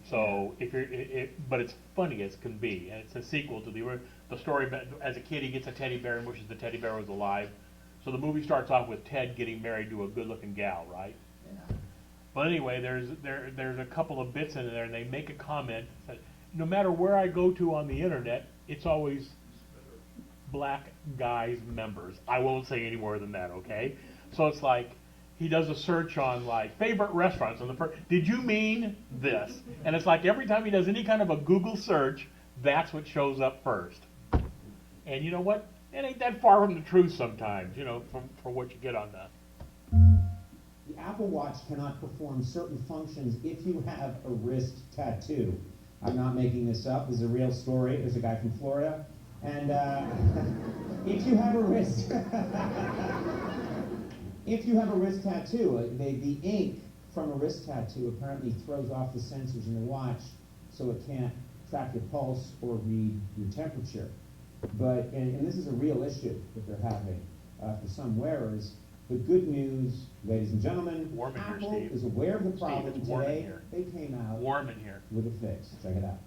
So if you're, but it's funny as can be, and it's a sequel to the story. As a kid, he gets a teddy bear and wishes the teddy bear was alive. So the movie starts off with Ted getting married to a good-looking gal, right? Yeah. But anyway, there's a couple of bits in there, and they make a comment that no matter where I go to on the internet, it's always black guys members. I won't say any more than that, okay? So it's like he does a search on like favorite restaurants, and did you mean this? And it's like every time he does any kind of a Google search, that's what shows up first. And you know what? It ain't that far from the truth sometimes, you know, from what you get on that. The Apple Watch cannot perform certain functions if you have a wrist tattoo. I'm not making this up. This is a real story. There's a guy from Florida. And if you have a wrist, if you have a wrist tattoo, the ink from a wrist tattoo apparently throws off the sensors in the watch, so it can't track your pulse or read your temperature. But and this is a real issue that they're having for some wearers. The good news, ladies and gentlemen, Warm in here, Apple Steve. is aware of the Steve, problem it's warm in today. here. They came out Warm in here. with a fix. Check it out.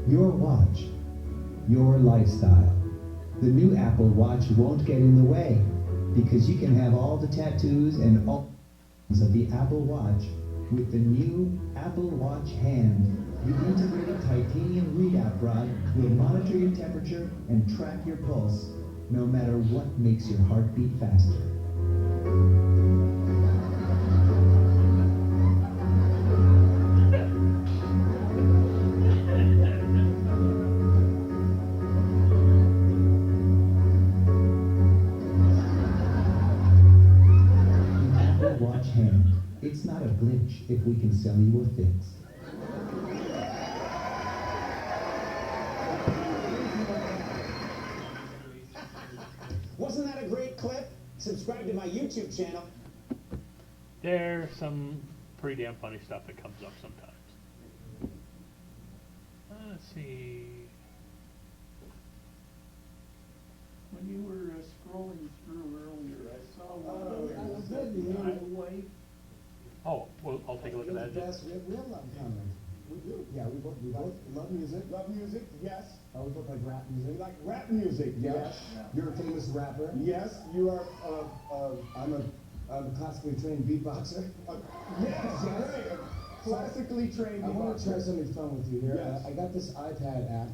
Your watch, your lifestyle. The new Apple Watch won't get in the way because you can have all the tattoos and all of the Apple Watch with the new Apple Watch Hand. The integrated titanium readout rod will monitor your temperature and track your pulse, no matter what makes your heart beat faster. Watch Hand. It's not a glitch if we can sell you a fix. Wasn't that a great clip? Subscribe to my YouTube channel. There's some pretty damn funny stuff that comes up sometimes. Let's see. When you were scrolling through earlier, I saw one that was that good, you said know. highway. Oh, well, I'll take a look at that. We have a lot in common. We do. Yeah, we both love music. Love music, yes. We both like rap We music. like rap music, yes. You're a famous rapper. Yes, you are, I'm a classically trained beatboxer. yes, great. Classically trained I want to try beatboxer. something fun with you here. Yes. I got this iPad app.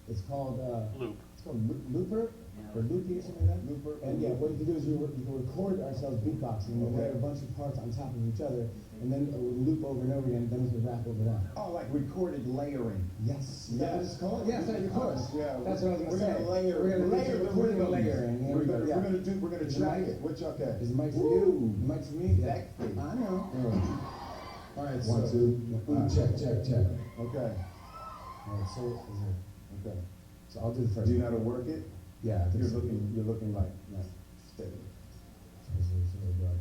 It's called Loop. It's called Looper or Loopy or something like that. Looper. And yeah, what you can do is you can record ourselves beatboxing. We'll Okay. layer a bunch of parts on top of each other, and then we'll loop over and over again. Then we can rap over that. Oh, like recorded layering. Yes. Is that what it's called? Yes, of course. Yeah. That's what I was We're gonna say. gonna layer, We're gonna layer the recording and rhythms. layering. Yeah, We're gonna, yeah. we're gonna Is the track mic- it. Which, okay. Is the mic for Woo. you? The mic for me? Yeah. Exactly. I know. All right, One, so. two. Check. Okay. All right, so is it? Okay. So I'll do the first. Do you know how to work it? Yeah. I think so. You're looking like, steady. It's really good.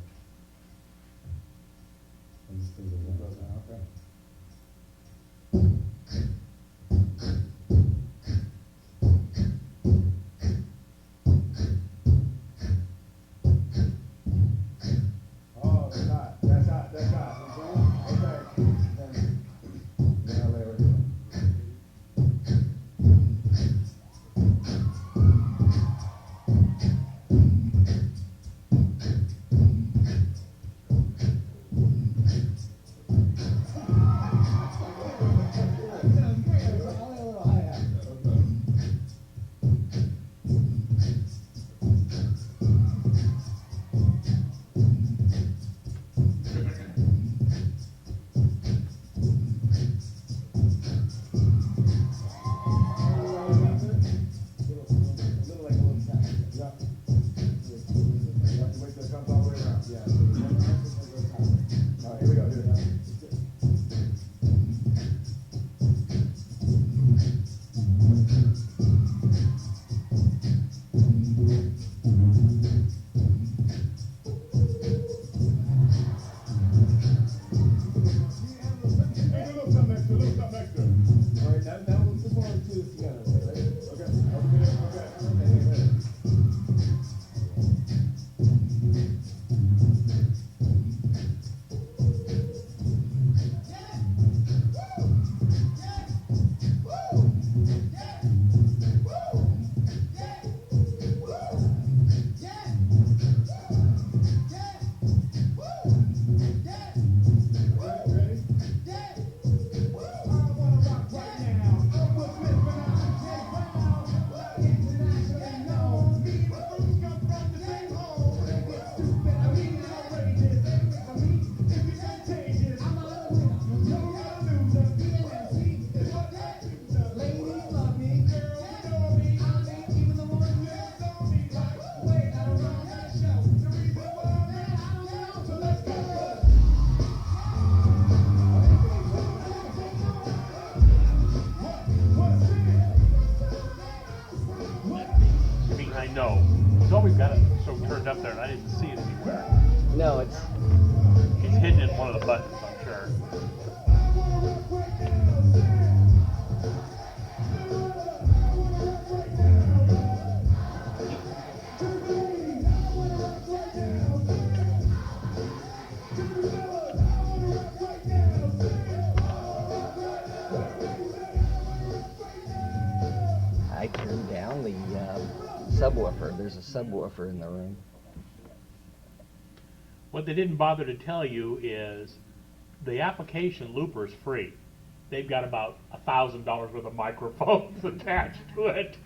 And these things are one time. Okay. Oh, that's hot. That's hot. That's hot. Okay. Then I layer it in. Wait till it comes all the way around. Yeah. All right, here we go. Here we go. Hey, a little something extra, a little something extra. All right, now this one and two together. Ready? Okay, over here, okay. subwoofer. There's a subwoofer in the room. What they didn't bother to tell you is the application Looper's free. They've got about $1,000 worth of microphones attached to it.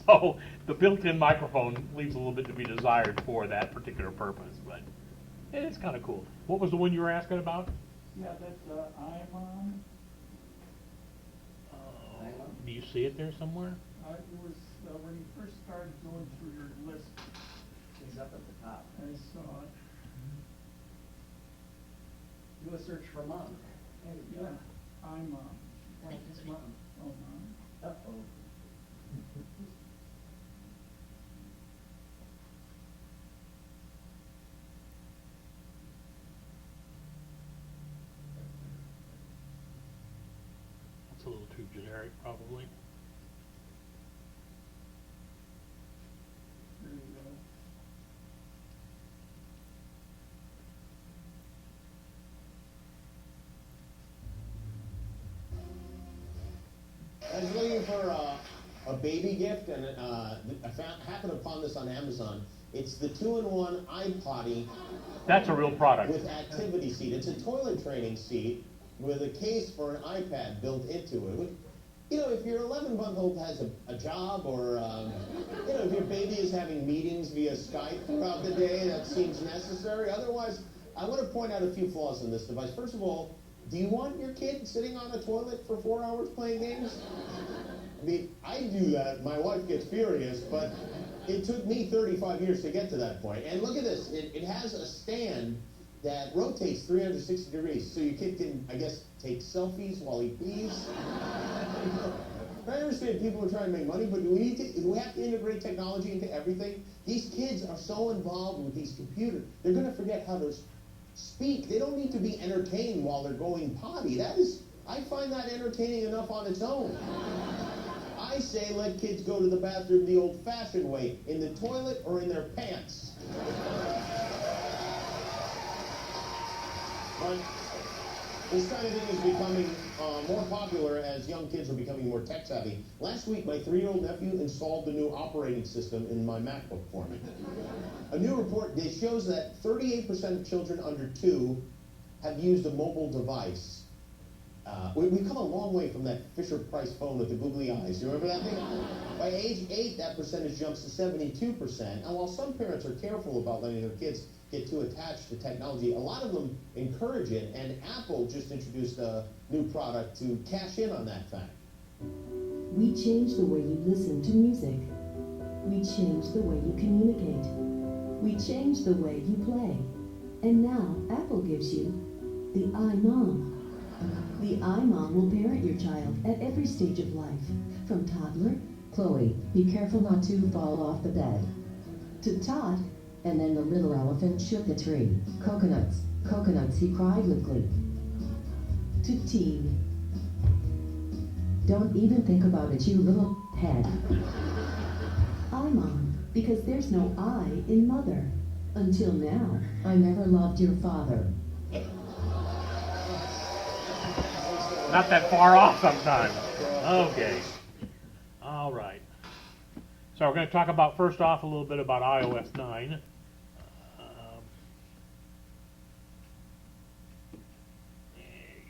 So the built-in microphone leaves a little bit to be desired for that particular purpose, but it's kind of cool. What was the one you were asking about? Yeah, that's, IMON. Do you see it there somewhere? It was, when you first started going through your list, He's up at the top. I saw it. Do a search for mom. Hey, Yeah, IMON. It's mom. Oh, Mom. Uh-oh. It's a little too generic, probably. There you go. I was looking for a baby gift, and happened upon this on Amazon. It's the 2-in-1 iPotty That's a real product. with activity seat. It's a toilet training seat with a case for an iPad built into it. You know, if your 11-month-old has a job, or you know, if your baby is having meetings via Skype throughout the day, that seems necessary. Otherwise, I want to point out a few flaws in this device. First of all, do you want your kid sitting on a toilet for 4 hours playing games? I mean, I do that. My wife gets furious, but it took me 35 years to get to that point. And look at this. It has a stand that rotates 360 degrees, so your kid can, I guess, take selfies while he pees. I understand people are trying to make money, but do we have to integrate technology into everything? These kids are so involved with these computers, they're going to forget how to speak. They don't need to be entertained while they're going potty. I find that entertaining enough on its own. I say let kids go to the bathroom the old-fashioned way, in the toilet or in their pants. But this kind of thing is becoming more popular as young kids are becoming more tech-savvy. Last week, my 3-year-old nephew installed the new operating system in my MacBook for me. A new report that shows that 38% of children under 2 have used a mobile device. We've come a long way from that Fisher-Price phone with the googly eyes. You remember that thing? By age 8, that percentage jumps to 72%. And while some parents are careful about letting their kids get too attached to technology, a lot of them encourage it, and Apple just introduced a new product to cash in on that fact. We change the way you listen to music. We change the way you communicate. We change the way you play. And now Apple gives you the iMom. The iMom will parent your child at every stage of life, from toddler, Chloe, be careful not to fall off the bed. to tot, And then the little elephant shook a tree. Coconuts, coconuts, he cried with glee. to teen. Don't even think about it, you little head. iMom, because there's no I in mother. Until now. I never loved your father. Not that far off sometimes. Okay. All right. So we're going to talk about, first off, a little bit about iOS 9.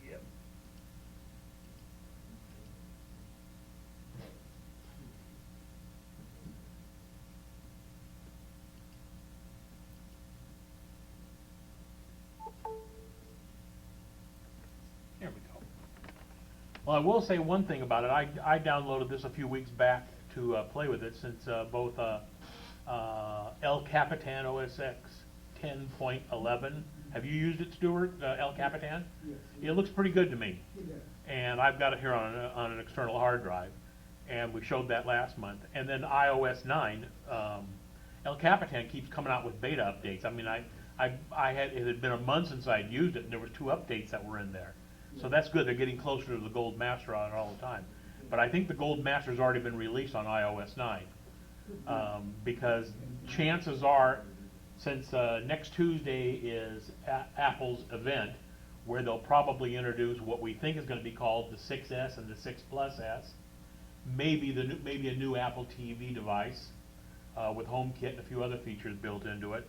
Yep. There we go. Well, I will say one thing about it. I downloaded this a few weeks back to play with it, since both El Capitan OS X 10.11. Have you used it, Stuart? El Capitan? Yes. It looks pretty good to me. Yeah. And I've got it here on an external hard drive, and we showed that last month. And then iOS 9, El Capitan keeps coming out with beta updates. I mean, it had been a month since I'd used it, and there were 2 updates that were in there. So that's good. They're getting closer to the Gold Master on it all the time. But I think the Gold Master's already been released on iOS 9, because chances are, since next Tuesday is Apple's event, where they'll probably introduce what we think is going to be called the 6S and the 6 Plus S, maybe a new Apple TV device, with HomeKit and a few other features built into it.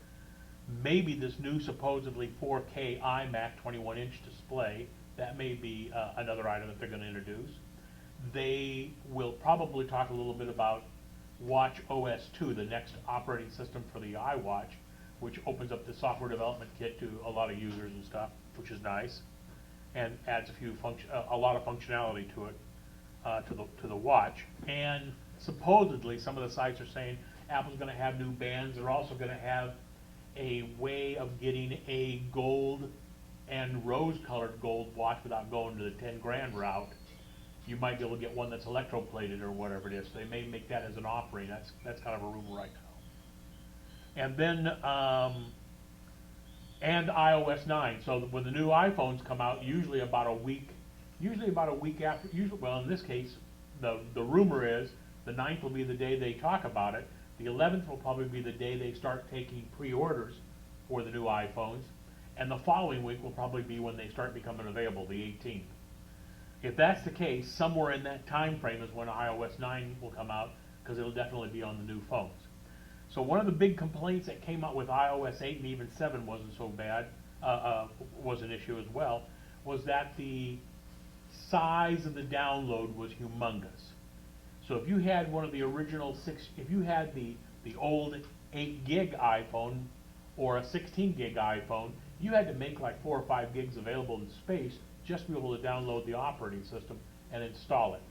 Maybe this new supposedly 4K iMac 21-inch display, that may be another item that they're going to introduce. They will probably talk a little bit about Watch OS 2, the next operating system for the iWatch, which opens up the software development kit to a lot of users and stuff, which is nice, and adds a lot of functionality to it, to the watch. And supposedly, some of the sites are saying Apple's going to have new bands. They're also going to have a way of getting a gold and rose-colored gold watch without going to the 10 grand route. You might be able to get one that's electroplated or whatever it is. So they may make that as an offering. That's kind of a rumor right now. And then and iOS 9. So when the new iPhones come out, usually about a week after. Well, in this case, the rumor is the 9th will be the day they talk about it. The 11th will probably be the day they start taking pre-orders for the new iPhones, and the following week will probably be when they start becoming available, the 18th. If that's the case, somewhere in that time frame is when iOS 9 will come out, because it'll definitely be on the new phones. So one of the big complaints that came out with iOS 8 and even 7 wasn't so bad, was an issue as well, was that the size of the download was humongous. So if you had one of the original if you had the old 8 gig iPhone or a 16 gig iPhone, you had to make like 4 or 5 gigs available in space just to be able to download the operating system and install it.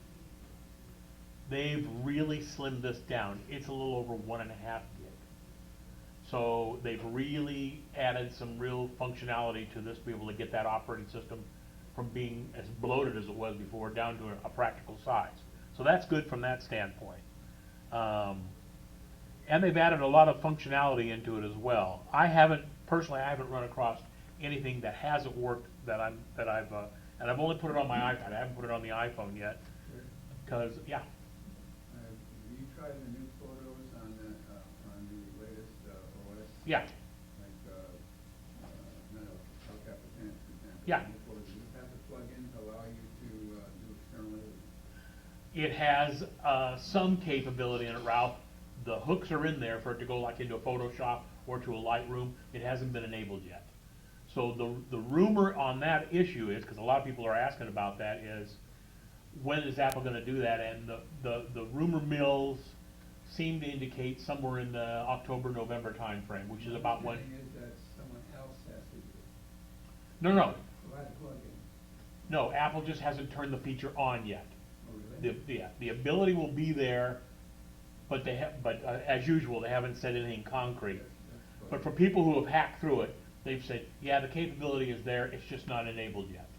They've really slimmed this down. It's a little over 1.5 gig. So they've really added some real functionality to this, to be able to get that operating system from being as bloated as it was before down to a practical size. So that's good from that standpoint. And they've added a lot of functionality into it as well. Personally, I haven't run across anything that hasn't worked and I've only put it on my iPad. I haven't put it on the iPhone yet. Because, yeah. You tried the new photos on the latest OS? Yeah. Like, El Capitan, for example. Yeah. Does this have the plug-in to allow you to do external editing? It has some capability in it, Ralph. The hooks are in there for it to go like into a Photoshop or to a Lightroom. It hasn't been enabled yet. So the rumor on that issue is, because a lot of people are asking about that, is when is Apple going to do that? And the rumor mills seem to indicate somewhere in the October-November time frame, which is about when. The thing is that someone else has to do it. No. Provide a plug-in. No, Apple just hasn't turned the feature on yet. Oh, really? The ability will be there, but as usual, they haven't said anything concrete. But for people who have hacked through it, they've said, yeah, the capability is there, it's just not enabled yet.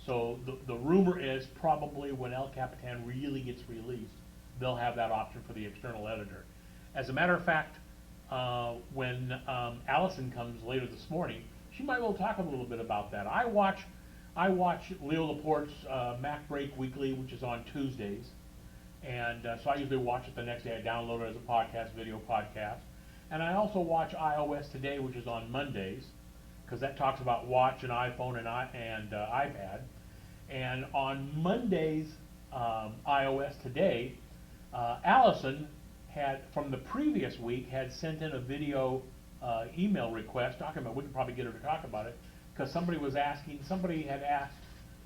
So the rumor is probably when El Capitan really gets released, they'll have that option for the external editor. As a matter of fact, when Allison comes later this morning, she might well talk a little bit about that. I watch Leo Laporte's Mac Break Weekly, which is on Tuesdays, and so I usually watch it the next day. I download it as a podcast, video podcast. And I also watch iOS Today, which is on Mondays, because that talks about watch and iPhone and iPad. And on Monday's iOS Today, Allison had, from the previous week, had sent in a video email request talking about, we could probably get her to talk about it, because somebody had asked,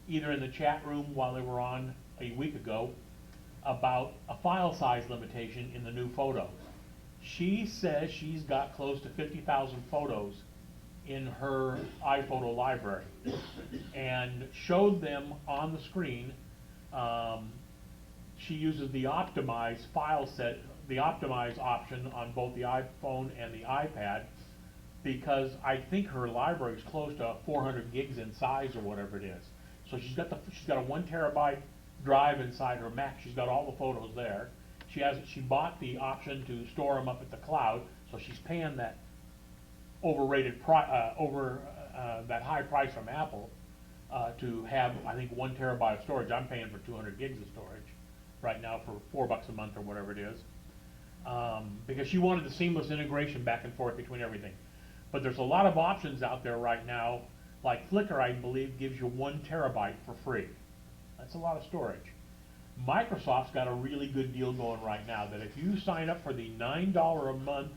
either in the chat room while they were on a week ago, about a file size limitation in the new photos. She says she's got close to 50,000 photos in her iPhoto library and showed them on the screen. She uses the optimized file set, the optimized option on both the iPhone and the iPad, because I think her library is close to 400 gigs in size or whatever it is. So she's got a 1 terabyte drive inside her Mac. She's got all the photos there. She bought the option to store them up at the cloud, so she's paying that that high price from Apple to have, I think, 1 terabyte of storage. I'm paying for 200 gigs of storage right now for $4 a month or whatever it is, because she wanted the seamless integration back and forth between everything. But there's a lot of options out there right now, like Flickr, I believe, gives you 1 terabyte for free. That's a lot of storage. Microsoft's got a really good deal going right now, that if you sign up for the $9 a month,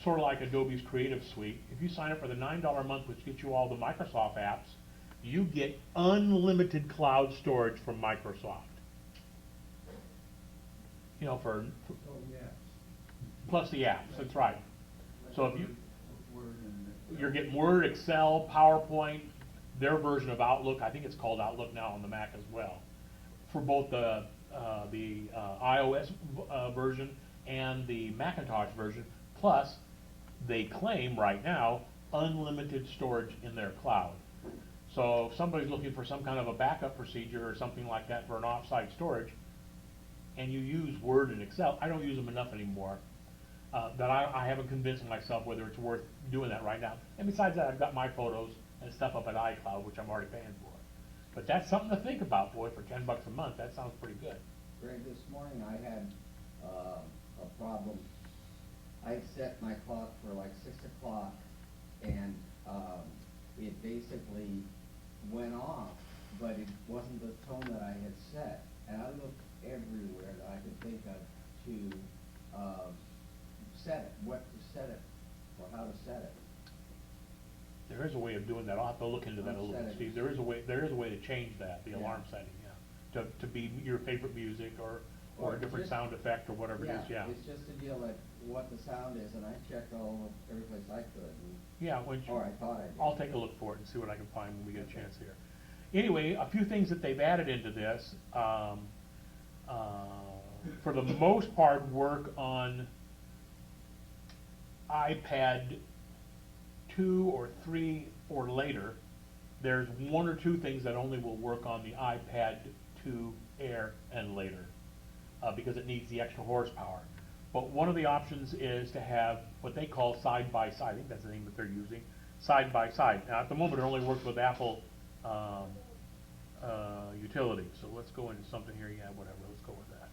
sort of like Adobe's Creative Suite, if you sign up for the $9 a month, which gets you all the Microsoft apps, you get unlimited cloud storage from Microsoft. You know, plus the apps, that's right. So if you're getting Word, Excel, PowerPoint, their version of Outlook, I think it's called Outlook now on the Mac as well, for both the iOS version and the Macintosh version, plus they claim right now unlimited storage in their cloud. So if somebody's looking for some kind of a backup procedure or something like that for an offsite storage, and you use Word and Excel, I don't use them enough anymore, that I haven't convinced myself whether it's worth doing that right now. And besides that, I've got my photos and stuff up at iCloud, which I'm already paying for. But that's something to think about, boy, for $10 a month. That sounds pretty good. Greg, this morning I had a problem. I set my clock for like 6 o'clock, and it basically went off, but it wasn't the tone that I had set. And I looked everywhere that I could think of to set it, what to set it, or how to set it. There is a way of doing that. I'll have to look into that a little bit, Steve. There is a way to change that, the alarm setting, yeah. To be your favorite music or a different sound effect or whatever it is, yeah. It's just a deal like what the sound is, and I checked every place I could. Yeah, or I thought I did. I'll take a look for it and see what I can find when we get a chance here. Anyway, a few things that they've added into this, for the most part, work on iPad 2 or 3 or later. There's 1 or 2 things that only will work on the iPad 2 Air and later, because it needs the extra horsepower. But one of the options is to have what they call side-by-side. I think that's the name that they're using, side-by-side. Now at the moment it only works with Apple utilities. So let's go into something here. Yeah, whatever. Let's go with that.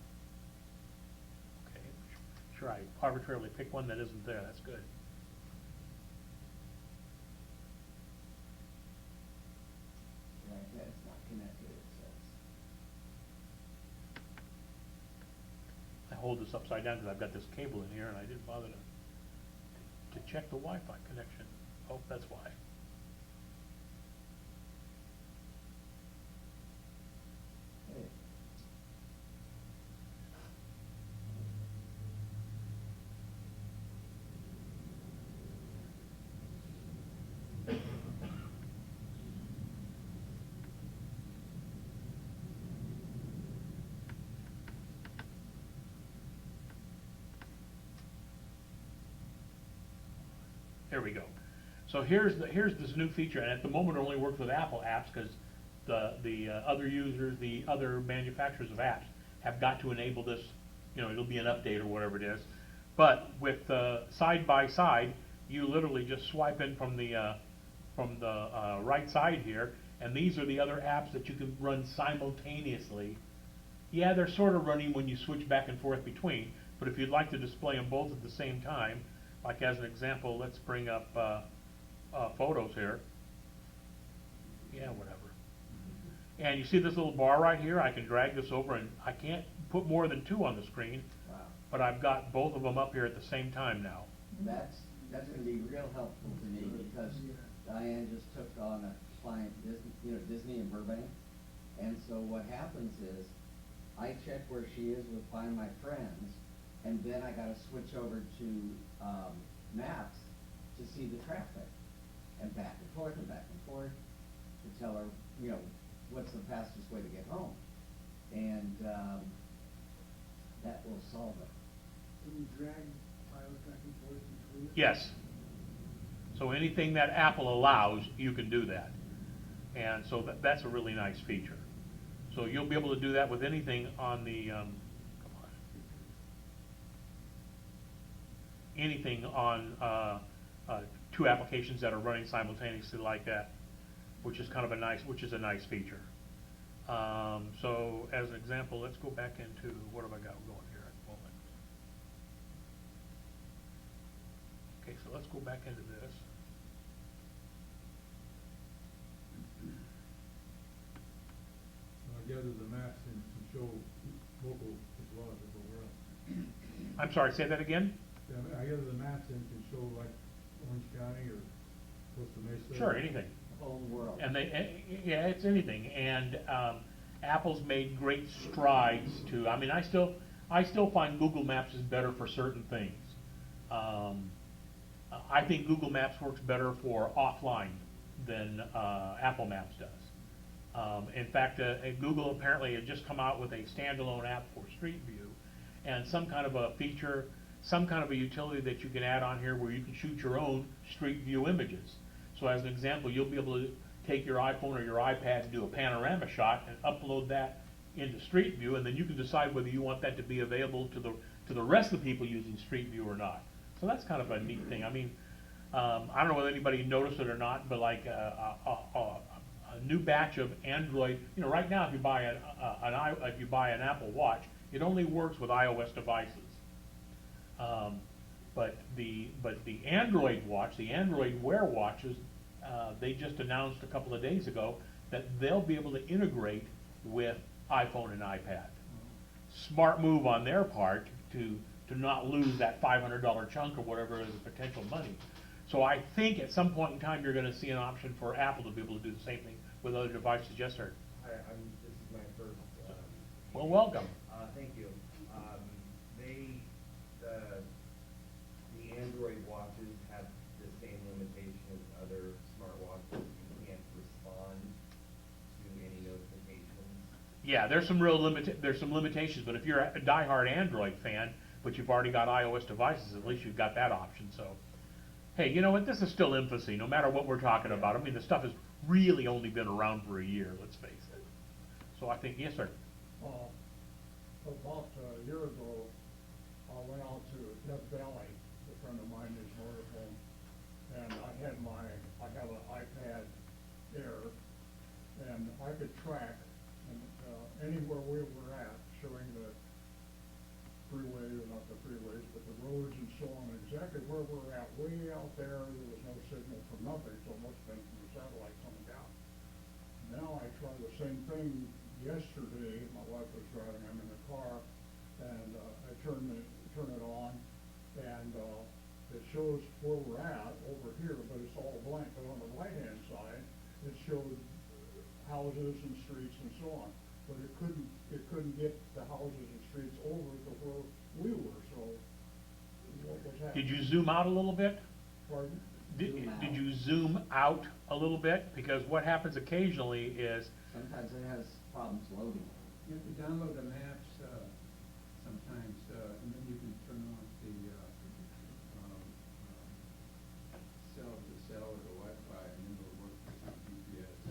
Okay. Sure, I arbitrarily pick one that isn't there. That's good. It's not connected, it says. I hold this upside down because I've got this cable in here and I didn't bother to check the Wi-Fi connection. Oh, that's why. Hey. There we go. So here's this new feature, and at the moment it only works with Apple apps because the other users, the other manufacturers of apps have got to enable this. You know, it'll be an update or whatever it is. But with side by side, you literally just swipe in from the right side here, and these are the other apps that you can run simultaneously. Yeah, they're sort of running when you switch back and forth between, but if you'd like to display them both at the same time, like as an example, let's bring up photos here. Yeah, whatever. And you see this little bar right here? I can drag this over, and I can't put more than 2 on the screen. Wow. But I've got both of them up here at the same time now. That's going to be real helpful to me because Diane just took on a client, Disney in Burbank, and so what happens is I check where she is with Find My Friends, and then I got to switch over to Maps to see the traffic, and back and forth and back and forth to tell her, what's the fastest way to get home, and that will solve it. Can you drag files back and forth between them? Yes. So anything that Apple allows, you can do that. And so that's a really nice feature. So you'll be able to do that with anything on the, anything on 2 applications that are running simultaneously like that, which is kind of a nice feature. So as an example, let's go back into, what have I got going here at the moment? Okay, so let's go back into this. I gather the Maps show local laws everywhere else. I'm sorry, say that again? Yeah, I guess the maps then can show like Orange County or Costa Mesa. Sure, anything. The whole world. And yeah, it's anything. And Apple's made great strides to. I mean, I still find Google Maps is better for certain things. I think Google Maps works better for offline than Apple Maps does. In fact, Google apparently had just come out with a standalone app for Street View, and some kind of a feature, some kind of a utility that you can add on here where you can shoot your own Street View images. So as an example, you'll be able to take your iPhone or your iPad and do a panorama shot and upload that into Street View, and then you can decide whether you want that to be available to the rest of the people using Street View or not. So that's kind of a neat thing. I mean, I don't know whether anybody noticed it or not, but like a new batch of Android, you know, right now if you buy an Apple Watch, it only works with iOS devices. But the Android watch, the Android Wear watches, they just announced a couple of days ago that they'll be able to integrate with iPhone and iPad. Smart move on their part to not lose that $500 chunk or whatever is potential money. So I think at some point in time you're going to see an option for Apple to be able to do the same thing with other devices. Yes, sir. Hi, this is my first. Well, welcome. Thank you. The Android watches have the same limitation as other smartwatches. You can't respond to any notifications. Yeah, there's some limitations, but if you're a diehard Android fan, but you've already got iOS devices, at least you've got that option. So, hey, you know what? This is still infancy, no matter what we're talking about. I mean, the stuff has really only been around for a year, let's face it. So I think, yes, sir. About a year ago, I went out to Death Valley. A friend of mine is motorhome, and I have an iPad Air, and I could track anywhere we were at, showing the freeways, or not the freeways, but the roads and so on, exactly where we're at. Way out there, there was no signal from nothing, so it must have been from the satellite coming down. Now I try the same thing yesterday. My wife was driving, I'm in the car, and I turn it on, and it shows where we're at over here, but it's all blank. But on the right-hand side, it showed houses and streets and so on. But it couldn't get the houses and streets over to where we were. So what was happening? Did you zoom out a little bit? Pardon? Did you zoom out a little bit? Because what happens occasionally is Sometimes it has problems loading. You have to download the maps sometimes, and then you can turn off the cell or the Wi-Fi, and then it'll work with GPS.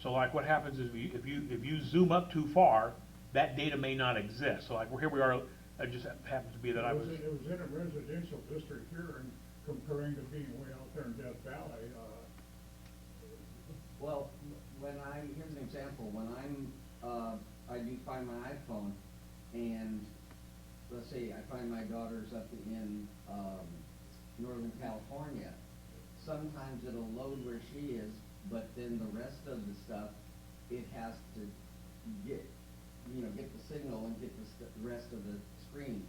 so like what happens is if you zoom up too far, that data may not exist. So like here we are. It just happens to be that It was in a residential district here, and comparing to being way out there in Death Valley. Well, here's an example, when I do find my iPhone, and let's say I find my daughter's up in, Northern California, sometimes it'll load where she is, but then the rest of the stuff, it has to get the signal and get the rest of the screen,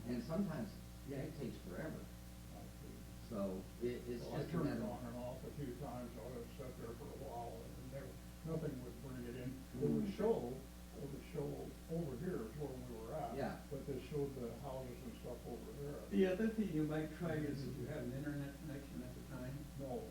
and sometimes, yeah, it takes forever. So it's I just a turned it matter. on and off a few times, I was sat there for a while, and nothing would bring it in. It would show over here is where we were at. Yeah. But they showed the houses and stuff over there. The other thing you might try is if you have an internet connection at the time. No.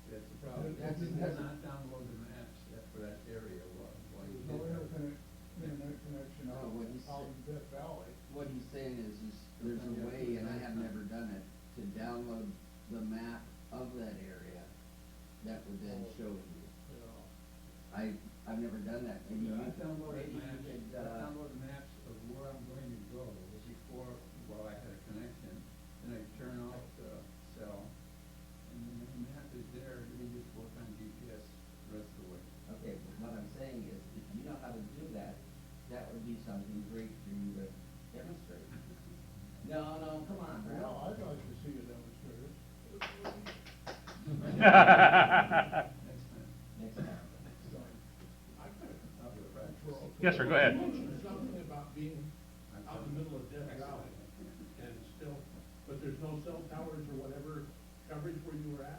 That's the problem. That's- You cannot download the maps for that area while you There's no did that. internet connection No, out what he out said- in Death Valley. What he's saying is there's a way, and I have never done it, to download the map of that area that would then show you. Yeah. I've never done that. Maybe I downloaded maybe you maps, could, I downloaded maps of where I'm going to go before, while I had a connection. Then I turn off the cell, and then the map is there, and you just work on GPS the rest of the way. okay, but what I'm saying is, if you know how to do that, that would be something great for you to demonstrate. No, come on, Well, Ralph. I'd like to see a demonstrator. Next time. So, Yes, sir, go ahead. You mentioned something about being out in the middle of Death Valley and still, but there's no cell towers or whatever coverage where you were at,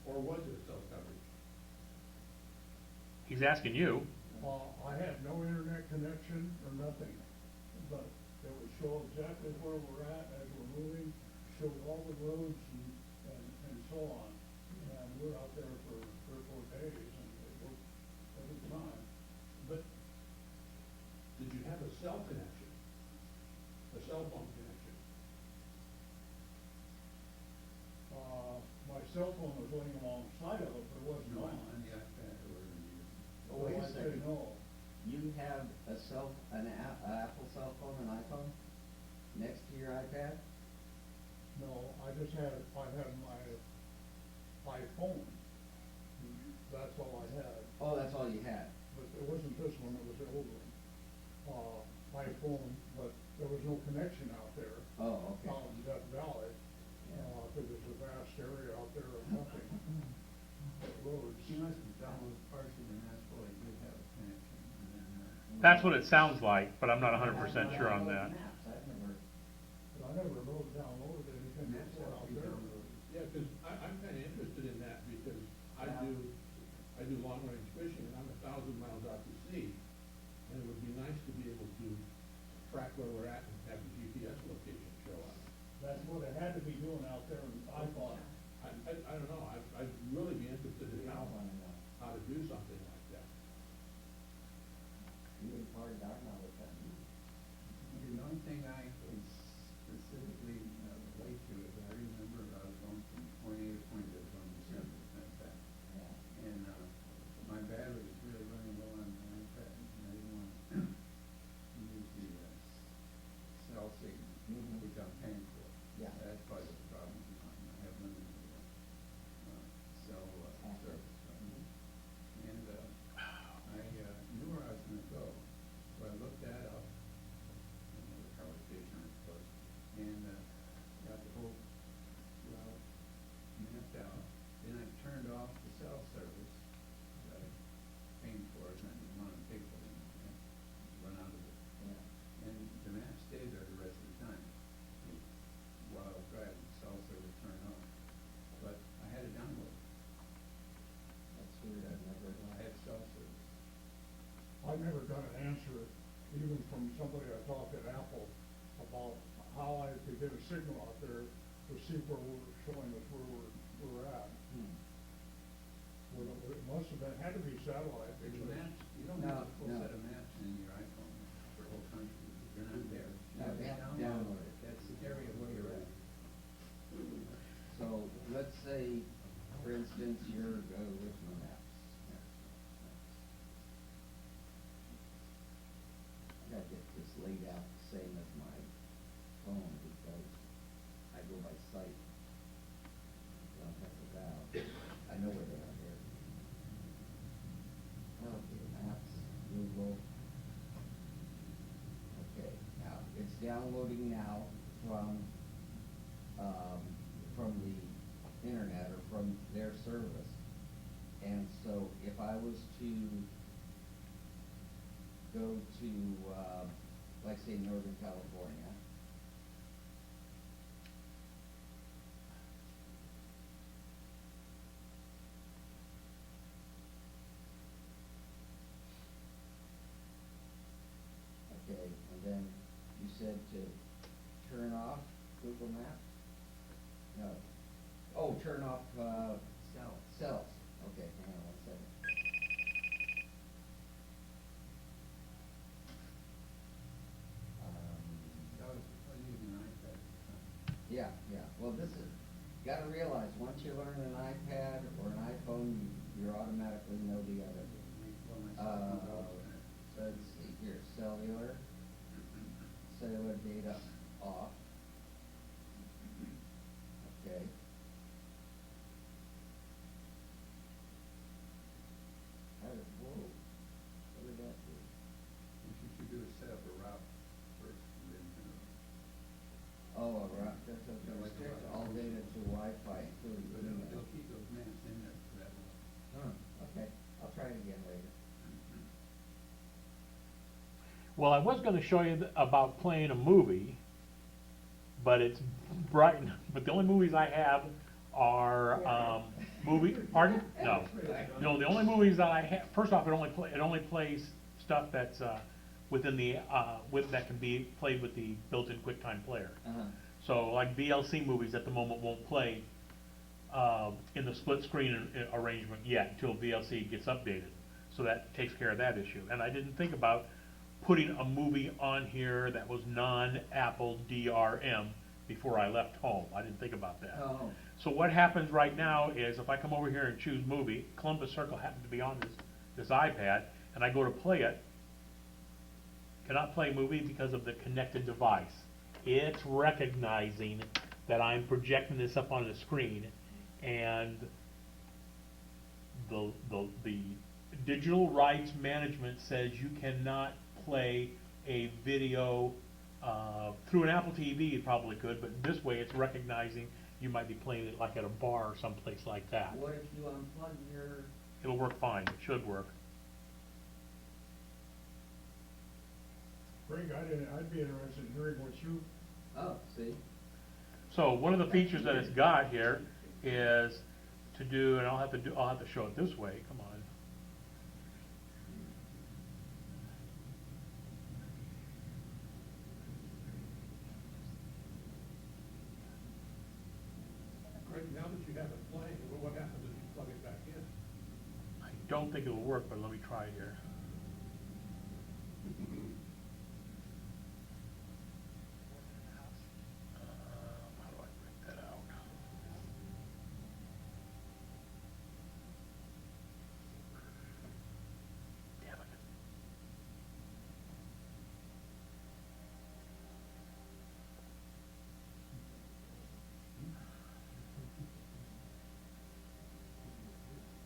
or was there cell coverage? He's asking you. I had no internet connection or nothing, but it would show exactly where we're at as we're moving, show all the roads and so on. And we're out there for 3 or 4 days and it worked every time. But did you have a cell connection? A cell phone connection? My cell phone was laying alongside of it, but it wasn't No, on. on the iPad or the. Oh, wait a I'd say second. no. You have an Apple cell phone, an iPhone, next to your iPad? No, I had my iPhone. That's all I had. Oh, that's all you had? But it wasn't this one, it was the old one. iPhone, but there was no connection out there. Oh, okay. Out in Death Valley, because it's a vast area out there of nothing. But roads. She must have downloaded partially, and that's why you did have a connection, and then, That's what it sounds like, but I'm not 100% sure on that. Maps, I've never. But I never downloaded anything Maps before have out to be there. downloaded. Yeah, because I'm kind of interested in that because I do long range fishing and I'm 1,000 miles out to sea. And it would be nice to be able to track where we're at and have the GPS location show up. That's what it had to be doing out there, and I thought, I don't know, I'd really be interested in how to do something like that. You would part of our knowledge that. The only thing I can specifically relate to is I remember I was going from point A to point B on December, in fact. Yeah. And my battery was really running low on my iPad, and I didn't want to use the cell signal, which I'm paying for. Yeah. That's part of the problem. I have limited cell service. And I knew where I was going to go, so I looked that up. The power station, I suppose, and got the whole route mapped out. Then I turned off the cell service that I paid for, and I didn't want to pay for it, run out of it. Yeah. And the map stayed there the rest of the time. While I was driving, the cell service turned on. But I had it downloaded. That's weird, I've never. I had cell service. I never got an answer, even from somebody I talked at Apple, about how I could get a signal out there to see where we're showing us where we're at. Well, it must have been, had to be satellite. The because- maps, you don't have a full set of maps in your iPhone for the whole country. They're not there. No, they have to download it. That's the area where you're at. So, let's say, for instance, you're, where's my maps? I gotta get this laid out the same as my phone, because I go by sight. Don't have the valve. I know where they are here. Okay, maps, Google. Okay, now, it's downloading now from the internet or from their service. And so if I was to go to, like say Northern California, okay, and then you said to turn off Google Maps? No. Oh, turn off, cells. Okay, hang on 1 second. I was using an iPad at the time. Yeah, well, this is, you gotta realize, once you learn an iPad or an iPhone, you automatically know the other. Well, my cell phone's always been it. Let's see here, cellular data off. Okay. Whoa, what did that do? What you should do is set up a route first, and then, Oh, right, that's a Yeah, like restrict the- all data to Wi-Fi, including but email. they'll keep those maps in there for that long. Huh, okay, I'll try it Well, I was gonna show you about playing a movie, but it's bright, but the only movies I have are, pardon? No. No, the only movies that I have, first off, it only plays stuff that's, within the, that can be played with the built-in QuickTime player. Uh-huh. So like VLC movies at the moment won't play, in the split screen arrangement yet until VLC gets updated. So that takes care of that issue. And I didn't think about putting a movie on here that was non-Apple DRM before I left home. I didn't think about that. Oh. So what happens right now is if I come over here and choose movie, Columbus Circle happens to be on this iPad, and I go to play it, cannot play movie because of the connected device. It's recognizing that I'm projecting this up on the screen, and the digital rights management says you cannot play a video through an Apple TV. You probably could, but this way it's recognizing you might be playing it like at a bar or someplace like that. What if you unplug your? It'll work fine. It should work. Frank, I'd be interested in hearing what you. Oh, see. So one of the features that it's got here is to do, and I'll have to show it this way. Come on. Right, now that you have it playing, what happens if you plug it back in? I don't think it'll work, but let me try it here. How do I break that out? Damn it.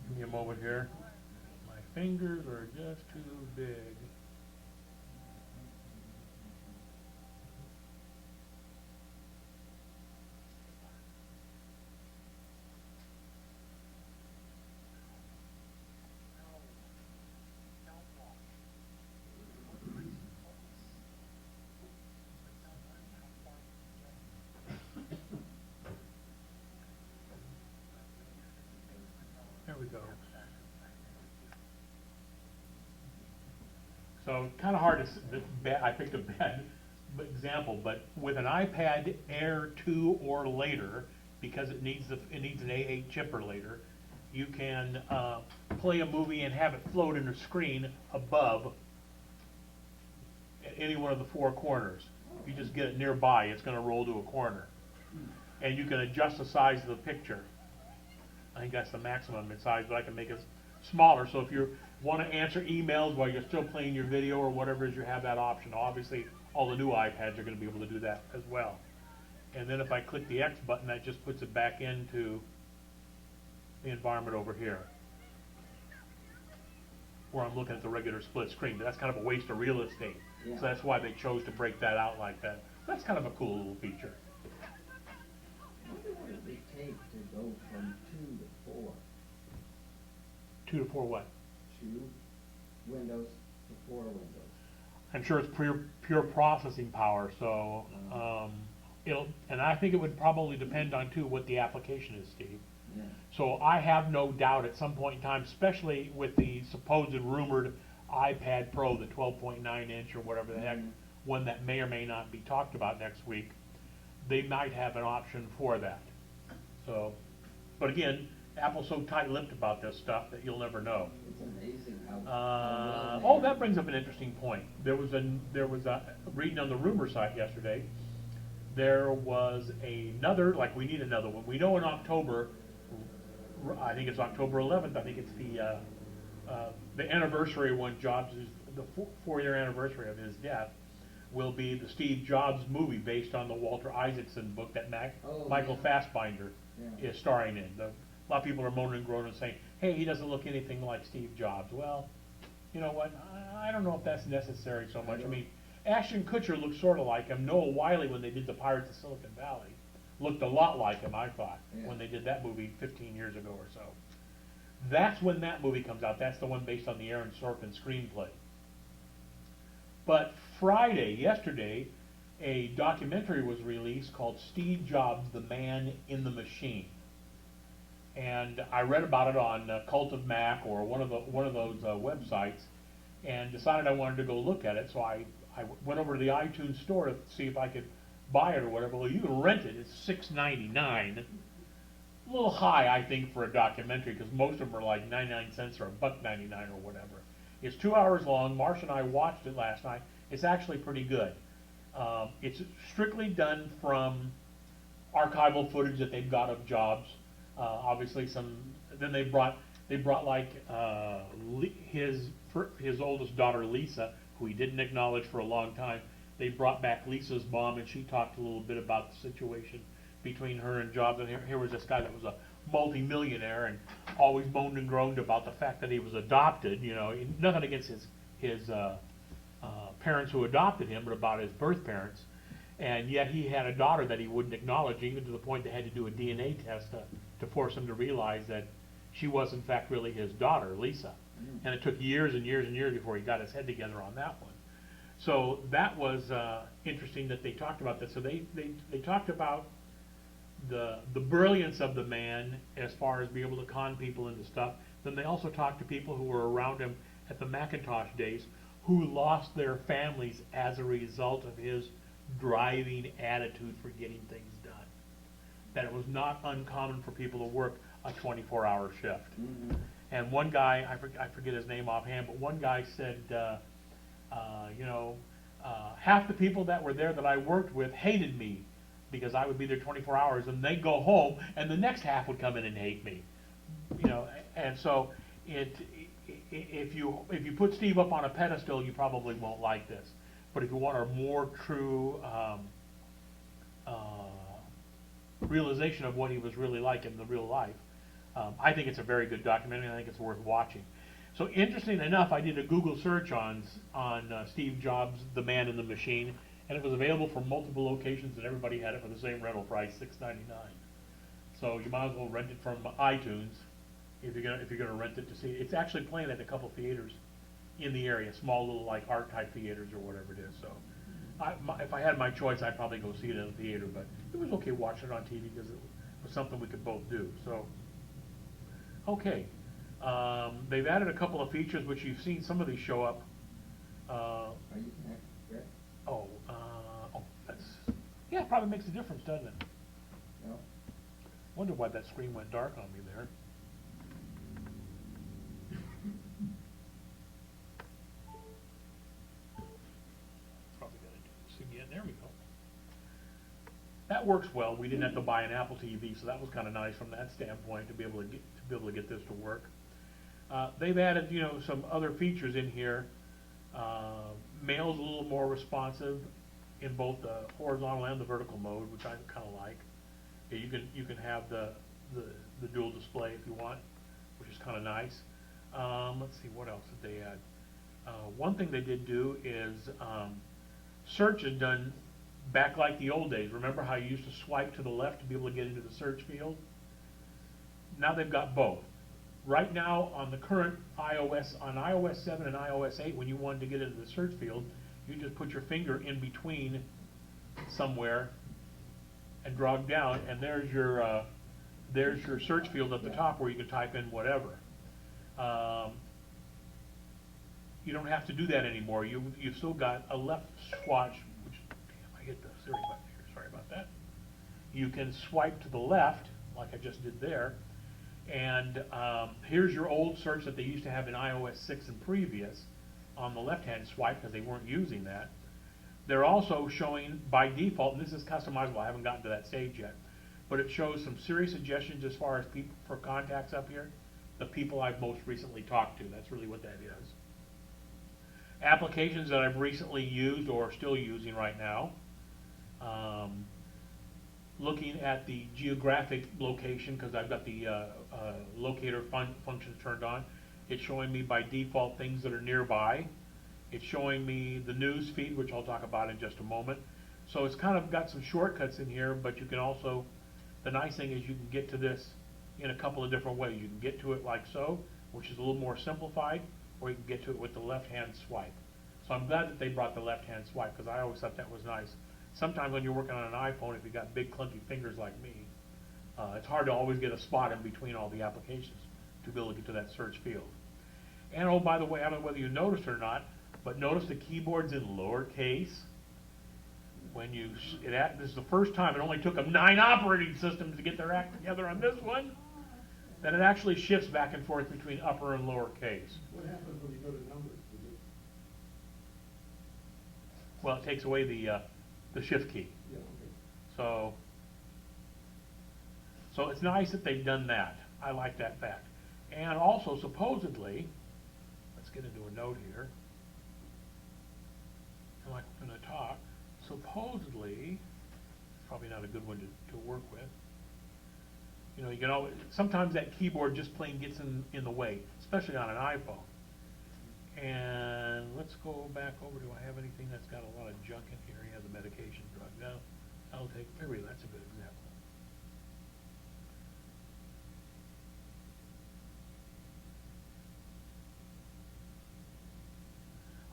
Give me a moment here. My fingers are just too big. There we go. So kind of hard to, I picked a bad example, but with an iPad Air 2 or later, because it needs an A8 chip or later, you can play a movie and have it float in the screen above at any one of the four corners. If you just get it nearby, it's going to roll to a corner. And you can adjust the size of the picture. I think that's the maximum in size, but I can make it smaller. So if you want to answer emails while you're still playing your video or whatever it is, you have that option. Obviously, all the new iPads are going to be able to do that as well. And then if I click the X button, that just puts it back into the environment over here, where I'm looking at the regular split screen. But that's kind of a waste of real estate. Yeah. So that's why they chose to break that out like that. That's kind of a cool little feature. I wonder what it would take to go from 2 to 4. 2 to 4 what? 2 Windows to 4 Windows. I'm sure it's pure processing power, so and I think it would probably depend on too what the application is, Steve. Yeah. So I have no doubt at some point in time, especially with the supposed rumored iPad Pro, the 12.9 inch or whatever the heck, one that may or may not be talked about next week, they might have an option for that. So, but again, Apple's so tight-lipped about this stuff that you'll never know. It's amazing how Oh, that brings up an interesting point. There was a reading on the rumor site yesterday. There was another, like we need another one. We know in October, I think it's October 11th. I think it's the anniversary when Jobs is the 4-year anniversary of his death. Will be the Steve Jobs movie based on the Walter Isaacson book that Michael Fassbinder is starring in. A lot of people are moaning and groaning and saying, hey, he doesn't look anything like Steve Jobs. Well, you know what? I don't know if that's necessary so much. I mean, Ashton Kutcher looked sort of like him. Noah Wiley, when they did the Pirates of Silicon Valley, looked a lot like him, I thought, when they did that movie 15 years ago or so. That's when that movie comes out. That's the one based on the Aaron Sorkin screenplay. But Friday, yesterday, a documentary was released called Steve Jobs, the Man in the Machine. And I read about it on Cult of Mac or one of those websites, and decided I wanted to go look at it. So I went over to the iTunes store to see if I could buy it or whatever. Well, you can rent it. It's $6.99. A little high, I think, for a documentary, because most of them are like 99 cents or $1.99 or whatever. It's 2 hours long. Marcia and I watched it last night. It's actually pretty good. It's strictly done from archival footage that they've got of Jobs. Obviously, then they brought like his oldest daughter Lisa, who he didn't acknowledge for a long time. They brought back Lisa's mom, and she talked a little bit about the situation between her and Jobs. And here was this guy that was a multi-millionaire and always moaned and groaned about the fact that he was adopted. You know, nothing against his parents who adopted him, but about his birth parents. And yet he had a daughter that he wouldn't acknowledge, even to the point they had to do a DNA test to force him to realize that she was in fact really his daughter, Lisa. And it took years and years and years before he got his head together on that one. So that was interesting that they talked about that. So they talked about the brilliance of the man as far as being able to con people into stuff. Then they also talked to people who were around him at the Macintosh days who lost their families as a result of his driving attitude for getting things done. That it was not uncommon for people to work a 24-hour shift. Mm-hmm. And one guy, I forget his name offhand, but one guy said, half the people that were there that I worked with hated me because I would be there 24 hours, and they'd go home, and the next half would come in and hate me. You know, and so if you put Steve up on a pedestal, you probably won't like this. But if you want a more true realization of what he was really like in the real life, I think it's a very good documentary, and I think it's worth watching. So interesting enough, I did a Google search on Steve Jobs, the Man in the Machine, and it was available from multiple locations, and everybody had it for the same rental price, $6.99. So you might as well rent it from iTunes if you're gonna rent it to see it. It's actually playing at a couple theaters in the area, small little like art type theaters or whatever it is. So if I had my choice, I'd probably go see it in a theater, but it was okay watching it on TV because it was something we could both do. So okay. They've added a couple of features which you've seen some of these show up. Are you connected, Rick? Yeah, it probably makes a difference, doesn't it? No. Wonder why that screen went dark on me there. Probably gotta do this again. There we go. That works well. We didn't have to buy an Apple TV, so that was kind of nice from that standpoint to be able to get this to work. They've added, some other features in here. Mail's a little more responsive in both the horizontal and the vertical mode, which I kind of like. Yeah, you can have the dual display if you want, which is kind of nice. Let's see, what else did they add? One thing they did do is search is done back like the old days. Remember how you used to swipe to the left to be able to get into the search field? Now they've got both. Right now on the current iOS, on iOS 7 and iOS 8, when you wanted to get into the search field, you just put your finger in between somewhere and drag down, and there's your search field at the top where you can type in whatever. You don't have to do that anymore. You've still got a left swatch, which, damn, I hit the Siri button here, sorry about that. You can swipe to the left, like I just did there, and here's your old search that they used to have in iOS 6 and previous on the left-hand swipe because they weren't using that. They're also showing by default, and this is customizable, I haven't gotten to that stage yet, but it shows some Siri suggestions as far as people for contacts up here, the people I've most recently talked to. That's really what that is. Applications that I've recently used or still using right now. Looking at the geographic location, because I've got the locator function turned on, it's showing me by default things that are nearby. It's showing me the news feed, which I'll talk about in just a moment. So it's kind of got some shortcuts in here, but you can also, the nice thing is you can get to this in a couple of different ways. You can get to it like so, which is a little more simplified, or you can get to it with the left-hand swipe. So I'm glad that they brought the left-hand swipe, because I always thought that was nice. Sometimes when you're working on an iPhone, if you got big clunky fingers like me, it's hard to always get a spot in between all the applications to be able to get to that search field. And oh, by the way, I don't know whether you noticed or not, but notice the keyboard's in lowercase. When you, this is the first time, it only took them 9 operating systems to get their act together on this one, that it actually shifts back and forth between upper and lower case. What happens when you go to numbers? Does it? Well, it takes away the shift key. Yeah, okay. So it's nice that they've done that. I like that fact. And also, supposedly, let's get into a note here. I'm like going to talk. Supposedly, probably not a good one to work with. You know, you can always, sometimes that keyboard just plain gets in the way, especially on an iPhone. And let's go back over. Do I have anything that's got a lot of junk in here? Yeah, the medication drug. No, I'll take, maybe that's a good example.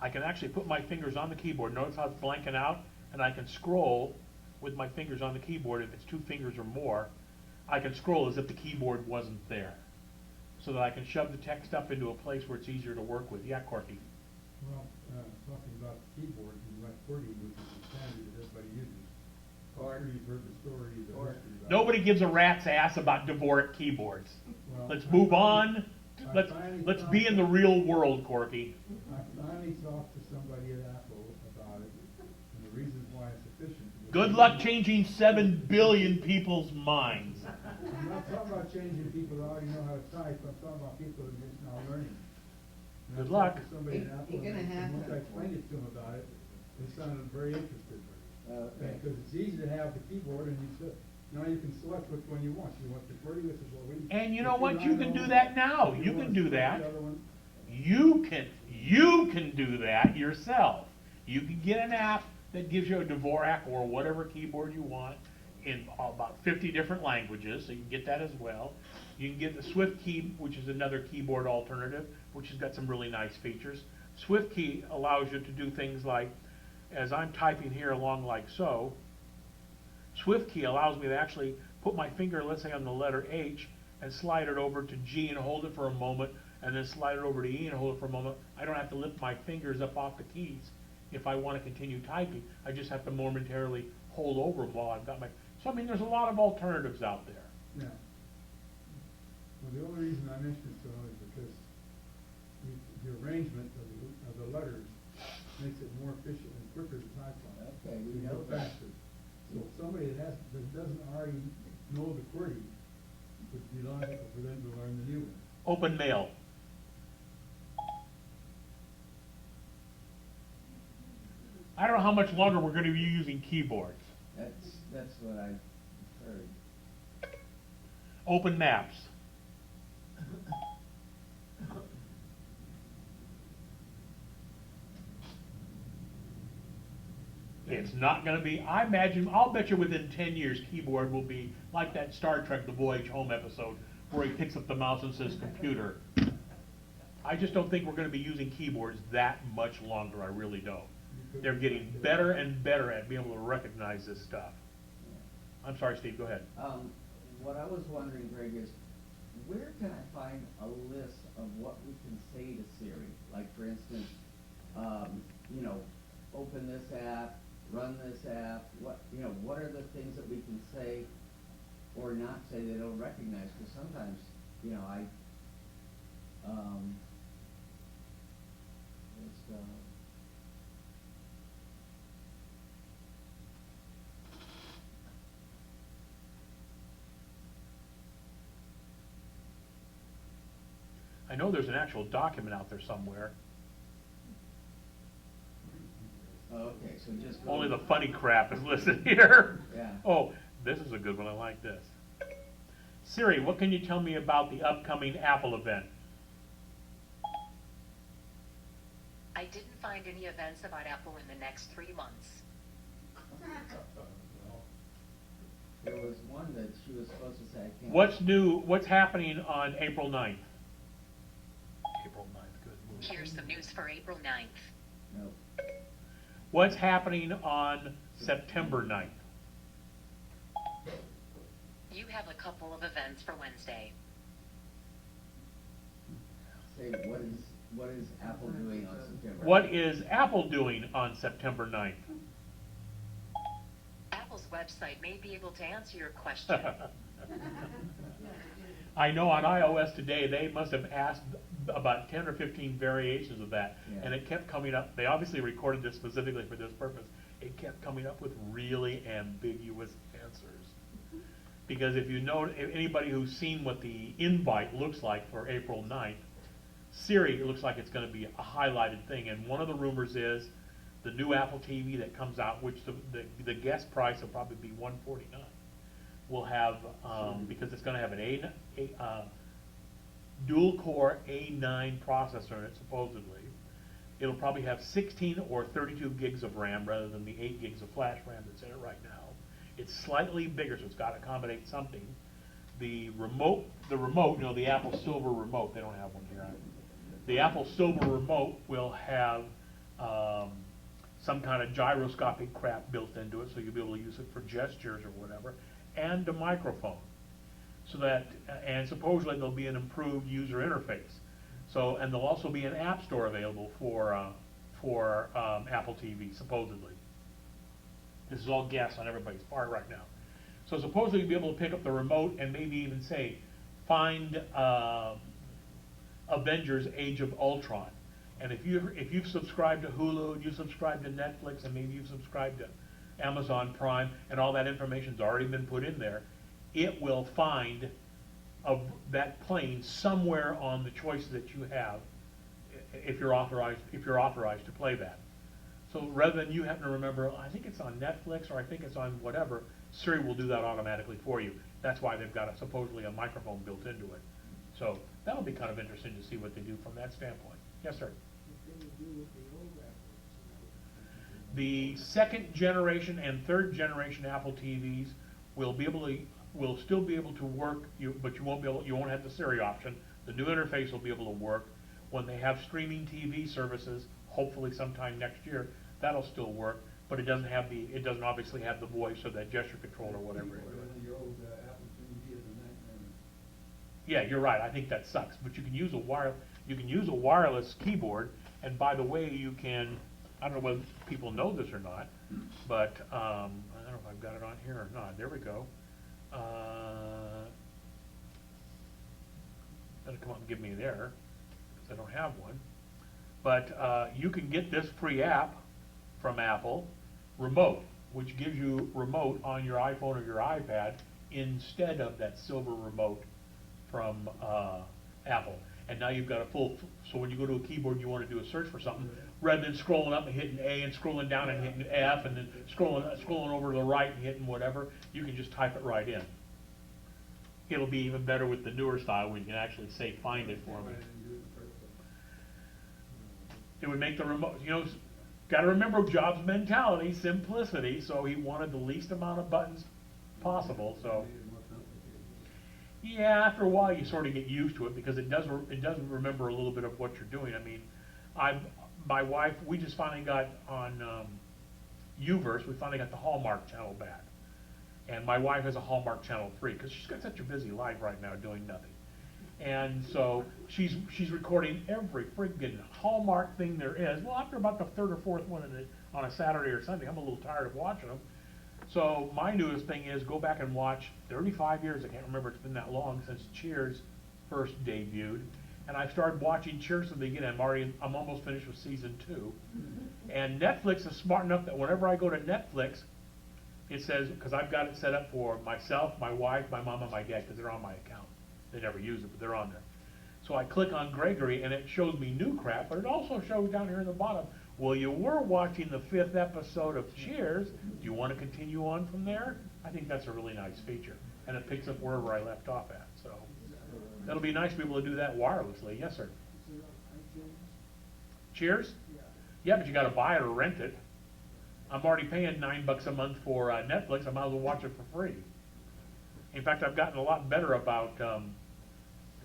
I can actually put my fingers on the keyboard. Notice how it's blanking out? And I can scroll with my fingers on the keyboard. If it's 2 fingers or more, I can scroll as if the keyboard wasn't there, so that I can shove the text up into a place where it's easier to work with. Yeah, Corky? Well, talking about the keyboard, you went QWERTY, which is the standard that everybody uses. I'm sure you've heard the stories or history about it. Nobody gives a rat's ass about Dvorak keyboards. Well, Let's move on. Let's be in the real world, Corky. I finally talked to somebody at Apple about it, and the reasons why it's efficient. Good luck changing 7 billion people's minds. I'm not talking about changing people that already know how to type. I'm talking about people that are just now learning. And Good I luck. talked to somebody at Apple, and once I explained it to them about it, they sounded very interested. Because it's easy to have the keyboard, and now you can select which one you want. You want the QWERTY, which is what we. And you know what? You can do that now. You can do that. You can do that yourself. You can get an app that gives you a Dvorak or whatever keyboard you want in about 50 different languages, so you can get that as well. You can get the SwiftKey, which is another keyboard alternative, which has got some really nice features. SwiftKey allows you to do things like, as I'm typing here along like so, SwiftKey allows me to actually put my finger, let's say on the letter H, and slide it over to G and hold it for a moment, and then slide it over to E and hold it for a moment. I don't have to lift my fingers up off the keys if I want to continue typing. I just have to momentarily hold over them while I've got my... So, I mean, there's a lot of alternatives out there. Yeah. Well, the only reason I mentioned it so is because the arrangement of the letters makes it more efficient and quicker to type on. Okay, we You know go that. faster. So somebody that doesn't already know the QWERTY would be logical for them to learn the new one. Open mail. I don't know how much longer we're going to be using keyboards. That's what I heard. Open maps. It's not going to be, I'll bet you within 10 years keyboard will be like that Star Trek The Voyage Home episode where he picks up the mouse and says computer. I just don't think we're going to be using keyboards that much longer, I really don't. They're getting better and better at being able to recognize this stuff. I'm sorry, Steve, go ahead. What I was wondering, Greg, is where can I find a list of what we can say to Siri? Like, for instance, open this app, run this app. What are the things that we can say or not say they don't recognize? Because sometimes, I know there's an actual document out there somewhere. okay, so just go Only the funny crap is listed here. Yeah. Oh, this is a good one. I like this. Siri, what can you tell me about the upcoming Apple event? I didn't find any events about Apple in the next 3 months. There was one that she was supposed to say, I can't. What's new? What's happening on April 9th? April 9th, good. Here's some news for April 9th. No. What's happening on September 9th? You have a couple of events for Wednesday. Say, what is Apple doing on September? What is Apple doing on September 9th? Apple's website may be able to answer your question. I know on iOS today, they must have asked about 10 or 15 variations of that, and it kept coming up. They obviously recorded this specifically for this purpose. It kept coming up with really ambiguous answers. Because if you know, if anybody who's seen what the invite looks like for April 9th, Siri, it looks like it's going to be a highlighted thing. And one of the rumors is the new Apple TV that comes out, which the guest price will probably be $149, will have, because it's going to have an dual-core A9 processor in it, supposedly. It'll probably have 16 or 32 gigs of RAM rather than the 8 gigs of flash RAM that's in it right now. It's slightly bigger, so it's got to accommodate something. The remote, you know, the Apple Silver remote, they don't have one here. The Apple Silver remote will have some kind of gyroscopic crap built into it, so you'll be able to use it for gestures or whatever, and a microphone. So that, and supposedly there'll be an improved user interface. So, and there'll also be an app store available for Apple TV, supposedly. This is all guess on everybody's part right now. So supposedly you'll be able to pick up the remote and maybe even say, find Avengers: Age of Ultron. And if you've subscribed to Hulu, and you subscribe to Netflix, and maybe you've subscribed to Amazon Prime, and all that information's already been put in there, it will find that plane somewhere on the choices that you have, if you're authorized to play that. So rather than you having to remember, I think it's on Netflix or I think it's on whatever, Siri will do that automatically for you. That's why they've got supposedly a microphone built into it. So that'll be kind of interesting to see what they do from that standpoint. Yes, sir. The second generation and third generation Apple TVs will still be able to work, but you won't have the Siri option. The new interface will be able to work. When they have streaming TV services, hopefully sometime next year, that'll still work. But it doesn't obviously have the voice or that gesture control or whatever it is. Yeah, you're right. I think that sucks. But you can use a wireless keyboard, and by the way, you can. I don't know whether people know this or not, but I don't know if I've got it on here or not. There we go. That'll come up and give me an error because I don't have one. But you can get this free app from Apple, Remote, which gives you remote on your iPhone or your iPad instead of that silver remote from Apple. And now you've got a full, so when you go to a keyboard and you want to do a search for something, rather than scrolling up and hitting A and scrolling down and hitting F and then scrolling over to the right and hitting whatever, you can just type it right in. It'll be even better with the newer style where you can actually say, find it for me. It would make the remote, got to remember Jobs' mentality, simplicity, so he wanted the least amount of buttons possible, so. Yeah, after a while you sort of get used to it because it does remember a little bit of what you're doing. I mean, my wife, we just finally got on Uverse, we finally got the Hallmark channel back. And my wife has a Hallmark channel 3 because she's got such a busy life right now doing nothing. And so she's recording every friggin' Hallmark thing there is. Well, after about the third or fourth one on a Saturday or Sunday, I'm a little tired of watching them. So my newest thing is go back and watch 35 years, I can't remember, it's been that long since Cheers first debuted. And I've started watching Cheers from the beginning. I'm almost finished with season 2. And Netflix is smart enough that whenever I go to Netflix, it says, because I've got it set up for myself, my wife, my mom, and my dad, because they're on my account. They never use it, but they're on there. So I click on Gregory, and it shows me new crap, but it also shows down here in the bottom, well, you were watching the 5th episode of Cheers. Do you want to continue on from there? I think that's a really nice feature. And it picks up wherever I left off at. So that'll be nice to be able to do that wirelessly. Yes, sir. Cheers? Yeah, but you got to buy it or rent it. I'm already paying $9 a month for Netflix. I might as well watch it for free. In fact, I've gotten a lot better about.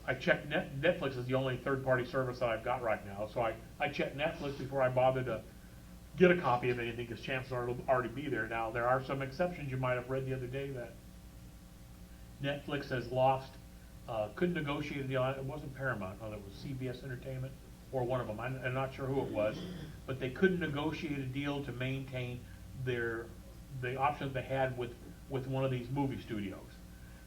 I check Netflix is the only third-party service that I've got right now. So I check Netflix before I bother to get a copy of anything, because chances are it'll already be there now. There are some exceptions. You might have read the other day that Netflix has lost, couldn't negotiate a deal. It wasn't Paramount, no, it was CBS Entertainment, or one of them. I'm not sure who it was, but they couldn't negotiate a deal to maintain the options they had with one of these movie studios.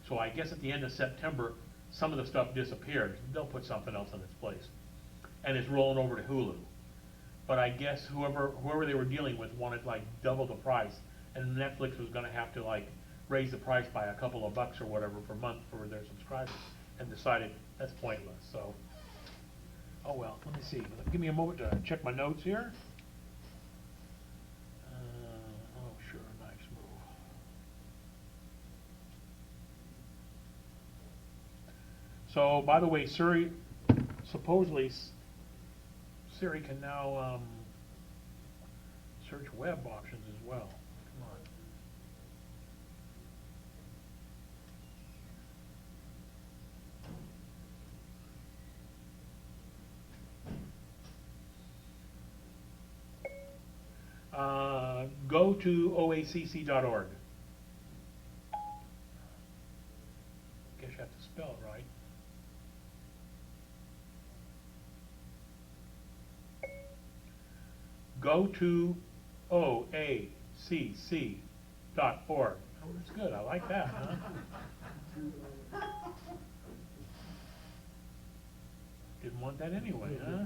So I guess at the end of September, some of the stuff disappeared. They'll put something else in its place, and it's rolling over to Hulu. But I guess whoever they were dealing with wanted like double the price, and Netflix was going to have to like raise the price by a couple of bucks or whatever per month for their subscribers, and decided that's pointless. So, oh well. Let me see. Give me a moment to check my notes here. Oh sure, nice move. So, by the way, Siri, supposedly Siri can now search web options as well. Come on. Go to OACC.org. Guess you have to spell it right. Go to OACC.org. Oh, that's good. I like that, huh? Didn't want that anyway, huh?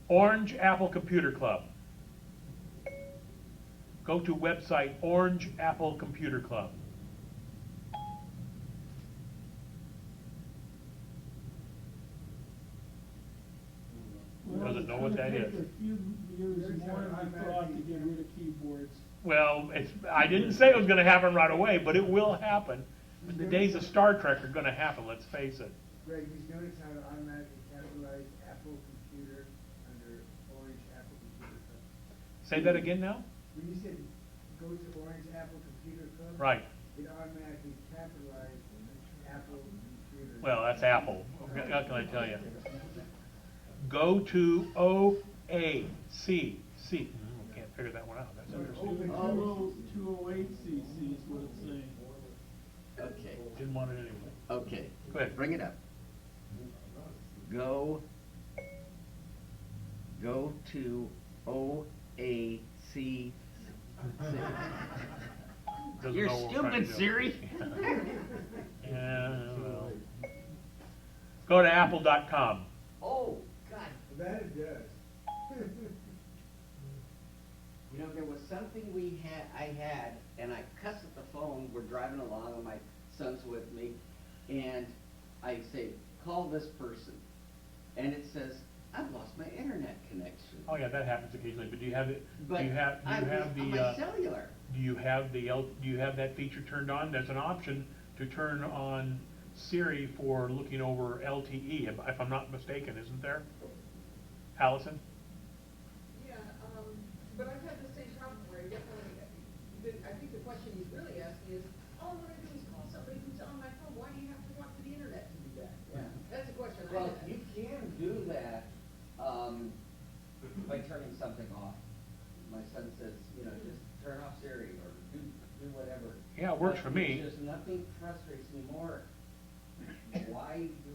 Orange Apple Computer Club. Go to website Orange Apple Computer Club. Doesn't know what that is. A few years more than I thought to get rid of keyboards. Well, I didn't say it was going to happen right away, but it will happen. The days of Star Trek are going to happen, let's face it. Greg, you notice how to automatically capitalize Apple Computer under Orange Apple Computer Club? Say that again now? When you said go to Orange Apple Computer Club, Right. it automatically capitalized Apple Computer. Well, that's Apple. What can I tell you? Go to OACC. Can't figure that one out. That's interesting. 208cc is what it's saying. Okay. Didn't want it anyway. Okay. Go ahead. Bring it up. Go to OACC. Doesn't You're know what we're trying stupid, to do. Siri. Yeah, well. Go to apple.com. Oh, God. That it does. You know, there was something I had, and I cussed at the phone. We're driving along, and my son's with me, and I say, call this person, and it says, I've lost my internet connection. Oh yeah, that happens occasionally. But do you have it? But do you have on my cellular. Do you have do you have that feature turned on? There's an option to turn on Siri for looking over LTE, if I'm not mistaken, isn't there? Allison? Yeah, but I've had the same problem where I definitely, I think the question he's really asking is, all I want to do is call somebody who's on my phone. Why do you have to walk to the internet to do that? Yeah. That's a question I Well, have. you can do that by turning something off. My son says, you know, just turn off Siri or do whatever. Yeah, it works for me. Just nothing frustrates me more. Why do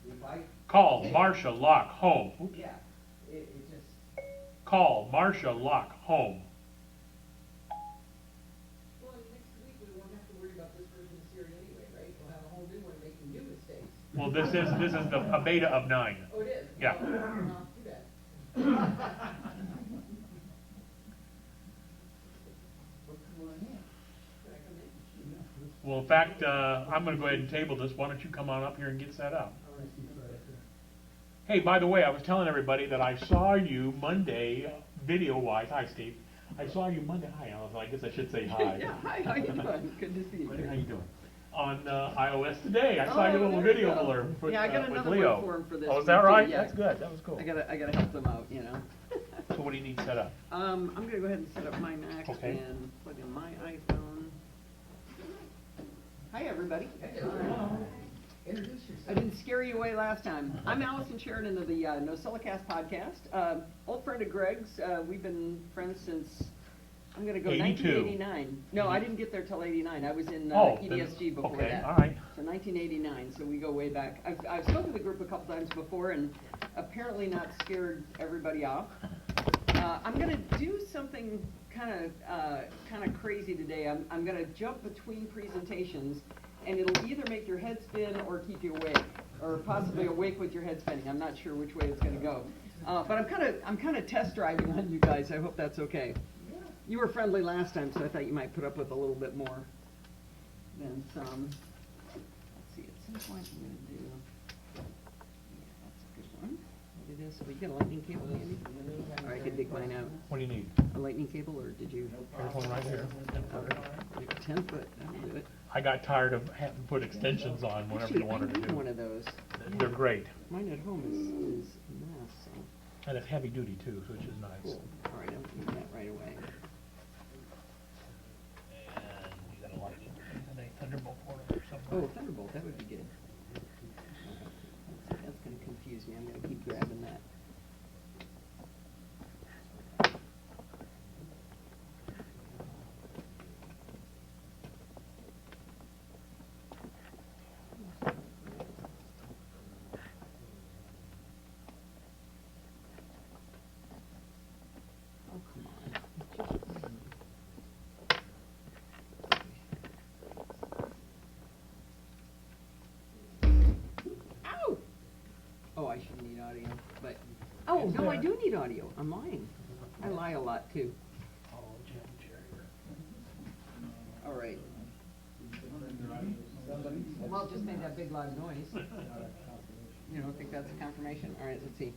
if I Call Marcia Lock Home. Oops. Yeah, it just. Call Marcia Lock Home. Well, next week we won't have to worry about this version of Siri anyway, right? We'll have a whole new one making new mistakes. Well, this is a beta of 9. Oh, it is? Yeah. Oh, not too bad. Well, in fact, I'm going to go ahead and table this. Why don't you come on up here and get set up? Hey, by the way, I was telling everybody that I saw you Monday, video-wise. Hi, Steve. I saw you Monday. Hi, Alice. I guess I should say hi. Yeah, hi, how you doing? Good to see you. How you doing? On iOS Today, I saw your little video alert with, yeah, I got with another Leo. one for him for this. Oh, is that week, right? yeah. That's good. That was cool. I gotta help them out, you know. So what do you need set up? I'm gonna go ahead and set up my Mac Okay. and plug in my iPhone. Hi, everybody. Introduce yourself. I didn't scare you away last time. I'm Allison Sheridan of the No Silicast podcast. Old friend of Greg's. We've been friends since, I'm going to go 82. 1989. No, I didn't get there till 89. I was in Oh, EDSG before okay, that. all right. So 1989, so we go way back. I've spoken to the group a couple times before and apparently not scared everybody off. I'm going to do something kind of crazy today. I'm going to jump between presentations, and it'll either make your head spin or keep you awake, or possibly awake with your head spinning. I'm not sure which way it's going to go. But I'm kind of test driving on you guys. I hope that's okay. You were friendly last time, so I thought you might put up with a little bit more than some. Let's see, at some point I'm going to do. Yeah, that's a good one. What it is? So we get a lightning cable handy? Or I could dig mine out. What do you need? A lightning cable, or did you? There's one right here. 10 foot. That'll do it. I got tired of having to put extensions on whenever Actually, you wanted I to need do. one of those. They're great. Mine at home is a mess. So. And it's heavy duty too, which is nice. Cool. All right, I'll do that right away. And you got a lightning, a Thunderbolt port or something. Oh, Thunderbolt, that would be good. That's going to confuse me. I'm going to keep grabbing that. Oh, come on. Ow! Oh, I should need audio, but, oh, no, I do need audio. I'm lying. I lie a lot, too. All right. Well, it just made that big loud noise. You don't think that's a confirmation? All right, let's see.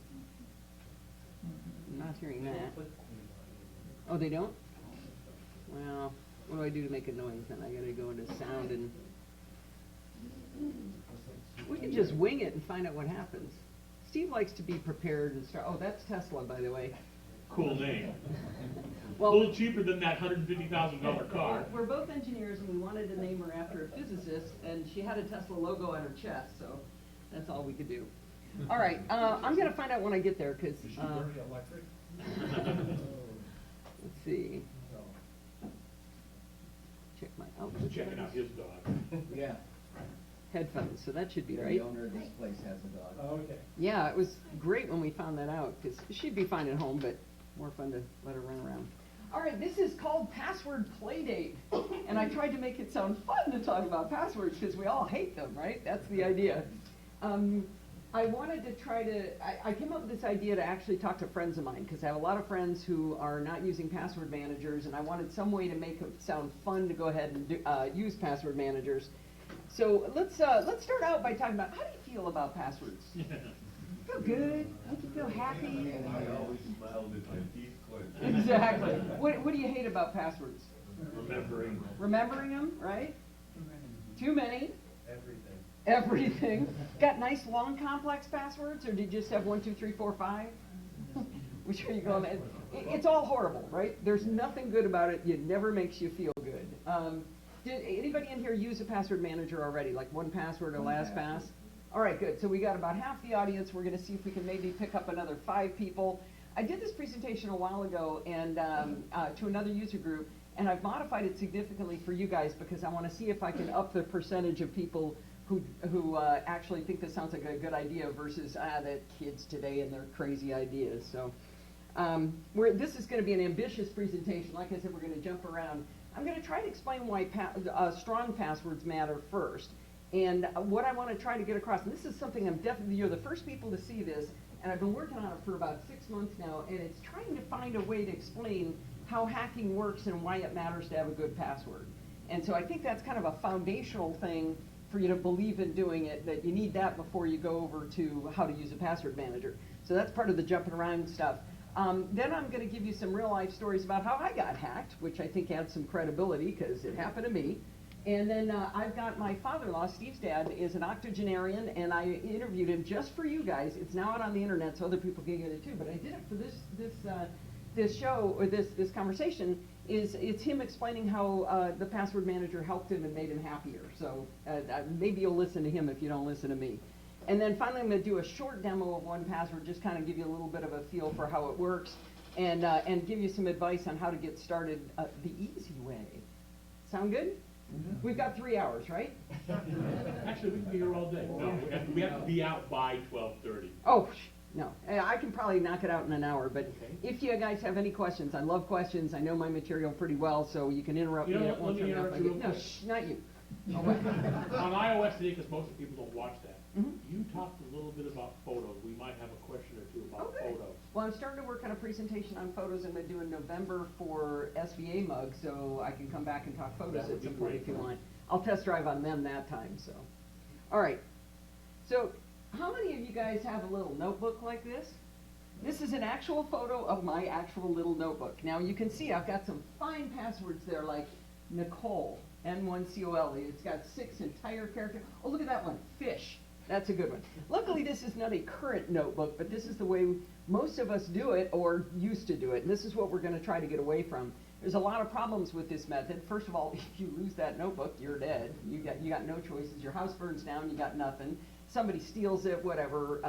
I'm not hearing that. Oh, they don't? Well, what do I do to make a noise then? I gotta go into sound and... We can just wing it and find out what happens. Steve likes to be prepared and start... Oh, that's Tesla, by the way. Cool name. Well, a little cheaper than that $150,000 car. We're both engineers, and we wanted to name her after a physicist, and she had a Tesla logo on her chest, so that's all we could do. All right, I'm going to find out when I get there, because... electric? Let's see. Check my output. Checking out his dog. Yeah. Headphones, so that should be The right. owner of this place has a dog. Oh, okay. Yeah, it was great when we found that out, because she'd be fine at home, but more fun to let her run around. All right, this is called Password Playdate, and I tried to make it sound fun to talk about passwords, because we all hate them, right? That's the idea. I wanted to try to, I came up with this idea to actually talk to friends of mine, because I have a lot of friends who are not using password managers, and I wanted some way to make it sound fun to go ahead and use password managers. So let's start out by talking about, how do you feel about passwords? Feel good? Make you feel happy? I always smiled with my teeth clenched. Exactly. What do you hate about passwords? Remembering. Remembering them, right? Too many. Everything. Everything. Got nice long complex passwords, or did you just have 1, 2, 3, 4, 5? Which are you going? It's all horrible, right? There's nothing good about it. It never makes you feel good. Did anybody in here use a password manager already, like 1Password or LastPass? All right, good. So we got about half the audience. We're going to see if we can maybe pick up another 5 people. I did this presentation a while ago and to another user group, and I've modified it significantly for you guys because I want to see if I can up the percentage of people who actually think this sounds like a good idea versus the kids today and their crazy ideas. So this is going to be an ambitious presentation. Like I said, we're going to jump around. I'm going to try to explain why strong passwords matter first, and what I want to try to get across. And this is something you're the first people to see this, and I've been working on it for about 6 months now, and it's trying to find a way to explain how hacking works and why it matters to have a good password. And so I think that's kind of a foundational thing for you to believe in doing it, that you need that before you go over to how to use a password manager. So that's part of the jumping around stuff. Then I'm going to give you some real life stories about how I got hacked, which I think adds some credibility because it happened to me. And then I've got my father-in-law, Steve's dad, is an octogenarian, and I interviewed him just for you guys. It's now out on the internet, so other people can get it too. But I did it for this this show, or this conversation, it's him explaining how the password manager helped him and made him happier. So maybe you'll listen to him if you don't listen to me. And then finally, I'm going to do a short demo of 1Password, just kind of give you a little bit of a feel for how it works, and give you some advice on how to get started the easy way. Sound good? Mm-hmm. We've got 3 hours, right? Actually, we can be here all day. No, we have to be out by 12:30. Oh, no. I can probably knock it out in an hour, but if you guys have any questions, I love questions. I know my material pretty well, so you can interrupt me at one time. Let me interrupt you real quick. No, not you. On iOS today, because most people don't watch that, Mm-hmm. you talked a little bit about photos. We might have a question or two about photos. Well, I'm starting to work on a presentation on photos I'm going to do in November for SVA Mug, so I can come back and talk photos at some point if you want. I'll test drive on them that time, so. All right. So, how many of you guys have a little notebook like this? This is an actual photo of my actual little notebook. Now, you can see I've got some fine passwords there, like Nicole, N1COLE. It's got 6 entire characters. Oh, look at that one, fish. That's a good one. Luckily, this is not a current notebook, but this is the way most of us do it or used to do it, and this is what we're going to try to get away from. There's a lot of problems with this method. First of all, if you lose that notebook, you're dead. You got no choices. Your house burns down, you got nothing. Somebody steals it, whatever.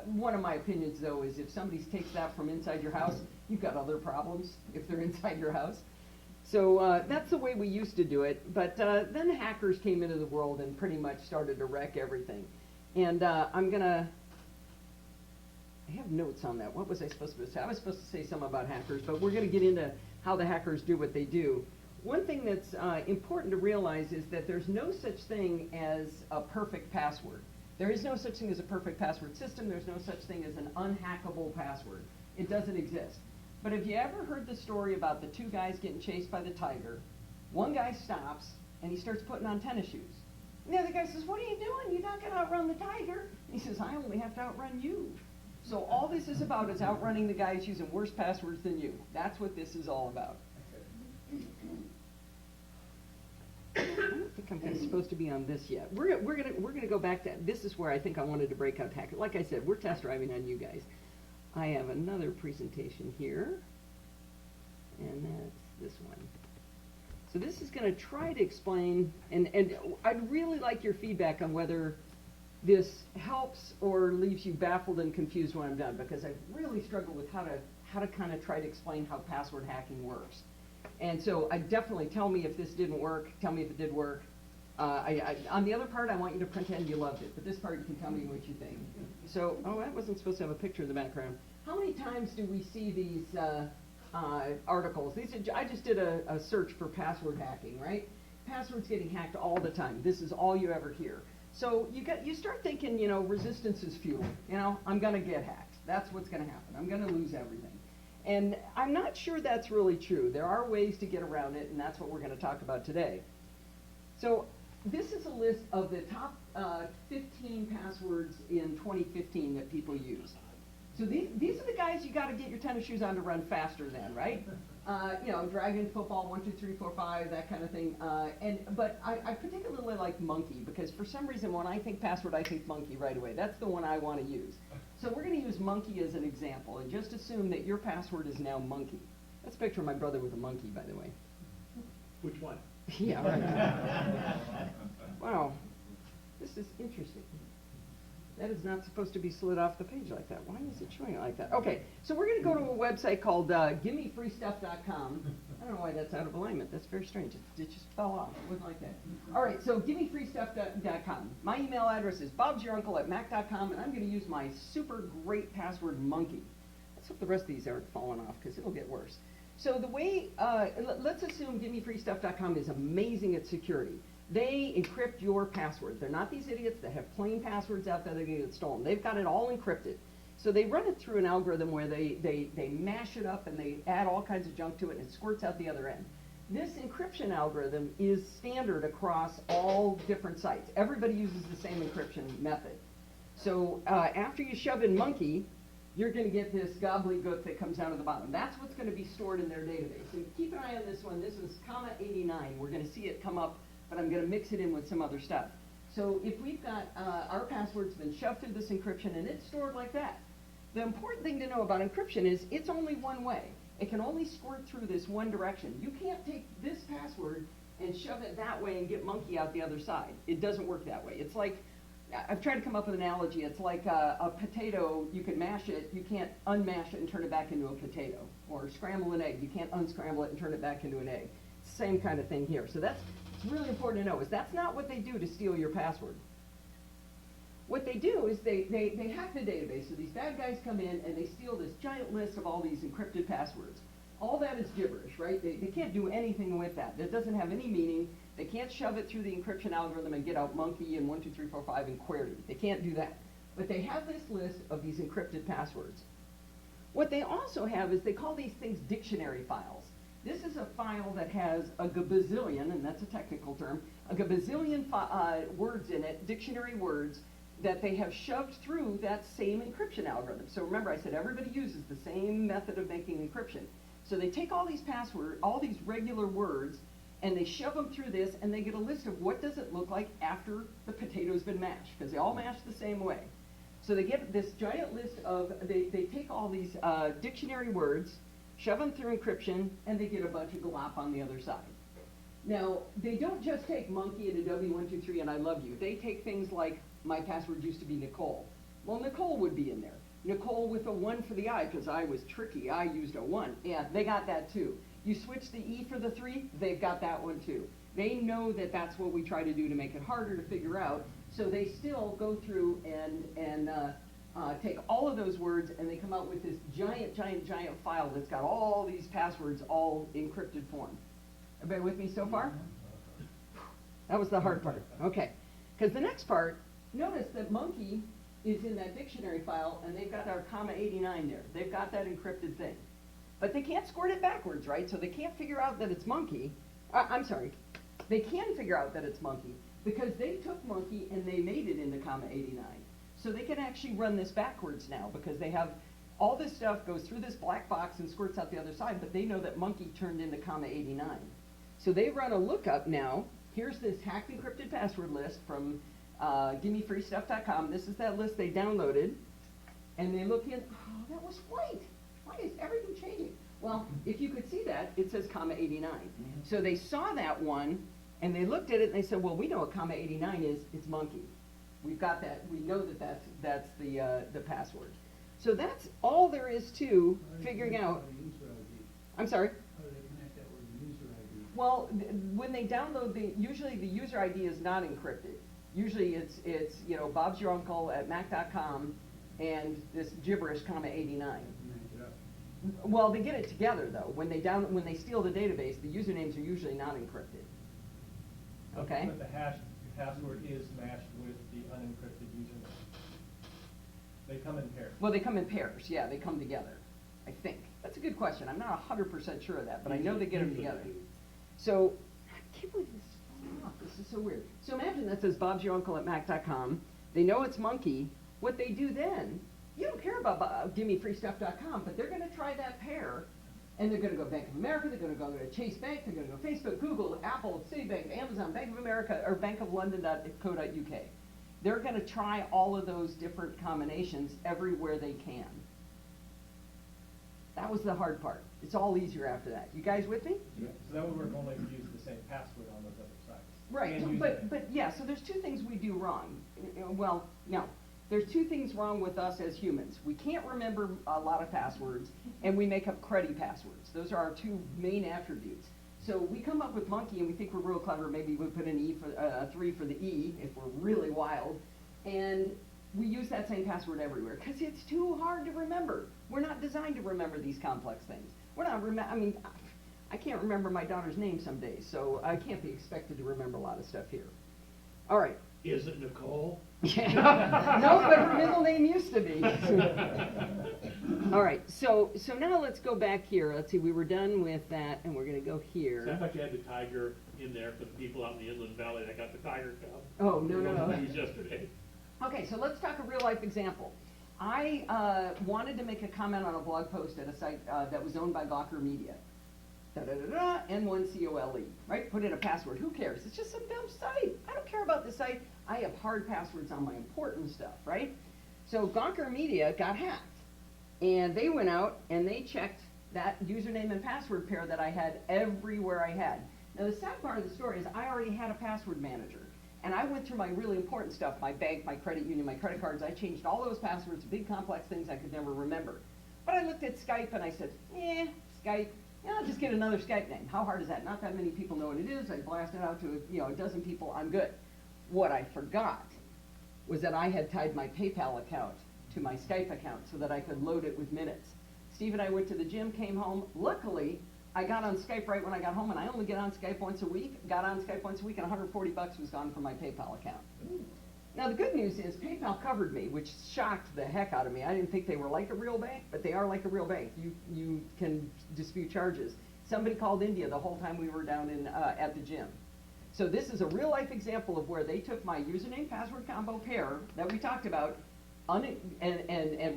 One of my opinions, though, is if somebody takes that from inside your house, you've got other problems if they're inside your house. So that's the way we used to do it, but then hackers came into the world and pretty much started to wreck everything. And I have notes on that. What was I supposed to say? I was supposed to say something about hackers, but we're going to get into how the hackers do what they do. One thing that's important to realize is that there's no such thing as a perfect password. There is no such thing as a perfect password system. There's no such thing as an unhackable password. It doesn't exist. But have you ever heard the story about the 2 guys getting chased by the tiger? One guy stops, and he starts putting on tennis shoes. And the other guy says, "What are you doing? You're not going to outrun the tiger." And he says, "I only have to outrun you." So all this is about is outrunning the guys using worse passwords than you. That's what this is all about. I don't think I'm supposed to be on this yet. We're gonna go back to, this is where I think I wanted to break out hacker. Like I said, we're test driving on you guys. I have another presentation here, and that's this one. So this is going to try to explain, and I'd really like your feedback on whether this helps or leaves you baffled and confused when I'm done, because I really struggle with how to kind of try to explain how password hacking works. And so I definitely, tell me if this didn't work, tell me if it did work. On the other part, I want you to pretend you loved it, but this part you can tell me what you think. So, that wasn't supposed to have a picture in the background. How many times do we see these articles? I just did a search for password hacking, right? Passwords getting hacked all the time. This is all you ever hear. So you start thinking, resistance is futile. I'm going to get hacked. That's what's going to happen. I'm going to lose everything. And I'm not sure that's really true. There are ways to get around it, and that's what we're going to talk about today. So this is a list of the top 15 passwords in 2015 that people use. So these are the guys you got to get your tennis shoes on to run faster than, right? Dragon, football, 1, 2, 3, 4, 5, that kind of thing. But I particularly like monkey, because for some reason when I think password, I think monkey right away. That's the one I want to use. So we're going to use monkey as an example, and just assume that your password is now monkey. That's a picture of my brother with a monkey, by the way. Which one? Yeah, right. Wow, this is interesting. That is not supposed to be slid off the page like that. Why is it showing it like that? Okay, so we're going to go to a website called GiveMeFreeStuff.com. I don't know why that's out of alignment. That's very strange. It just fell off. It wasn't like that. All right, so GiveMeFreeStuff.com. My email address is bobsyouruncle@mac.com, and I'm going to use my super great password, monkey. Let's hope the rest of these aren't falling off, because it'll get worse. So the way, let's assume GiveMeFreeStuff.com is amazing at security. They encrypt your password. They're not these idiots that have plain passwords out there that get stolen. They've got it all encrypted. So they run it through an algorithm where they mash it up and they add all kinds of junk to it and it squirts out the other end. This encryption algorithm is standard across all different sites. Everybody uses the same encryption method. So after you shove in monkey, you're going to get this gobbledygook that comes out of the bottom. That's what's going to be stored in their database. And keep an eye on this one. This is comma 89. We're going to see it come up, but I'm going to mix it in with some other stuff. So if we've got our password's been shoved through this encryption and it's stored like that, the important thing to know about encryption is it's only one way. it can only squirt through this one direction. You can't take this password and shove it that way and get monkey out the other side. It doesn't work that way. It's like, I've tried to come up with an analogy. It's like a potato, you can mash it, you can't unmash it and turn it back into a potato. Or scramble an egg, you can't unscramble it and turn it back into an egg. Same kind of thing here. So it's really important to know, is that's not what they do to steal your password. What they do is they hack the database. So these bad guys come in and they steal this giant list of all these encrypted passwords. All that is gibberish, right? They can't do anything with that. That doesn't have any meaning. They can't shove it through the encryption algorithm and get out monkey and 1, 2, 3, 4, 5 and query. They can't do that. But they have this list of these encrypted passwords. What they also have is they call these things dictionary files. This is a file that has a gabazillion, and that's a technical term, a gabazillion words in it, dictionary words, that they have shoved through that same encryption algorithm. So remember, I said everybody uses the same method of making encryption. So they take all these passwords, all these regular words, and they shove them through this, and they get a list of what does it look like after the potato's been mashed, because they all mash the same way. So they get this giant list of, they take all these dictionary words, shove them through encryption, and they get a bunch of glop on the other side. Now, they don't just take monkey and a W123 and I love you. They take things like, my password used to be Nicole. Well, Nicole would be in there. Nicole with a 1 for the I, because I was tricky. I used a 1. Yeah, they got that too. You switch the E for the 3, they've got that one too. They know that that's what we try to do to make it harder to figure out, so they still go through and take all of those words and they come out with this giant file that's got all these passwords all encrypted form. Everybody with me so far? That was the hard part. Okay. Because the next part, notice that monkey is in that dictionary file and they've got our comma 89 there. They've got that encrypted thing. But they can't squirt it backwards, right? So they can't figure out that it's monkey. I'm sorry. They can figure out that it's monkey because they took monkey and they made it into comma 89. So they can actually run this backwards now because they have all this stuff goes through this black box and squirts out the other side, but they know that monkey turned into comma 89. So they run a lookup now. Here's this hacked encrypted password list from GimmeFreeStuff.com. This is that list they downloaded. And they look in, oh, that was white. Why is everything changing? Well, if you could see that, it says comma 89. So they saw that one, and they looked at it, and they said, well, we know what comma 89 is. It's monkey. We've got that. We know that that's the password. So that's all there is to figuring out. I'm sorry? How do they connect that with the user ID? Well, when they download usually the user ID is not encrypted. Usually it's Bob's your uncle at mac.com and this gibberish comma 89. Well, they get it together though. When they steal the database, the usernames are usually not encrypted. Okay? But the password is matched with the unencrypted username. They come in pairs. Well, they come in pairs. Yeah, they come together. I think. That's a good question. I'm not 100% sure of that, but I know they get them together. So, I can't believe this is falling off. This is so weird. So imagine that says Bob's your uncle at mac.com. They know it's monkey. What they do then, you don't care about GimmeFreeStuff.com, but they're going to try that pair, and they're going to go Bank of America, they're going to go to Chase Bank, they're going to go Facebook, Google, Apple, Citibank, Amazon, Bank of America, or bankoflondon.co.uk. They're going to try all of those different combinations everywhere they can. That was the hard part. It's all easier after that. You guys with me? Yeah. So that would work only if you use the same password on those other sites. Right, but yeah, so there's two things we do wrong. Well, no. There's two things wrong with us as humans. We can't remember a lot of passwords, and we make up cruddy passwords. Those are our two main attributes. So we come up with monkey, and we think we're real clever. Maybe we put an E for a 3 for the E, if we're really wild. And we use that same password everywhere, because it's too hard to remember. We're not designed to remember these complex things. We're not, I can't remember my daughter's name some days, so I can't be expected to remember a lot of stuff here. All right. Is it Nicole? Yeah. No, but her middle name used to be. All right, so now let's go back here. Let's see, we were done with that, and we're going to go here. So I thought you had the tiger in there for the people out in the Inland Valley that got the tiger cub. Oh, no. It was yesterday. Okay, so let's talk a real-life example. I wanted to make a comment on a blog post at a site that was owned by Gawker Media. N1COLE, right? Put in a password. Who cares? It's just some dumb site. I don't care about the site. I have hard passwords on my important stuff, right? So Gawker Media got hacked. And they went out and they checked that username and password pair that I had everywhere I had. Now the sad part of the story is I already had a password manager, and I went through my really important stuff, my bank, my credit union, my credit cards. I changed all those passwords, big complex things I could never remember. But I looked at Skype and I said, Skype, I'll just get another Skype name. How hard is that? Not that many people know what it is. I blast it out to a dozen people, I'm good. What I forgot was that I had tied my PayPal account to my Skype account so that I could load it with minutes. Steve and I went to the gym, came home. Luckily, I got on Skype right when I got home, and I only get on Skype once a week. Got on Skype once a week, and $140 was gone from my PayPal account. Now, the good news is PayPal covered me, which shocked the heck out of me. I didn't think they were like a real bank, but they are like a real bank. You can dispute charges. Somebody called India the whole time we were down in at the gym. So this is a real-life example of where they took my username-password combo pair that we talked about and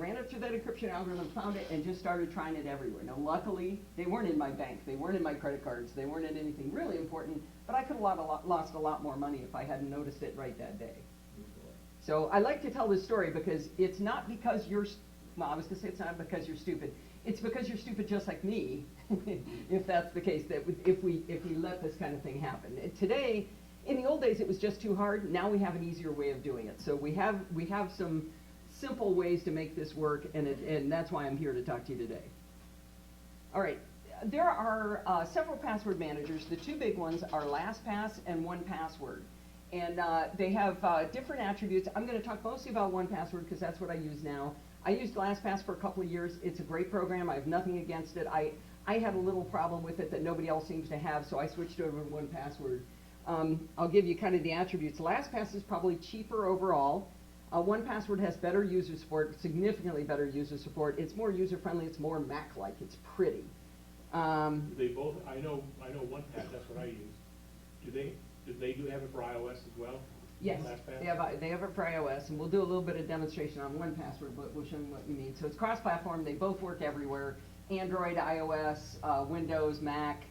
ran it through that encryption algorithm, found it, and just started trying it everywhere. Now, luckily, they weren't in my bank. They weren't in my credit cards. They weren't in anything really important, but I could have lost a lot more money if I hadn't noticed it right that day. So I like to tell this story because it's not because you're, well, I was going to say it's not because you're stupid. It's because you're stupid just like me, if that's the case, that if we let this kind of thing happen. Today, in the old days, it was just too hard. Now we have an easier way of doing it. So we have some simple ways to make this work, and that's why I'm here to talk to you today. All right, there are several password managers. The two big ones are LastPass and 1Password. And they have different attributes. I'm going to talk mostly about 1Password because that's what I use now. I used LastPass for a couple of years. It's a great program. I have nothing against it. I had a little problem with it that nobody else seems to have, so I switched over to 1Password. I'll give you kind of the attributes. LastPass is probably cheaper overall. 1Password has better user support, significantly better user support. It's more user-friendly. It's more Mac-like. It's pretty. They both, I know 1Pass, that's what I use. Do they have it for iOS as well? Yes, LastPass? they have it for iOS, and we'll do a little bit of demonstration on 1Password, but we'll show you what you mean. So it's cross-platform. They both work everywhere. Android, iOS, Windows, Mac,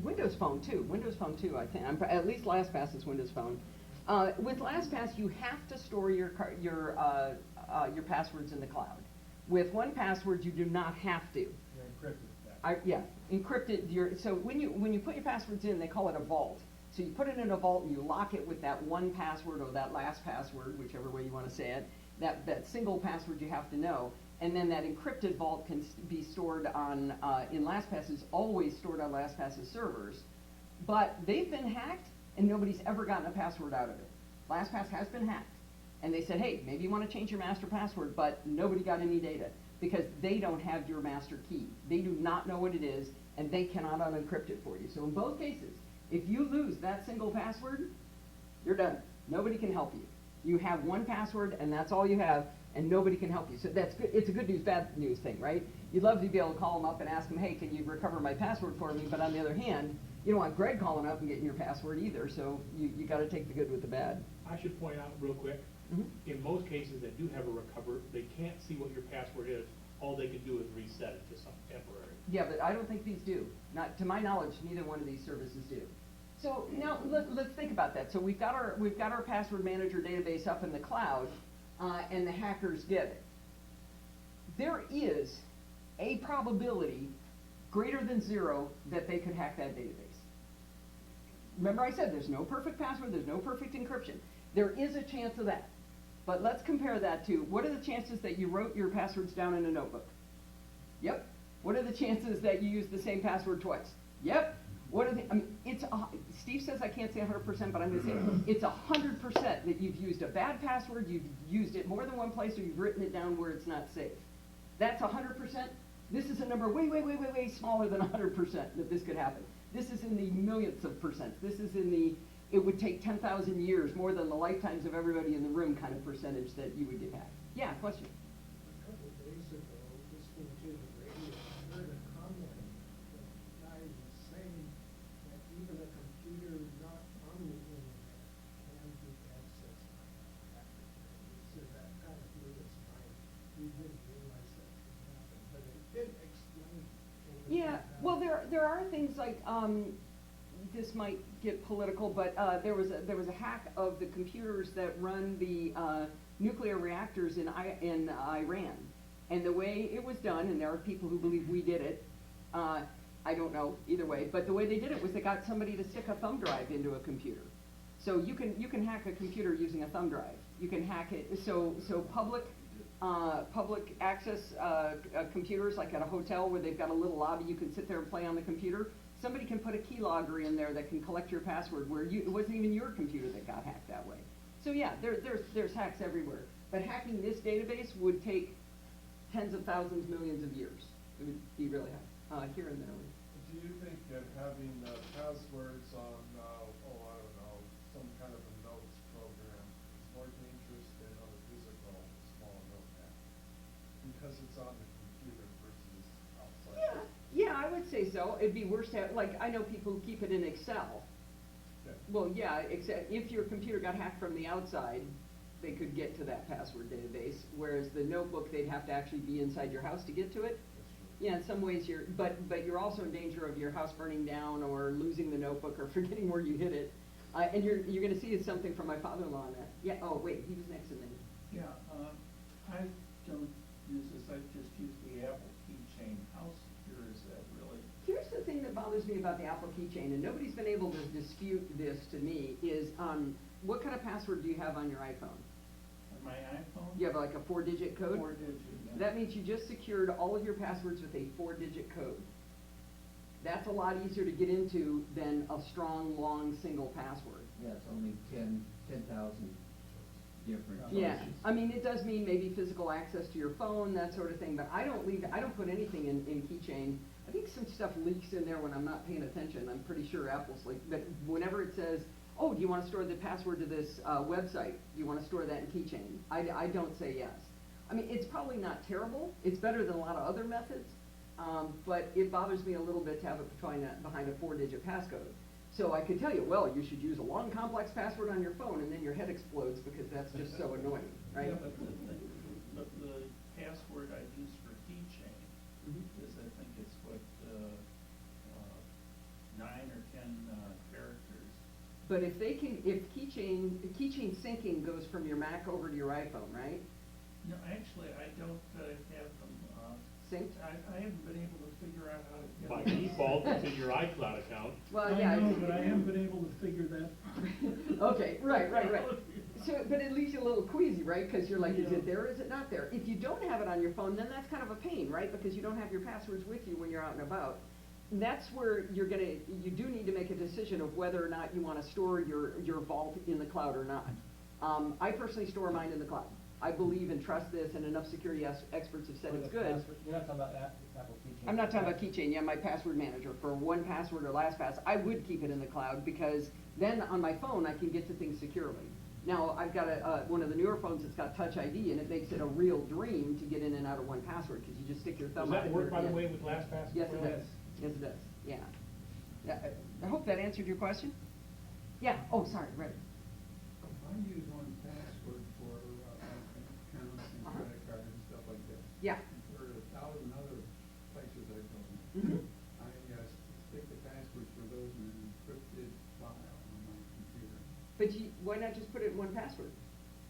Windows Phone too. Windows Phone too, I think. At least LastPass is Windows Phone. With LastPass, you have to store your passwords in the cloud. With 1Password, you do not have to. Encrypted. So when you put your passwords in, they call it a vault. So you put it in a vault and you lock it with that 1Password or that last password, whichever way you want to say it. That single password you have to know, and then that encrypted vault can be stored on in LastPass is always stored on LastPass's servers, but they've been hacked and nobody's ever gotten a password out of it. LastPass has been hacked, and they said, hey, maybe you want to change your master password, but nobody got any data because they don't have your master key. They do not know what it is, and they cannot unencrypt it for you. So in both cases, if you lose that single password, you're done. Nobody can help you. You have 1Password, and that's all you have, and nobody can help you. So that's good. It's a good news, bad news thing, right? You'd love to be able to call them up and ask them, hey, can you recover my password for me? But on the other hand, you don't want Greg calling up and getting your password either, so you got to take the good with the bad. I should point out real quick, in most cases that do have a recover, they can't see what your password is. All they can do is reset it to something temporary. Yeah, but I don't think these do. Not to my knowledge, neither one of these services do. So now let's think about that. So we've got our password manager database up in the cloud, and the hackers get it. There is a probability greater than 0 that they could hack that database. Remember I said there's no perfect password, there's no perfect encryption. There is a chance of that. But let's compare that to, what are the chances that you wrote your passwords down in a notebook? Yep. What are the chances that you used the same password twice? Yep. What are the, I mean, Steve says I can't say 100%, but I'm going to say it's 100% that you've used a bad password, you've used it more than one place, or you've written it down where it's not safe. That's 100%. This is a number way smaller than 100% that this could happen. This is in the millionths of percent. This is in the, it would take 10,000 years, more than the lifetimes of everybody in the room kind of percentage that you would get hacked. Yeah, question? A couple of days ago, listening to the radio, I heard a comment that the guy was saying that even a computer not on the internet can be accessed by a hacker. So that kind of blew his mind. He didn't realize that could happen, but it did explain. Yeah, well, there are things like, this might get political, but there was a hack of the computers that run the nuclear reactors in Iran, And the way it was done, and there are people who believe we did it, I don't know either way, but the way they did it was they got somebody to stick a thumb drive into a computer. So you can hack a computer using a thumb drive. You can hack it, so public access computers, like at a hotel where they've got a little lobby, you can sit there and play on the computer. Somebody can put a keylogger in there that can collect your password where it wasn't even your computer that got hacked that way. So yeah, there's hacks everywhere. But hacking this database would take tens of thousands, millions of years. It would be really hard. Here and there. Do you think that having passwords on, I don't know, some kind of a notes program is more dangerous than on a physical small notepad? Because it's on the computer versus outside? Yeah, I would say so. It'd be worse to have, like, I know people who keep it in Excel. Okay. Well, yeah, except if your computer got hacked from the outside, they could get to that password database, whereas the notebook, they'd have to actually be inside your house to get to it. Yeah, in some ways but you're also in danger of your house burning down or losing the notebook or forgetting where you hid it. And you're going to see something from my father-in-law on that. Yeah, oh wait, he was next to me. Yeah, I don't use this, I just use the Apple keychain. How secure is that really? Here's the thing that bothers me about the Apple keychain, and nobody's been able to dispute this to me, is what kind of password do you have on your iPhone? On my iPhone? You have like a 4-digit code? 4-digit, yeah. That means you just secured all of your passwords with a 4-digit code. That's a lot easier to get into than a strong, long, single password. Yeah, it's only 10,000 different choices. Yeah, I mean, it does mean maybe physical access to your phone, that sort of thing, but I don't put anything in keychain. I think some stuff leaks in there when I'm not paying attention. I'm pretty sure Apple's like, but whenever it says, oh, do you want to store the password to this website? Do you want to store that in keychain? I don't say yes. I mean, it's probably not terrible. It's better than a lot of other methods, but it bothers me a little bit to have it behind a 4-digit passcode. So I could tell you, well, you should use a long, complex password on your phone, and then your head explodes because that's just so annoying, right? Yeah, but the password I use for keychain is, I think it's 9 or 10 characters. But if keychain syncing goes from your Mac over to your iPhone, right? No, actually, I don't have them synced. I haven't been able to figure out how to get By them. default, it's in your iCloud account. Well, yeah. I know, but I haven't been able to figure that. Okay, right. So, but it leaves you a little queasy, right? Because you're like, is it there or is it not there? If you don't have it on your phone, then that's kind of a pain, right? Because you don't have your passwords with you when you're out and about. That's where you do need to make a decision of whether or not you want to store your vault in the cloud or not. I personally store mine in the cloud. I believe and trust this, and enough security experts have said it's good. You're not talking about Apple Keychain. I'm not talking about Keychain, yeah, my password manager. For 1Password or LastPass, I would keep it in the cloud because then on my phone I can get to things securely. Now, I've got one of the newer phones that's got Touch ID, and it makes it a real dream to get in and out of 1Password because you just stick your thumb Does out. that work, by the way, with LastPass? Yes, it does. Yes, it does, yeah. I hope that answered your question. Yeah, oh, sorry, right. I use 1Password for accounts and credit cards and stuff like that. Yeah. For 1,000 other places I go. I stick the passwords for those in an encrypted file on my computer. But why not just put it in 1Password?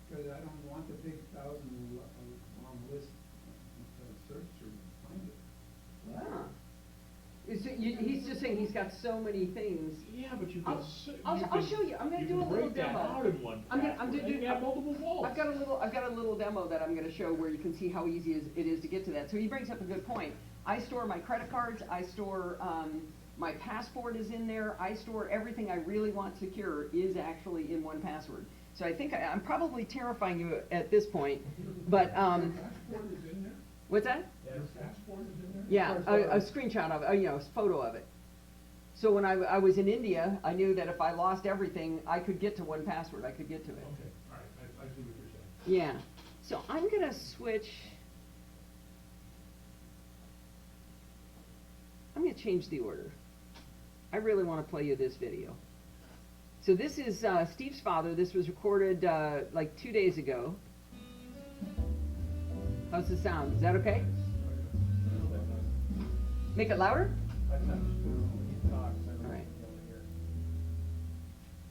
Because I don't want the big 1,000-long list to search or find it. Wow. So he's just saying he's got so many things. Yeah, but you I'll show you. I'm going to do a little demo. Out in one I'm going to do. have multiple vaults. I've got a little demo that I'm going to show where you can see how easy it is to get to that. So he brings up a good point. I store my credit cards. I store my passport is in there. I store everything I really want secure is actually in 1Password. So I think I'm probably terrifying you at this point, but Passport is in there? what's that? Your passport is in there? Yeah, a screenshot of it, a photo of it. So when I was in India, I knew that if I lost everything, I could get to 1Password. I could get to it. Okay, all right, I see what you're saying. Yeah. So I'm going to switch. I'm going to change the order. I really want to play you this video. So this is Steve's father. This was recorded like 2 days ago. How's the sound? Is that okay? Make it louder? All right.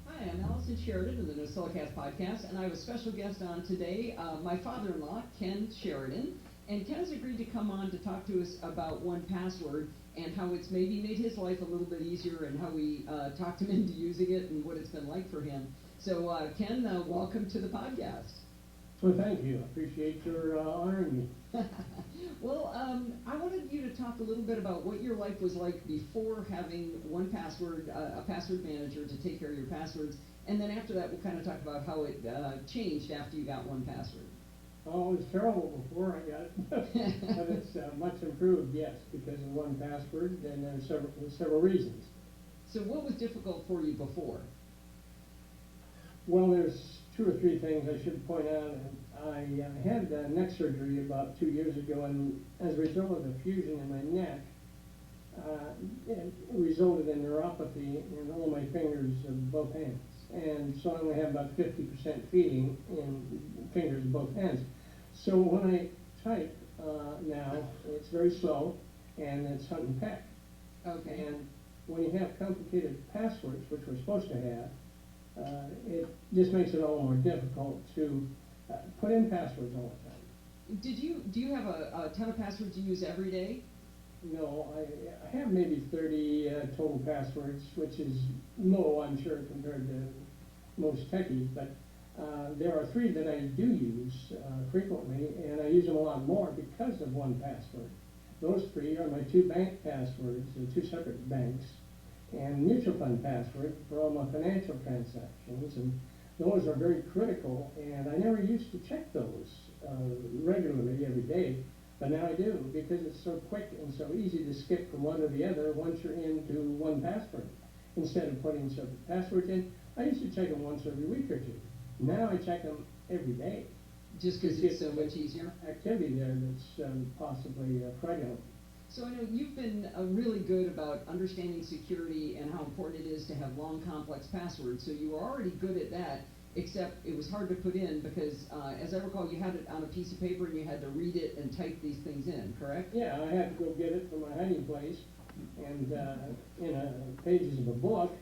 Hi, I'm Allison Sheridan of the NosillaCast podcast, and I have a special guest on today, my father-in-law, Ken Sheridan. And Ken has agreed to come on to talk to us about 1Password and how it's maybe made his life a little bit easier and how we talked him into using it and what it's been like for him. So Ken, welcome to the podcast. Well, thank you. I appreciate your honoring me. Well, I wanted you to talk a little bit about what your life was like before having 1Password, a password manager to take care of your passwords, and then after that we'll kind of talk about how it changed after you got 1Password. Oh, it was terrible before I got it, but it's much improved, yes, because of 1Password, and there's several reasons. So what was difficult for you before? Well, there's 2 or 3 things I should point out. I had neck surgery about 2 years ago, and as a result of the fusion in my neck, it resulted in neuropathy in all my fingers of both hands. And so I only have about 50% feeding in fingers of both hands. So when I type now, it's very slow, and it's hunt and peck. Okay. And when you have complicated passwords, which we're supposed to have, it just makes it all the more difficult to put in passwords all the time. Do you have a ton of passwords you use every day? No, I have maybe 30 total passwords, which is low, I'm sure, compared to most techies, but there are 3 that I do use frequently, and I use them a lot more because of 1Password. Those 3 are my 2 bank passwords, 2 separate banks, and mutual fund password for all my financial transactions, and those are very critical, and I never used to check those regularly every day, but now I do, because it's so quick and so easy to skip from one to the other once you're into 1Password. Instead of putting separate passwords in, I used to check them once every week or 2. Now I check them every day. Just because it's so much easier? Activity there that's possibly fraudulent. So I know you've been really good about understanding security and how important it is to have long, complex passwords. So you were already good at that, except it was hard to put in because, as I recall, you had it on a piece of paper and you had to read it and type these things in, correct? Yeah, I had to go get it from my hiding place and in pages of a book,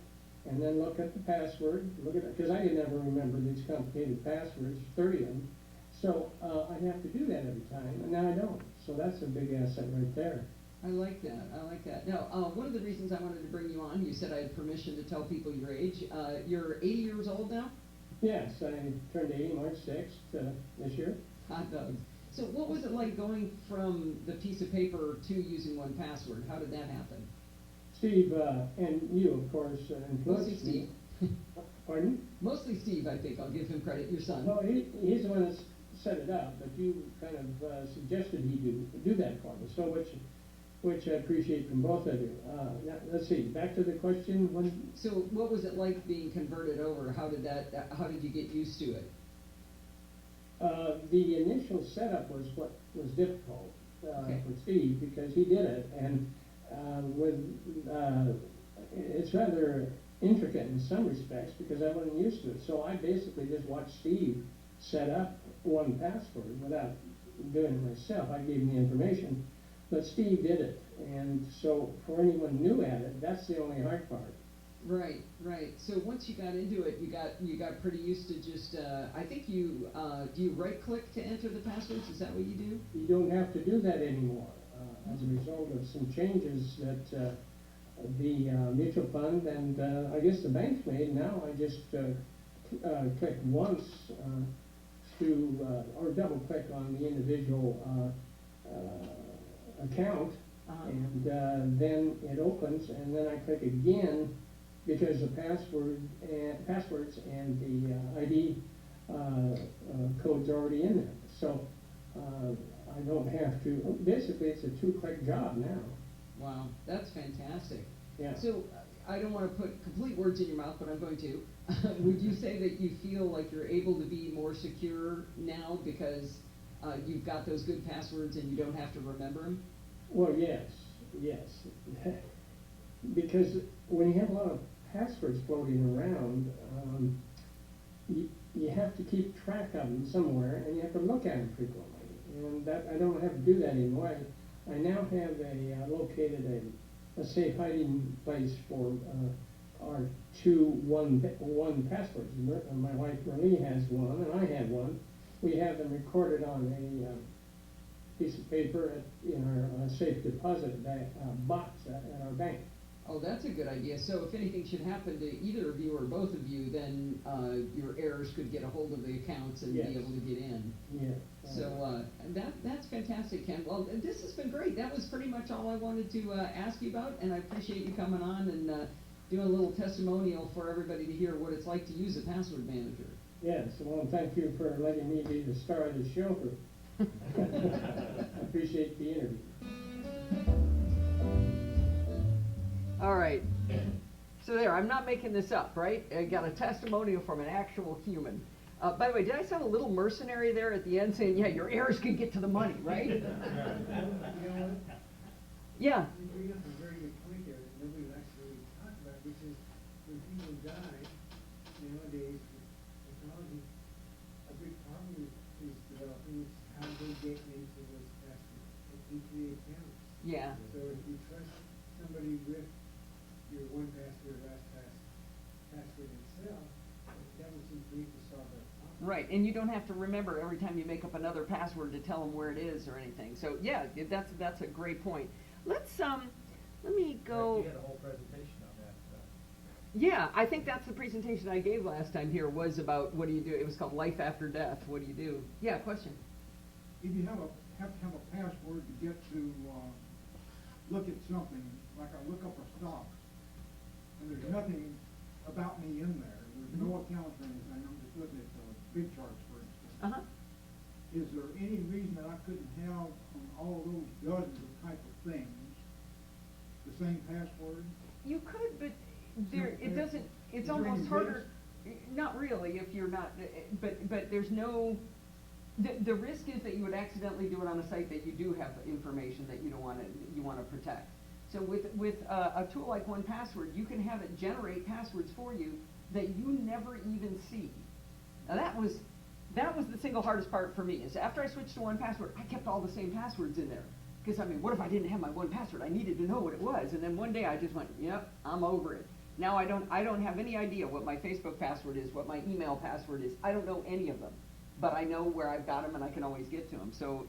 and then look at the password, look at it, because I didn't ever remember these complicated passwords, 30 of them. So I'd have to do that every time, and now I don't. So that's a big asset right there. I like that. I like that. Now, one of the reasons I wanted to bring you on, you said I had permission to tell people your age. You're 80 years old now? Yes, I turned 80 March 6th this year. Hot dogs. So what was it like going from the piece of paper to using 1Password? How did that happen? Steve, and you, of course, influenced Mostly Steve. Pardon? Mostly Steve, I think. I'll give him credit. Your son. Well, he's the one that set it up, but you kind of suggested he do that for me, so which I appreciate from both of you. Now, let's see, back to the question. So what was it like being converted over? How did you get used to it? The initial setup was what was difficult Okay. for Steve, because he did it, and it's rather intricate in some respects because I wasn't used to it. So I basically just watched Steve set up 1Password without doing it myself. I gave him the information, but Steve did it. And so for anyone new at it, that's the only hard part. Right, right. So once you got into it, you got pretty used to just. I think you do you right click to enter the passwords? Is that what you do? You don't have to do that anymore as a result of some changes that the mutual fund and I guess the banks made. Now I just click once or double click on the individual account, and then it opens, and then I click again because the passwords and the ID code's already in there. So I don't have to. Basically, it's a 2-click job now. Wow, that's fantastic. Yeah. So I don't want to put complete words in your mouth, but I'm going to. Would you say that you feel like you're able to be more secure now because you've got those good passwords and you don't have to remember them? Well, yes. Because when you have a lot of passwords floating around, you have to keep track of them somewhere, and you have to look at them frequently. And that I don't have to do that anymore. I now have located a safe hiding place for our 2 1Passwords. My wife Marie has one, and I have one. We have them recorded on piece of paper in our safe deposit box at our bank. Oh, that's a good idea. So if anything should happen to either of you or both of you, then your heirs could get a hold of the accounts and Yes. be able to get in. Yeah. So that's fantastic, Ken. Well, this has been great. That was pretty much all I wanted to ask you about, and I appreciate you coming on and doing a little testimonial for everybody to hear what it's like to use a password manager. Yes, well, thank you for letting me be the star of the show. I appreciate the interview. All right. So there, I'm not making this up, right? I got a testimonial from an actual human. By the way, did I sound a little mercenary there at the end saying, yeah, your heirs can get to the money, right? You know, Yeah. you bring up a very good point there that nobody likes to really talk about, which is when people die nowadays with technology, a big problem is developing is how they get into those into accounts. Yeah. So if you trust somebody with your one password, password itself, that would seem to me to solve that problem. Right, and you don't have to remember every time you make up another password to tell them where it is or anything. So yeah, that's a great point. Let's let me go. You had a whole presentation on that. Yeah, I think that's the presentation I gave last time here was about what do you do. It was called Life After Death. What do you do? Yeah, question. If you have to have a password to get to look at something, like I look up a stock, and there's nothing about me in there. There's no account or anything. I'm just looking at big charts, for instance. Uh-huh. Is there any reason that I couldn't have on all those dozens of type of things the same password? You could, but there it doesn't. It's Is there almost any harder. Not really, if you're not. But there's no. The risk is that you would accidentally do it on a site that you do have information that you don't want to protect. So with a tool like 1Password, you can have it generate passwords for you that you never even see. Now that was the single hardest part for me. Is after I switched to 1Password, I kept all the same passwords in there. Because I mean, what if I didn't have my 1Password? I needed to know what it was, and then one day I just went, yep, I'm over it. Now I don't have any idea what my Facebook password is, what my email password is. I don't know any of them, but I know where I've got them, and I can always get to them. So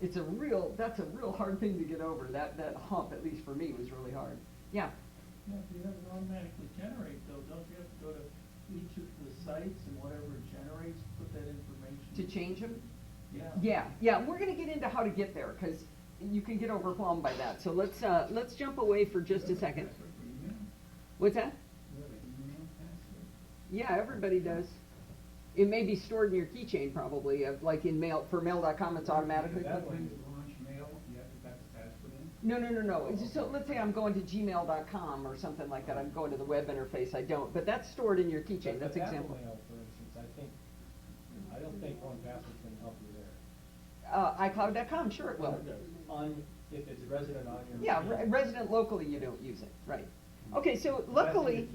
that's a real hard thing to get over. That hump, at least for me, was really hard. Yeah. Yeah, if you have it automatically generate though, don't you have to go to each of the sites and whatever it generates, put that information? To change them? Yeah. Yeah. We're going to get into how to get there because you can get overwhelmed by that. So let's jump away for just a second. What's that? Yeah, everybody does. It may be stored in your keychain probably, like in mail, for mail.com it's automatically. That when you launch mail, you have to type the password in? No. So let's say I'm going to gmail.com or something like that. I'm going to the web interface. I don't, but that's stored in your keychain. That's example. Apple Mail, for instance, I don't think 1Password can help you there. iCloud.com, sure it will. If it's resident on your Yeah, machine. resident locally you don't use it, right. Okay, so luckily.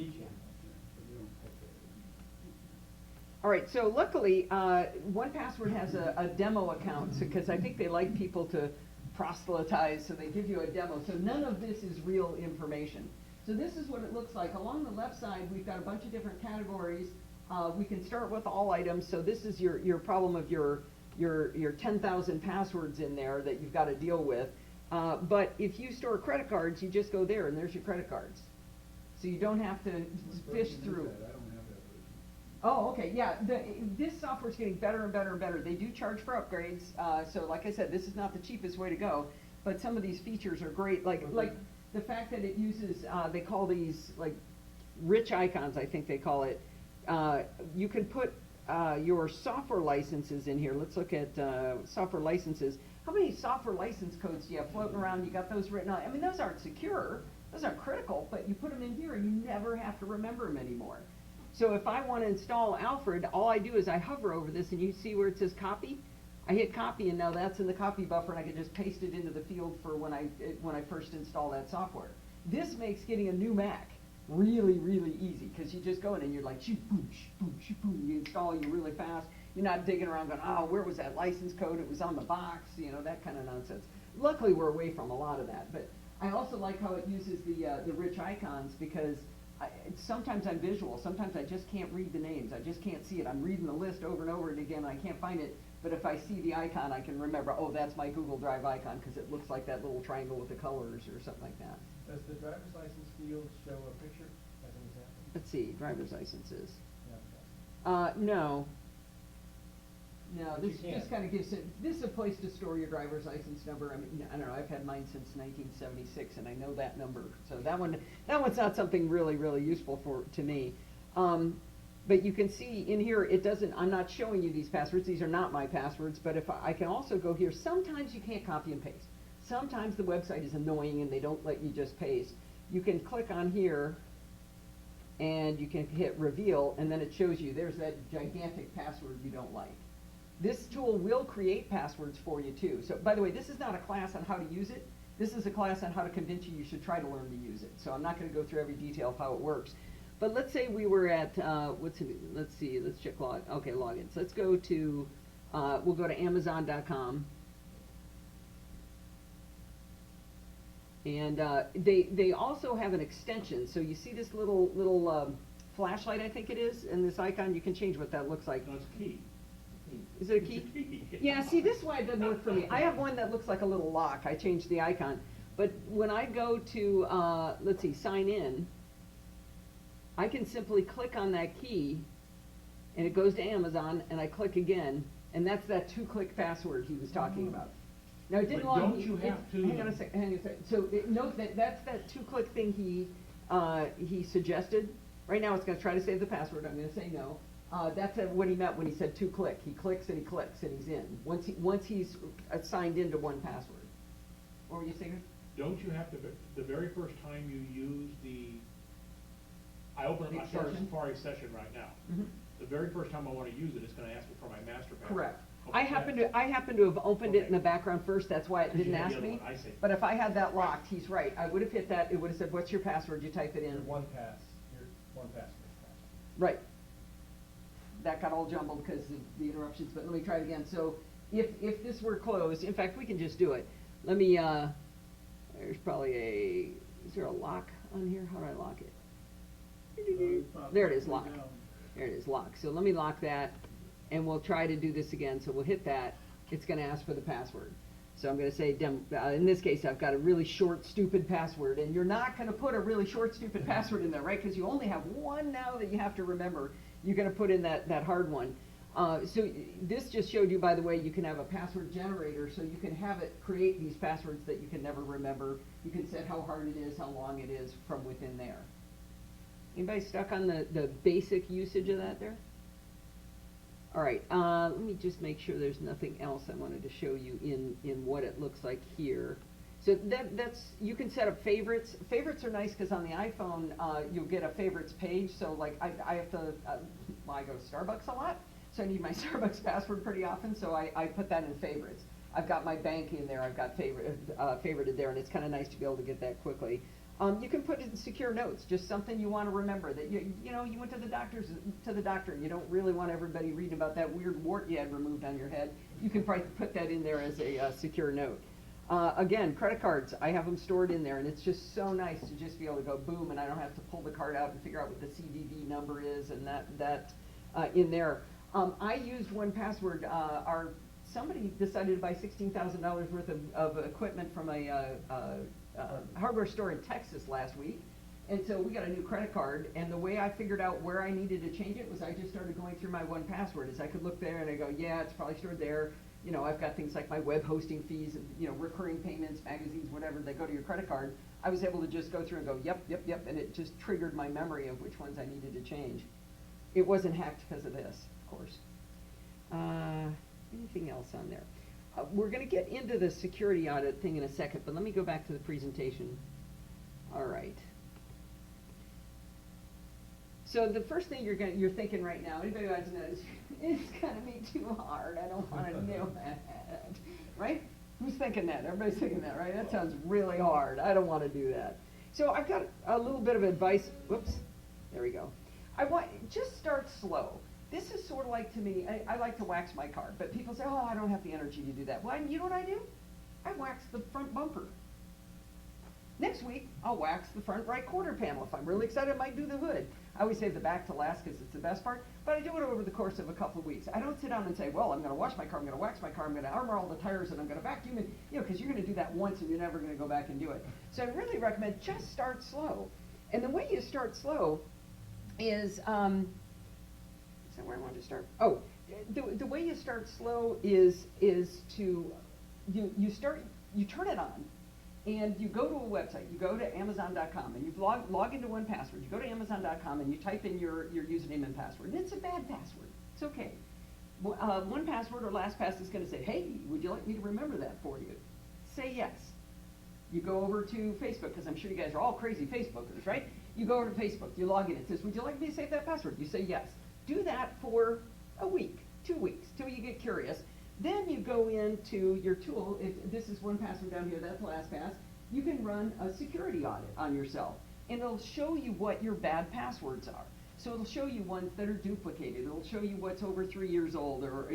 All right, so luckily, 1Password has a demo account because I think they like people to proselytize, so they give you a demo. So none of this is real information. So this is what it looks like. Along the left side, we've got a bunch of different categories. We can start with all items. So this is your problem of your 10,000 passwords in there that you've got to deal with. But if you store credit cards, you just go there and there's your credit cards. So you don't have to fish through. I don't have that version. Oh, okay, yeah. This software's getting better and better and better. They do charge for upgrades. So like I said, this is not the cheapest way to go, but some of these features are great. Like the fact that it uses, they call these like rich icons, I think they call it. You can put your software licenses in here. Let's look at software licenses. How many software license codes do you have floating around? You got those written on. I mean, those aren't secure. Those aren't critical, but you put them in here and you never have to remember them anymore. So if I want to install Alfred, all I do is I hover over this and you see where it says copy? I hit copy and now that's in the copy buffer and I can just paste it into the field for when I first install that software. This makes getting a new Mac really, really easy because you just go in and you're like, shoot, boom, boom, boom, you install you really fast. You're not digging around going, oh, where was that license code? It was on the box, that kind of nonsense. Luckily, we're away from a lot of that, but I also like how it uses the rich icons because sometimes I'm visual. Sometimes I just can't read the names. I just can't see it. I'm reading the list over and over and again. I can't find it. But if I see the icon, I can remember, oh, that's my Google Drive icon, because it looks like that little triangle with the colors or something like that. Does the driver's license field show a picture as an example? Let's see, driver's licenses. Yeah. No. No, But you this can. just kind of gives it, this is a place to store your driver's license number. I mean, I don't know, I've had mine since 1976, and I know that number. So that one's not something really, really useful to me. But you can see in here, it doesn't, I'm not showing you these passwords. These are not my passwords, but if I can also go here, sometimes you can't copy and paste. Sometimes the website is annoying and they don't let you just paste. You can click on here and you can hit reveal, and then it shows you there's that gigantic password you don't like. This tool will create passwords for you too. So by the way, this is not a class on how to use it. This is a class on how to convince you should try to learn to use it. So I'm not going to go through every detail of how it works. But let's say we were at, let's see, let's check logins. Let's go to, we'll go to Amazon.com. And they also have an extension. So you see this little flashlight, I think it is, and this icon, you can change what that looks like. No, it's a key. Is it a key? Yeah, see, this one doesn't work for me. I have one that looks like a little lock. I changed the icon. But when I go to, let's see, sign in, I can simply click on that key, and it goes to Amazon, and I click again, and that's that 2-click password he was talking about. Now, it didn't But log don't me. you have to- Hang on a second. So note that that's that 2-click thing he suggested. Right now, it's going to try to save the password. I'm going to say no. That's what he meant when he said 2-click. He clicks and he clicks and he's in. Once he's signed into one password. What were you saying? Don't you have to, the very first time you use I open up my Safari session right now. Mm-hmm. The very first time I want to use it, it's going to ask me for my master password. Correct. Okay, I happen to have opened it in the background first. That's why it 'Cause you didn't had the ask other me. one, I see. But if I had that locked, he's right. I would have hit that. It would have said, "What's your password?" You type it in. Your one password password. Right. That got all jumbled because of the interruptions, but let me try it again. So if this were closed, in fact, we can just do it. Let me, there's probably is there a lock on here? How do I lock it? There it is, lock. There it is, lock. So let me lock that, and we'll try to do this again. So we'll hit that. It's going to ask for the password. So I'm going to say, in this case, I've got a really short, stupid password, and you're not going to put a really short, stupid password in there, right? Because you only have one now that you have to remember. You're going to put in that hard one. So this just showed you, by the way, you can have a password generator, so you can have it create these passwords that you can never remember. You can set how hard it is, how long it is from within there. Anybody stuck on the basic usage of that there? All right, let me just make sure there's nothing else I wanted to show you in what it looks like here. So that's, you can set up favorites. Favorites are nice because on the iPhone, you'll get a favorites page. So like I have to, I go to Starbucks a lot, so I need my Starbucks password pretty often, so I put that in favorites. I've got my bank in there, I've got favorited there, and it's kind of nice to be able to get that quickly. You can put it in secure notes, just something you want to remember, that you went to the doctor, and you don't really want everybody reading about that weird wart you had removed on your head. You can probably put that in there as a secure note. Again, credit cards, I have them stored in there, and it's just so nice to just be able to go boom, and I don't have to pull the card out and figure out what the CVV number is and that in there. I used 1Password. Somebody decided to buy $16,000 worth of equipment from a hardware store in Texas last week, and so we got a new credit card, and the way I figured out where I needed to change it was I just started going through my 1Password. As I could look there and I go, yeah, it's probably stored there. I've got things like my web hosting fees, recurring payments, magazines, whatever, that go to your credit card. I was able to just go through and go, yep, and it just triggered my memory of which ones I needed to change. It wasn't hacked because of this, of course. Anything else on there? We're going to get into the security audit thing in a second, but let me go back to the presentation. All right. So the first thing you're thinking right now, anybody who hasn't noticed, it's going to be too hard. I don't want to do that, right? Who's thinking that? Everybody's thinking that, right? That sounds really hard. I don't want to do that. So I've got a little bit of advice. Whoops. There we go. Just start slow. This is sort of like, to me, I like to wax my car, but people say, oh, I don't have the energy to do that. Well, you know what I do? I wax the front bumper. Next next week, I'll wax the front right quarter panel. If I'm really excited, I might do the hood. I always save the back to last because it's the best part, but I do it over the course of a couple of weeks. I don't sit down and say, well, I'm going to wash my car, I'm going to wax my car, I'm going to armor all the tires, and I'm going to vacuum it, because you're going to do that once and you're never going to go back and do it. So I really recommend just start slow. And the way you start slow is that where I wanted to start? Oh, the way you start slow is to you turn it on, and you go to a website. You go to Amazon.com, and you log into 1Password. You go to Amazon.com, and you type in your username and password. And it's a bad password. It's okay. 1Password or LastPass is going to say, hey, would you like me to remember that for you? Say yes. You go over to Facebook, because I'm sure you guys are all crazy Facebookers, right? You go over to Facebook, you log in, it says, would you like me to save that password? You say yes. Do that for a week, 2 weeks, till you get curious. Then you go into your tool. If this is 1Password down here, that's LastPass. You can run a security audit on yourself, and it'll show you what your bad passwords are. So it'll show you ones that are duplicated. It'll show you what's over 3 years old, or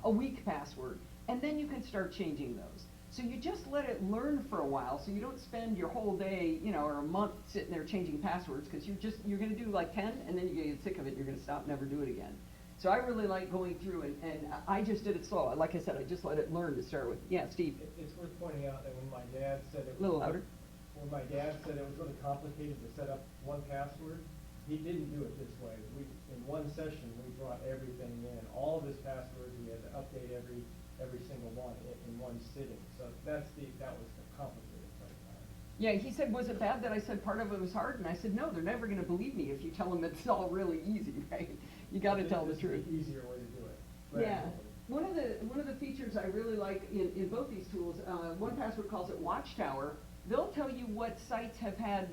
a weak password, and then you can start changing those. So you just let it learn for a while, so you don't spend your whole day, or a month sitting there changing passwords, because you're going to do like 10, and then you get sick of it, and you're going to stop and never do it again. So I really like going through, and I just did it slow. Like I said, I just let it learn to start with. Yeah, Steve. It's worth pointing out that when my dad said it was... A little louder. When my dad said it was really complicated to set up 1Password, he didn't do it this way. In one session, we brought everything in, all of his passwords. We had to update every single one in one sitting. So that was the complicated part. Yeah, he said, was it bad that I said part of it was hard? And I said, no, they're never going to believe me if you tell them it's all really easy, right? You got to tell the truth. This is the easier way to do it. Yeah. One of the features I really like in both these tools, 1Password calls it Watchtower. They'll tell you what sites have had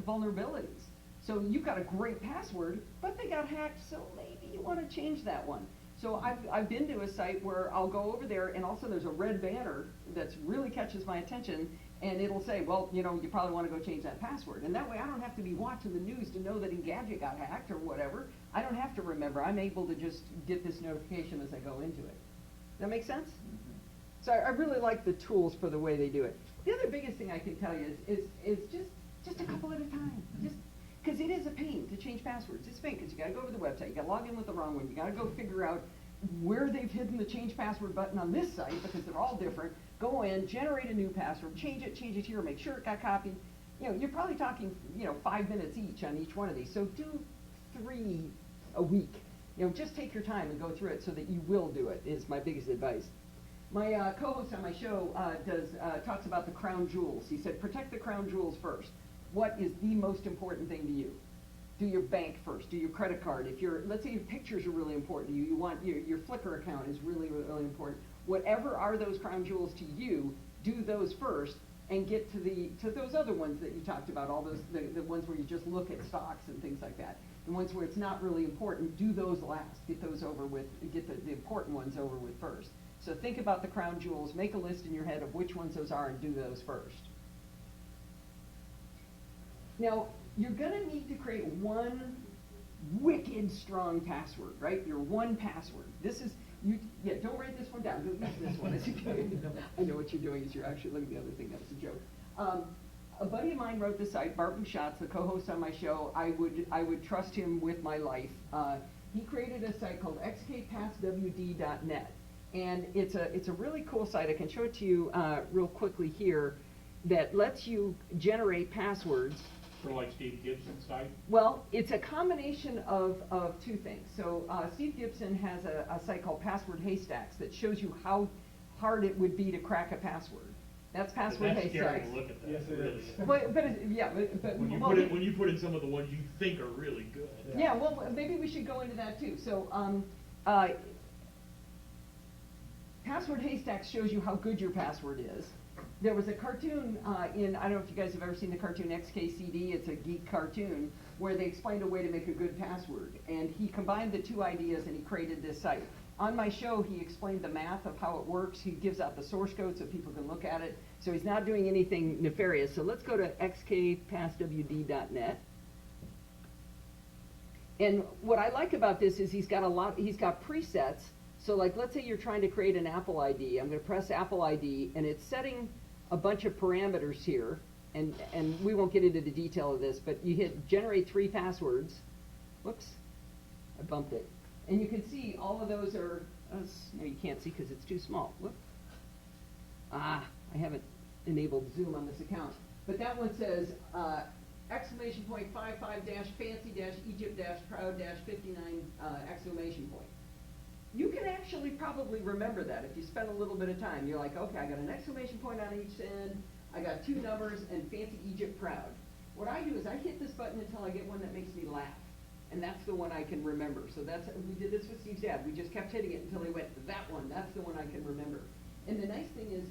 vulnerabilities. So you've got a great password, but they got hacked, so maybe you want to change that one. So I've been to a site where I'll go over there, and also there's a red banner that really catches my attention, and it'll say, well, you probably want to go change that password. And that way I don't have to be watching the news to know that Engadget got hacked or whatever. I don't have to remember. I'm able to just get this notification as I go into it. That make sense? Mm-hmm. So I really like the tools for the way they do it. The other biggest thing I can tell you is just a couple at a time. Just because it is a pain to change passwords. It's a pain because you got to go over the website, you got to log in with the wrong one, you got to go figure out where they've hidden the change password button on this site because they're all different. Go in, generate a new password, change it here, make sure it got copied. You're probably talking 5 minutes each on each one of these. So do 3 a week. Just take your time and go through it so that you will do it. Is my biggest advice. My co-host on my show talks about the crown jewels. He said, protect the crown jewels first. What is the most important thing to you? Do your bank first. Do your credit card. Let's say your pictures are really important to you. You want your Flickr account is really, really important. Whatever are those crown jewels to you, do those first, and get to those other ones that you talked about. All those the ones where you just look at stocks and things like that. The ones where it's not really important, do those last. Get those over with. Get the important ones over with first. So think about the crown jewels. Make a list in your head of which ones those are, and do those first. Now, you're going to need to create one wicked strong password, right? Your 1Password. Don't write this one down. Don't use this one. I know what you're doing is you're actually looking at the other thing. That was a joke. A buddy of mine wrote the site, Bart Bouchat's the co-host on my show. I would trust him with my life. He created a site called xkpasswd.net. And it's a really cool site. I can show it to you real quickly here that lets you generate passwords. Sort of like Steve Gibson's site? Well, it's a combination of 2 things. So Steve Gibson has a site called Password Haystacks that shows you how hard it would be to crack a password. That's Password That's Haystacks. Scary to look at that. Yes, it is. But when you put in some of the ones you think are really good. Yeah, well, maybe we should go into that too. So Password Haystacks shows you how good your password is. There was a cartoon I don't know if you guys have ever seen the cartoon XKCD. It's a geek cartoon where they explained a way to make a good password. And he combined the 2 ideas and he created this site. On my show, he explained the math of how it works. He gives out the source code so people can look at it. So he's not doing anything nefarious. So let's go to xkpasswd.net. And what I like about this is he's got presets. So like, let's say you're trying to create an Apple ID. I'm going to press Apple ID, and it's setting a bunch of parameters here. and we won't get into the detail of this, but you hit generate 3 passwords. Whoops, I bumped it. And you can see all of those are, no, you can't see because it's too small. Whoop. I haven't enabled Zoom on this account. But that one says, exclamation point 55 dash fancy dash Egypt dash proud dash 59 exclamation point. You can actually probably remember that if you spend a little bit of time. You're like, okay, I got an exclamation point on each end, I got 2 numbers, and fancy Egypt proud. What I do is I hit this button until I get one that makes me laugh. And that's the one I can remember. So we did this with Steve's dad. We just kept hitting it until he went, that one, that's the one I can remember. And the nice thing is,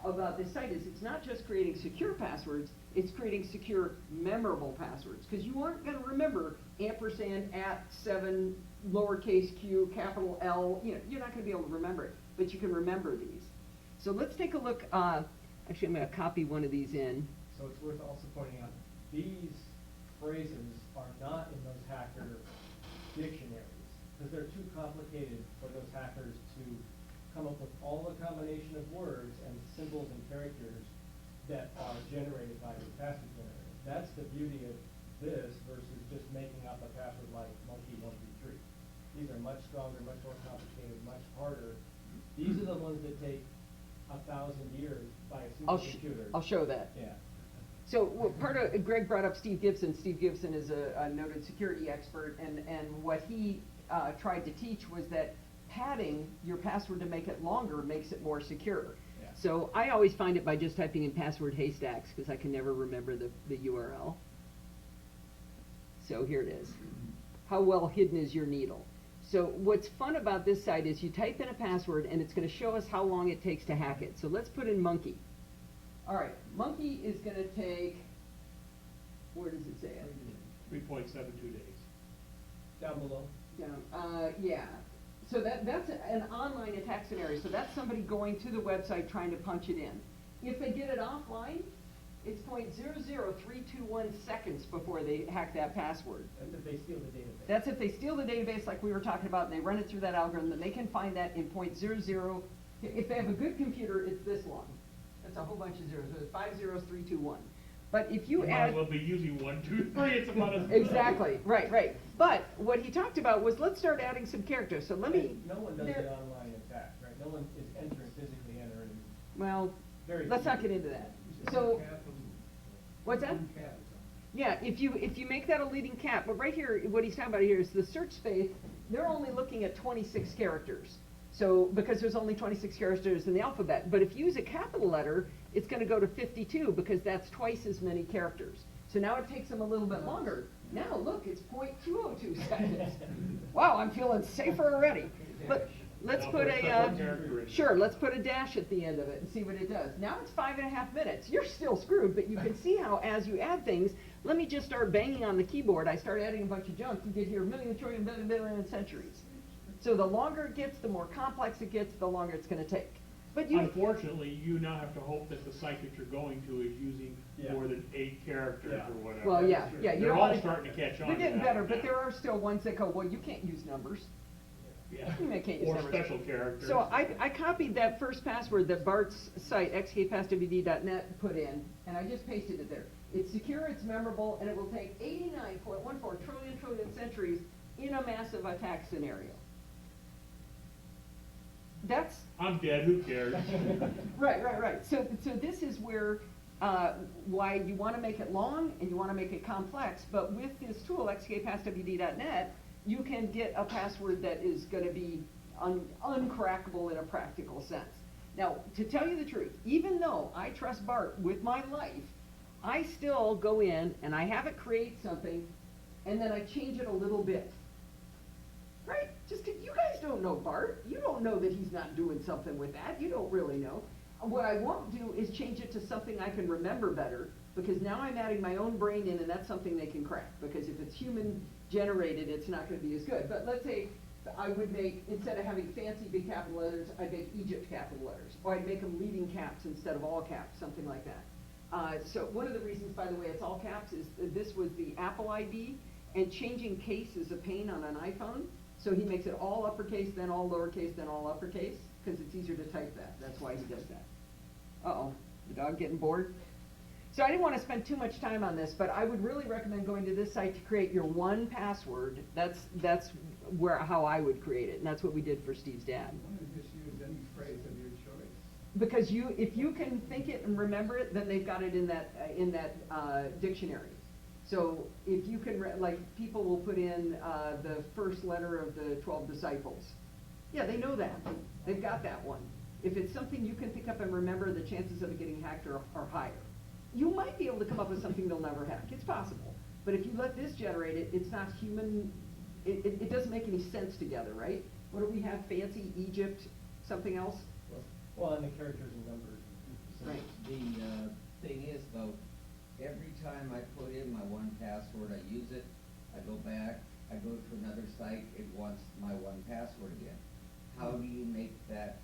about this site is it's not just creating secure passwords, it's creating secure memorable passwords. Because you aren't going to remember ampersand at 7 lowercase q capital L. You know, you're not going to be able to remember it, but you can remember these. So let's take a look. Actually, I'm going to copy one of these in. So it's worth also pointing out, these phrases are not in those hacker dictionaries, because they're too complicated for those hackers to come up with all the combination of words and symbols and characters that are generated by the password generator. That's the beauty of this versus just making up a password like monkey123. These are much stronger, much more complicated, much harder. These are the ones that take 1,000 years by a supercomputer. I'll show that. Yeah. So part of, Greg brought up Steve Gibson. Steve Gibson is a noted security expert, and what he tried to teach was that padding your password to make it longer makes it more secure. Yeah. So I always find it by just typing in password haystacks, because I can never remember the URL. So here it is. How well hidden is your needle? So what's fun about this site is you type in a password and it's going to show us how long it takes to hack it. So let's put in monkey. All right, monkey is going to take, where does it say it? 3.72 days. Down below. Down, yeah. So that's an online attack scenario. So that's somebody going to the website trying to punch it in. If they get it offline, it's 0.00321 seconds before they hack that password. That's if they steal the database. That's if they steal the database like we were talking about and they run it through that algorithm, then they can find that in 0.00. If they have a good computer, it's this long. That's a whole bunch of zeros. So it's 50321. But if you might as well be using 1, 2, 3. It's about as exactly right. But what he talked about was let's start adding some characters. So let me. No one does an online attack, right? No one is physically entering. Well, let's not get into that. So, what's that? Yeah, if you make that a leading cat, but right here, what he's talking about here is the search space. They're only looking at 26 characters. So, because there's only 26 characters in the alphabet. But if you use a capital letter, it's going to go to 52 because that's twice as many characters. So now it takes them a little bit longer. Now look, it's 0.202 seconds. Wow, I'm feeling safer already. But let's put let's put a dash at the end of it and see what it does. Now it's 5.5 minutes. You're still screwed, but you can see how as you add things, let me just start banging on the keyboard. I start adding a bunch of junk. You get here million, trillion, billion centuries. So the longer it gets, the more complex it gets, the longer it's going to take. But unfortunately, you now have to hope that the site that you're going to is using more than 8 characters or whatever. Well, yeah. They're all starting to catch on. They're getting better, but there are still ones that go, well, you can't use numbers. Yeah. You can't use or numbers. Special characters. So I copied that first password that Bart's site, xkpasswd.net, put in, and I just pasted it there. It's secure, it's memorable, and it will take 89.14 trillion centuries in a massive attack scenario. That's I'm dead, who cares? Right. So this is where why you want to make it long and you want to make it complex, but with this tool, xkpasswd.net, you can get a password that is going to be uncrackable in a practical sense. Now, to tell you the truth, even though I trust Bart with my life, I still go in and I have it create something and then I change it a little bit. Right? Just you guys don't know Bart. You don't know that he's not doing something with that. You don't really know. What I won't do is change it to something I can remember better, because now I'm adding my own brain in, and that's something they can crack. Because if it's human generated, it's not going to be as good. But let's say I would make, instead of having fancy big capital letters, I'd make Egypt capital letters. Or I'd make them leading caps instead of all caps, something like that. So one of the reasons, by the way, it's all caps is this was the Apple ID, and changing case is a pain on an iPhone. So he makes it all uppercase, then all lowercase, then all uppercase, because it's easier to type that. That's why he does that. Uh-oh, the dog getting bored? So I didn't want to spend too much time on this, but I would really recommend going to this site to create your one password. That's how I would create it, and that's what we did for Steve's dad. Why don't you just use any phrase of your choice? Because if you can think it and remember it, then they've got it in that dictionary. So if you can, like, people will put in the first letter of the 12 disciples. Yeah, they know that. They've got that one. If it's something you can pick up and remember, the chances of it getting hacked are higher. You might be able to come up with something they'll never hack. It's possible. But if you let this generate it, it's not human. It doesn't make any sense together, right? What do we have? Fancy Egypt, something else? Well, and the characters and numbers. So Right. The thing is though, every time I put in my one password, I use it, I go back, I go to another site, it wants my one password again. How do you make that?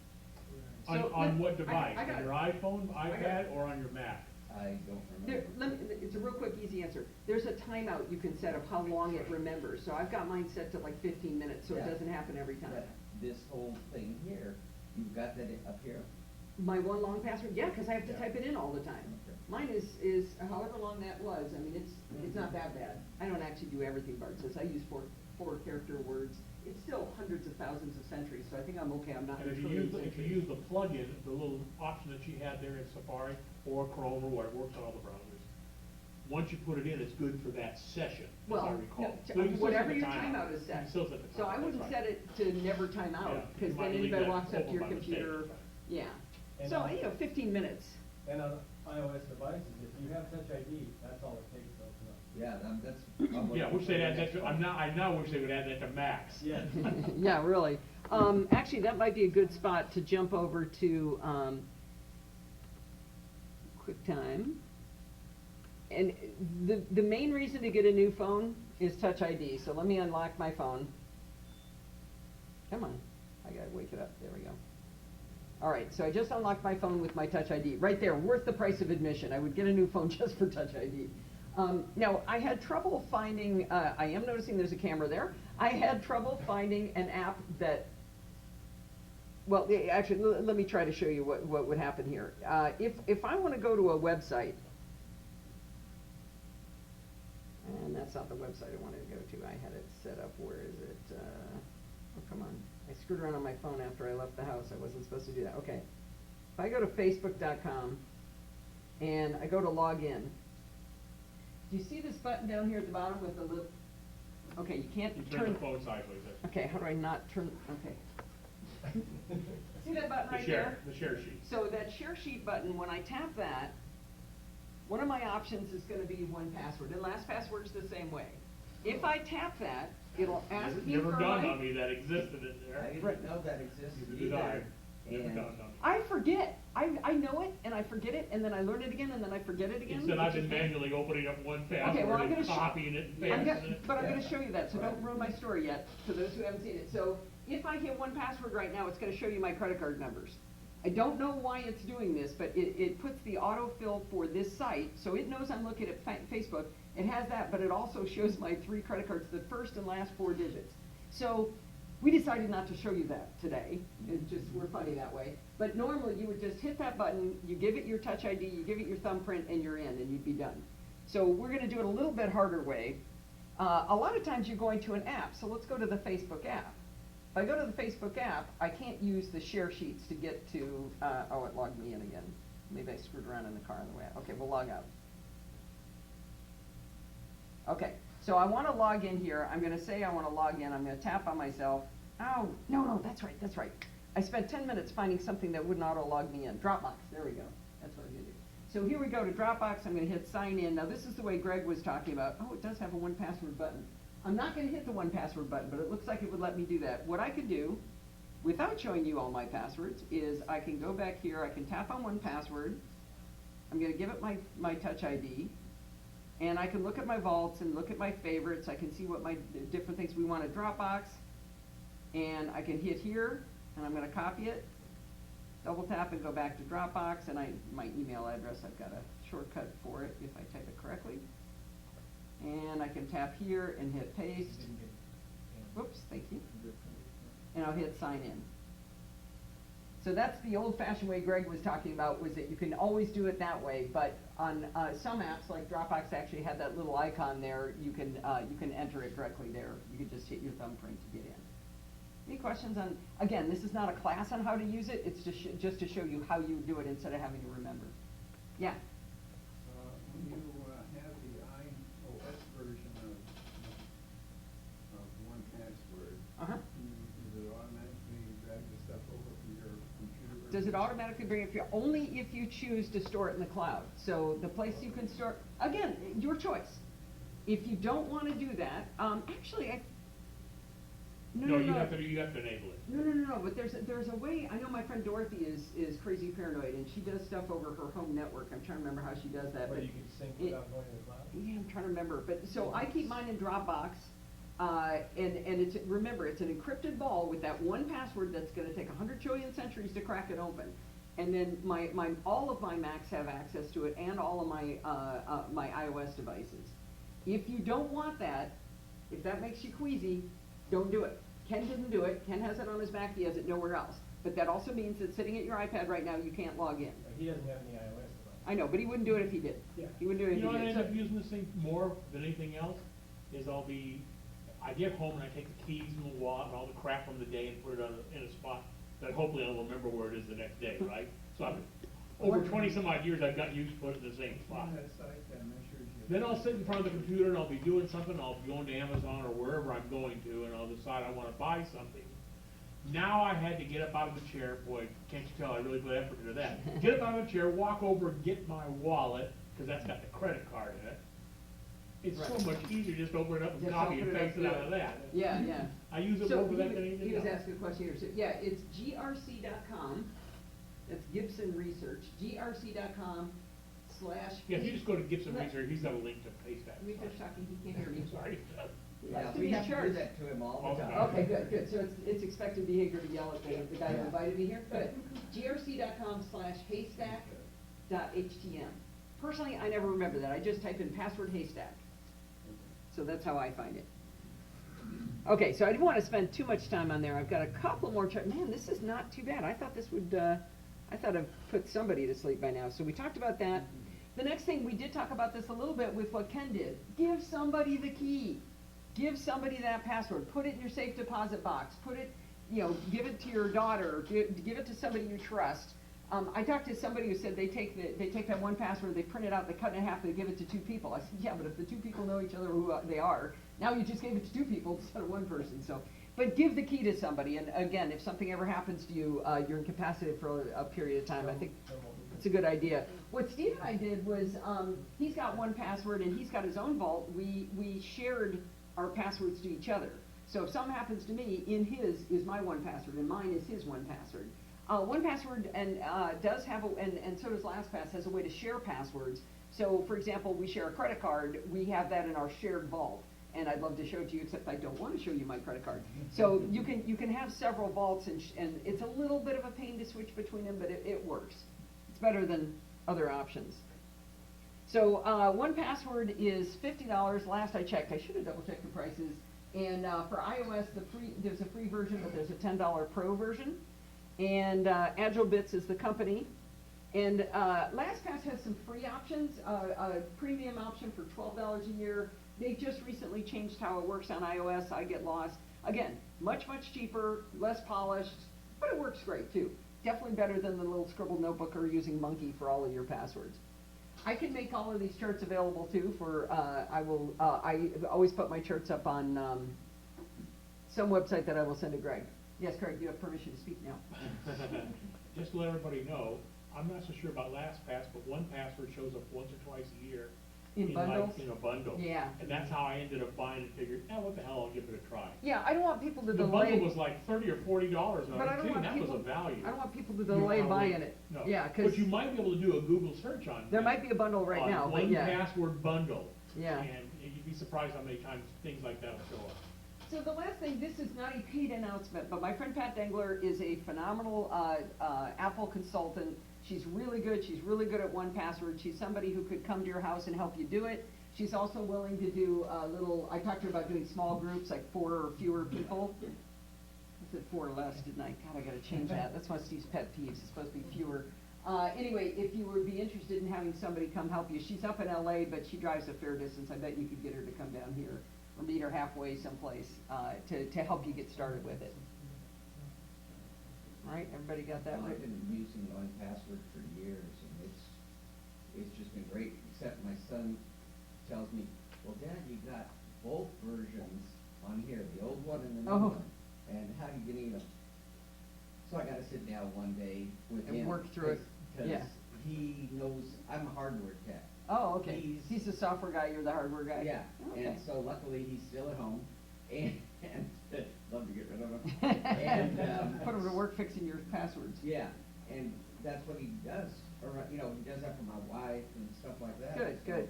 On what device? I got On your iPhone, iPad, or on your Mac? I don't remember. It's a real quick, easy answer. There's a timeout you can set of how long it remembers. So I've got mine set to like 15 minutes, so it Yeah. doesn't happen every time. But this whole thing here, you've got that up here? My one long password, yeah, because I have to type it in all the time. Okay. Mine is however long that was. I mean, it's not that bad. I don't actually do everything Bart says. I use four character words. It's still hundreds of thousands of centuries, so I think I'm okay. I'm not. And if trillion you centuries. use the plugin, the little option that she had there in Safari or Chrome or whatever, works on all the browsers. Once you put it in, it's good for that session, as I Well, recall. no, So you can still whatever set the your timeout. timeout is You set. can still set the So I timeout, wouldn't that's set right. it to never time out, Yeah, because you might then leave anybody that walks up to open your by mistake, computer, that's right. yeah. And So, on- 15 minutes. And on iOS devices, if you have Touch ID, that's all it takes to open up. Yeah, that's. Yeah, I wish they'd add that to, I now wish they would add that to Macs. Yes. Yeah, really. Actually, that might be a good spot to jump over to, QuickTime. And the main reason to get a new phone is Touch ID. So let me unlock my phone. Come on, I gotta wake it up, there we go. All right, so I just unlocked my phone with my Touch ID. Right there, worth the price of admission. I would get a new phone just for Touch ID. Now, I had trouble finding, I am noticing there's a camera there. I had trouble finding an app that, well, actually, let me try to show you what would happen here. If I want to go to a website, and that's not the website I wanted to go to. I had it set up, where is it? Oh, come on. I screwed around on my phone after I left the house. I wasn't supposed to do that. Okay. If I go to facebook.com and I go to log in, do you see this button down here at the bottom with the little, okay, you can't You turn. turn the phone sideways there. Okay, how do I not turn, okay. See that button right there? The share sheet. So that share sheet button, when I tap that, one of my options is gonna be one password, and LastPassword's the same way. If I tap that, it'll ask me for Never my. dawned on me that existed in there. I didn't know that existed Neither did I. either. Never And- dawned on me. I forget. I know it, and I forget it, and then I learn it again, and then I forget it again. Instead, I've which been is- manually opening up one Okay, well, password I'm gonna and show. copying it and I'm pasting it. but I'm gonna Yeah. show you that, so don't ruin my story yet, to those who haven't seen it. So, if I hit one password right now, it's gonna show you my credit card numbers. I don't know why it's doing this, but it puts the autofill for this site, so it knows I'm looking at Facebook. It has that, but it also shows my 3 credit cards, the first and last 4 digits. So, we decided not to show you that today. We're funny that way. But normally, you would just hit that button, you give it your Touch ID, you give it your thumbprint, and you're in, and you'd be done. So we're gonna do it a little bit harder way. A lot of times you're going to an app, so let's go to the Facebook app. If I go to the Facebook app, I can't use the share sheets to get to, oh, it logged me in again. Maybe I screwed around in the car on the way out. Okay, we'll log out. Okay, so I want to log in here. I'm going to say I want to log in. I'm going to tap on myself. Oh, no, that's right, that's right. I spent 10 minutes finding something that wouldn't auto-log me in. Dropbox, there we go. That's what I'm going to do. So here we go to Dropbox. I'm going to hit sign in. Now this is the way Greg was talking about. Oh, it does have a 1Password button. I'm not going to hit the 1Password button, but it looks like it would let me do that. What I could do, without showing you all my passwords, is I can go back here. I can tap on 1Password. I'm going to give it my Touch ID. And I can look at my vaults and look at my favorites. I can see what my different things we want at Dropbox. And I can hit here, and I'm going to copy it. Double tap and go back to Dropbox, and my email address, I've got a shortcut for it if I type it correctly. And I can tap here and hit paste. Whoops, thank you. And I'll hit sign in. So that's the old-fashioned way Greg was talking about, was that you can always do it that way, but on some apps, like Dropbox actually had that little icon there, you can enter it directly there. You can just hit your thumbprint to get in. Any questions on, again, this is not a class on how to use it, it's just to show you how you do it instead of having to remember. Yeah? When you have the iOS version of 1Password, Uh-huh. does it automatically drag the stuff over from your computer? Does it automatically bring it, only if you choose to store it in the cloud. So the place you can store, again, your choice. If you don't want to do that, actually, No, you have to enable it. No, but there's a way, I know my friend Dorothy is crazy paranoid, and she does stuff over her home network. I'm trying to remember how she does that. Where but you can sync without going to the cloud? Yeah, I'm trying to remember, but, so I keep mine in Dropbox, and it's, remember, it's an encrypted ball with that one password that's gonna take 100 trillion centuries to crack it open. And then all of my Macs have access to it, and all of my iOS devices. If you don't want that, if that makes you queasy, don't do it. Ken didn't do it. Ken has it on his Mac. He has it nowhere else. But that also means that sitting at your iPad right now, you can't log in. He doesn't have any iOS device. I know, but he wouldn't do it if he did. Yeah. He wouldn't do it if You know he what I did. end up using this thing more than anything else, is I get home and I take the keys and the wallet and all the crap from the day and put it in a spot that hopefully I'll remember where it is the next day, right? So over 20 some odd years, I've got used to put it in the same spot. On that site that measures your. Then I'll sit in front of the computer and I'll be doing something, I'll be going to Amazon or wherever I'm going to, and I'll decide I wanna buy something. Now I had to get up out of the chair, boy, can't you tell I really put effort into that. Get up out of the chair, walk over, get my wallet, cause that's got the credit card in it. It's so Right. much easier just to open it up and Just copy and open it up, paste it out of that. Yeah. I use it So more for that than anything he was else. asking a question here. So, yeah, it's grc.com. That's Gibson Research. grc.com/. Yeah, if you just go to Gibson Research, he's got a link to paste that. We just talking, he can't hear me. Sorry. Yeah, Has to we be have to do charged. that to him all the Okay. time. Okay, good. So it's expected behavior to yell at the guy who invited me here? Good. grc.com/haystack.htm. Personally, I never remember that. I just type in password haystack. So that's how I find it. Okay, so I didn't want to spend too much time on there. I've got a couple more man, this is not too bad. I thought this would, I thought I'd put somebody to sleep by now. So we talked about that. The next thing, we did talk about this a little bit with what Ken did. Give somebody the key. Give somebody that password. Put it in your safe deposit box. Put it, give it to your daughter. Give it to somebody you trust. I talked to somebody who said they take that one password, they print it out, they cut it in half, they give it to two people. I said, yeah, but if the two people know each other who they are, now you just gave it to two people instead of one person. So, but give the key to somebody. And again, if something ever happens to you, you're incapacitated for a period of time. I think it's a good idea. What Steve and I did was, he's got one password and he's got his own vault. We shared our passwords to each other. So if something happens to me, in his is my one password and mine is his one password. One Password does have and so does LastPass, has a way to share passwords. So for example, we share a credit card, we have that in our shared vault. And I'd love to show it to you, except I don't want to show you my credit card. So you can have several vaults, and it's a little bit of a pain to switch between them, but it works. It's better than other options. So 1Password is $50. Last I checked, I should have double checked the prices. And for iOS, there's a free version, but there's a $10 Pro version. And AgileBits is the company. And LastPass has some free options, a premium option for $12 a year. They just recently changed how it works on iOS. I get lost. Again, much cheaper, less polished, but it works great too. Definitely better than the little scribbled notebook or using Monkey for all of your passwords. I can make all of these charts available too for, I always put my charts up on some website that I will send to Greg. Yes, Craig, you have permission to speak now. Just to let everybody know, I'm not so sure about LastPass, but 1Password shows up once or twice a year. In bundles? In a bundle. Yeah. And that's how I ended up buying it, figured, what the hell, I'll give it a try. Yeah, I don't want people to The delay. bundle was like $30 or $40, and But I I don't was want that was people- a value. I don't want people to delay buying it. No. Yeah, 'cause But you might be able to do a Google search on there might be a bundle right now, but yeah. 1Password bundle. Yeah. And you'd be surprised how many times things like that will show up. So the last thing, this is not a paid announcement, but my friend Pat Dengler is a phenomenal Apple consultant. She's really good. She's really good at 1Password. She's somebody who could come to your house and help you do it. She's also willing to do I talked to her about doing small groups, like 4 or fewer people. said 4 or less, didn't I? God, I gotta change that. That's one of Steve's pet peeves. It's supposed to be fewer. Anyway, if you would be interested in having somebody come help you, she's up in LA, but she drives a fair distance. I bet you could get her to come down here or meet her halfway someplace, to help you get started with it. All right, everybody got that Well, right? I've been using one password for years, and it's just been great, except my son tells me, well, Dad, you got both versions on here, the old one and the new one, and how do you get them? So I gotta sit down one day with And him. work through it. Yeah. Because he knows, I'm a hardware tech. Oh, okay. He's the software guy, you're the hardware guy? Yeah, Okay. and so luckily he's still at home, and love to get rid of him. And, Put him to work fixing your passwords. yeah, and that's what he does, or, he does that for my wife and stuff like that. Good, so- good.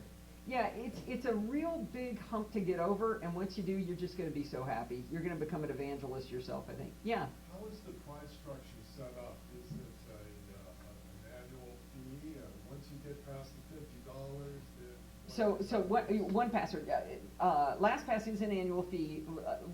Yeah, it's a real big hump to get over, and once you do, you're just gonna be so happy. You're gonna become an evangelist yourself, I think. Yeah. How is the price structure set up? Is it an annual fee, once you get past the $50, then? So what, 1Password, LastPass is an annual fee.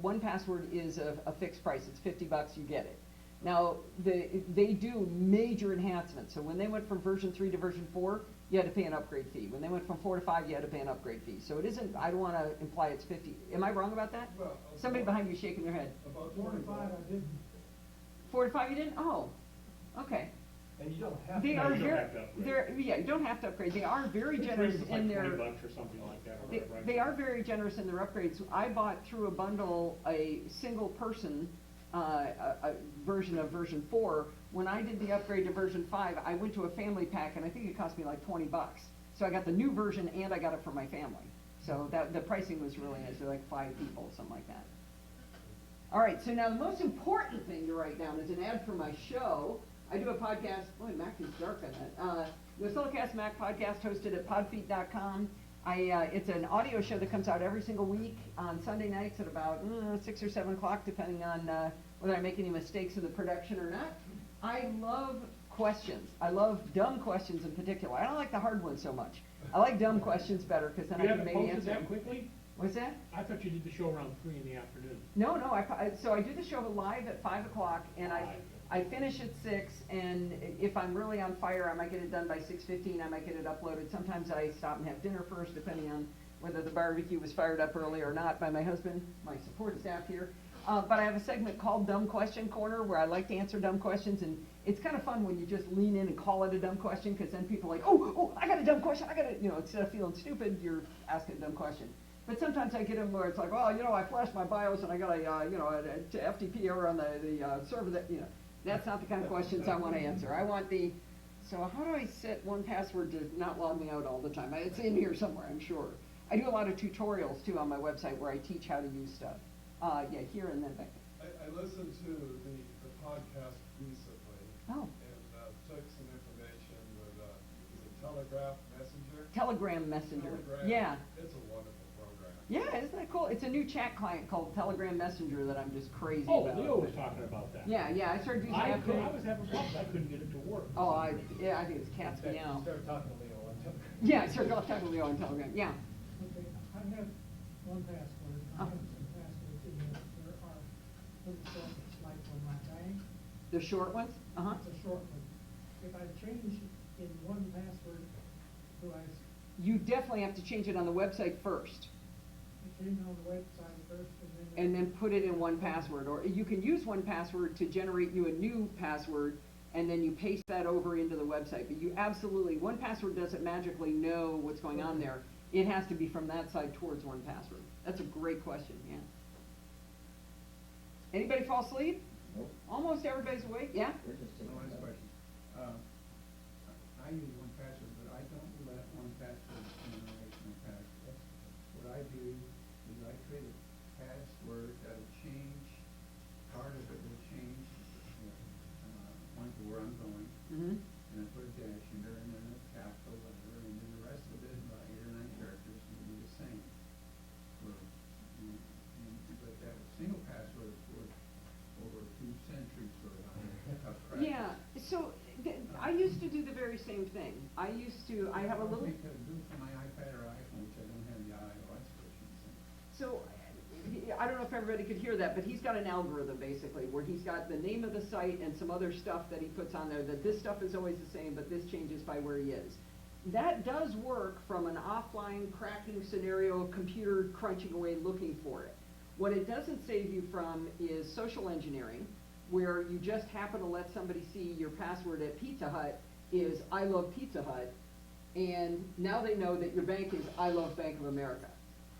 1Password is a fixed price. It's $50, you get it. Now, they do major enhancements. So when they went from version 3 to version 4, you had to pay an upgrade fee. When they went from 4 to 5, you had to pay an upgrade fee. So it isn't, I don't wanna imply it's 50. Am I wrong about that? Well, Somebody behind you shaking their head. About 4 to 5, I didn't. 4 to 5 you didn't? Oh, okay. And you don't have They to. are you don't very, have to upgrade. yeah, you don't have to upgrade. They are very Which generous brings us in like their. $20 or something like that, or whatever, right? They are very generous in their upgrades. I bought through a bundle a single person a version of version 4. When I did the upgrade to version 5, I went to a family pack, and I think it cost me like $20. So I got the new version, and I got it for my family. So the pricing was really nice. They're like 5 people, something like that. All right, so now the most important thing to write down is an ad for my show. I do a podcast. Boy, Mac is dark on that. The Silicast Mac podcast, hosted at podfeet.com. It's an audio show that comes out every single week on Sunday nights at about 6 or 7 o'clock, depending on whether I make any mistakes in the production or not. I love questions. I love dumb questions in particular. I don't like the hard ones so much. I like dumb questions better because then You I can haven't maybe posted answer that them. quickly? What's that? I thought you did the show around 3 in the afternoon. No, so I do the show live at 5 o'clock, and I finish at 6, and if I'm really on fire, I might get it done by 6:15, I might get it uploaded. Sometimes I stop and have dinner first, depending on whether the barbecue was fired up early or not by my husband, my support staff here. But I have a segment called Dumb Question Corner, where I like to answer dumb questions, and it's kind of fun when you just lean in and call it a dumb question, because then people are like, oh, I got a dumb question, instead of feeling stupid, you're asking a dumb question. But sometimes I get them where it's like, well, I flashed my BIOS and I got a FTP error on the server that, that's not the kind of questions I want to answer. I want so how do I set 1Password to not log me out all the time? It's in here somewhere, I'm sure. I do a lot of tutorials too on my website where I teach how to use stuff. Here and then back there. I listened to the podcast recently. Oh. And took some information with, is it Telegraph Messenger? Telegram Messenger. Telegram. Yeah. It's a wonderful program. Yeah, isn't that cool? It's a new chat client called Telegram Messenger that I'm just crazy Oh, about. Leo was talking about that. Yeah, I started using that. I was having problems, I couldn't get it to work. Oh, I think it's cat's You meow. start talking to Leo on Telegram. Yeah, I started talking to Leo on Telegram, yeah. Okay, I have 1Password, I have some passwords in there, there are little shortcuts, like on my bank, The short ones? Uh-huh. it's a short one. If I change in 1Password, do I You definitely have to change it on the website first, change on the website first and then put it in 1Password. Or you can use 1Password to generate you a new password, and then you paste that over into the website. But you absolutely, 1Password doesn't magically know what's going on there. It has to be from that side towards 1Password. That's a great question, yeah. Anybody fall asleep? Nope. Almost everybody's awake, yeah? We're just taking One last notes. question. I use 1Password, but I don't let 1Password generate my passwords. What I do is I create a password that'll change, part of it will change, point to where I'm going, Mm-hmm. and I put a dash in there, and then a capital letter, and then the rest of it, about 8 or 9 characters, will be the same. But that single password for over 2 centuries sort of tough crack. Yeah, so I used to do the very same thing. I have a little. I think I do for my iPad or iPhone, which I don't have the iOS version. So, I don't know if everybody could hear that, but he's got an algorithm basically, where he's got the name of the site and some other stuff that he puts on there, that this stuff is always the same, but this changes by where he is. That does work from an offline cracking scenario, computer crunching away looking for it. What it doesn't save you from is social engineering, where you just happen to let somebody see your password at Pizza Hut is I love Pizza Hut, and now they know that your bank is I love Bank of America.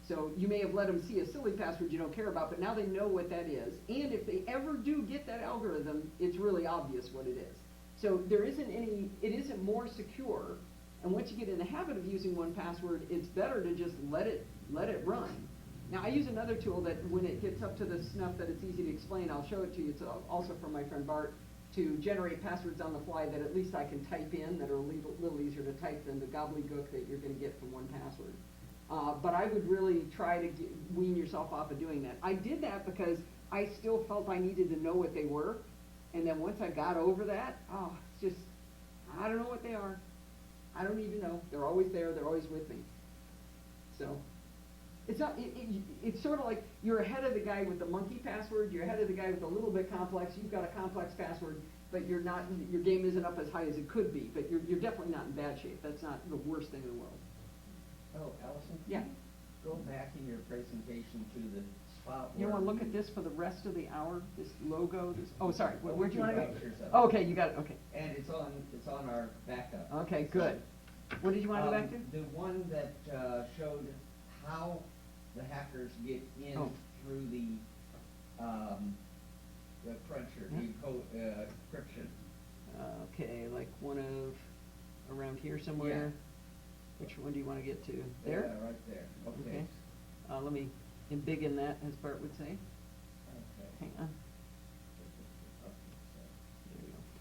So you may have let them see a silly password you don't care about, but now they know what that is. And if they ever do get that algorithm, it's really obvious what it is. So there isn't any, it isn't more secure. And once you get in the habit of using 1Password, it's better to just let it run. Now I use another tool that when it gets up to the snuff that it's easy to explain, I'll show it to you. It's also from my friend Bart, to generate passwords on the fly that at least I can type in, that are a little easier to type than the gobbledygook that you're going to get from 1Password. But I would really try to wean yourself off of doing that. I did that because I still felt I needed to know what they were. And then once I got over that, it's just, I don't know what they are. I don't even know. They're always there. They're always with me. So it's not, it's sort of like you're ahead of the guy with the monkey password. You're ahead of the guy with a little bit complex. You've got a complex password, but you're not, your game isn't up as high as it could be. But you're definitely not in bad shape. That's not the worst thing in the world. Oh, Allison? Yeah. Go back in your presentation to the spot You where want to look at this for the rest of the hour? This logo, this, oh, sorry, where'd you want to go? Pictures of it. Oh, okay, you got it, okay. And it's on our backup. Okay, good. What did you want to go back to? The one that showed how the hackers get in through the cruncher, the encryption. Okay, like one of, around here somewhere? Which one do you want to get to? There? Yeah, right there. Okay. Let me embiggen that, as Bart would say. Okay. Hang on.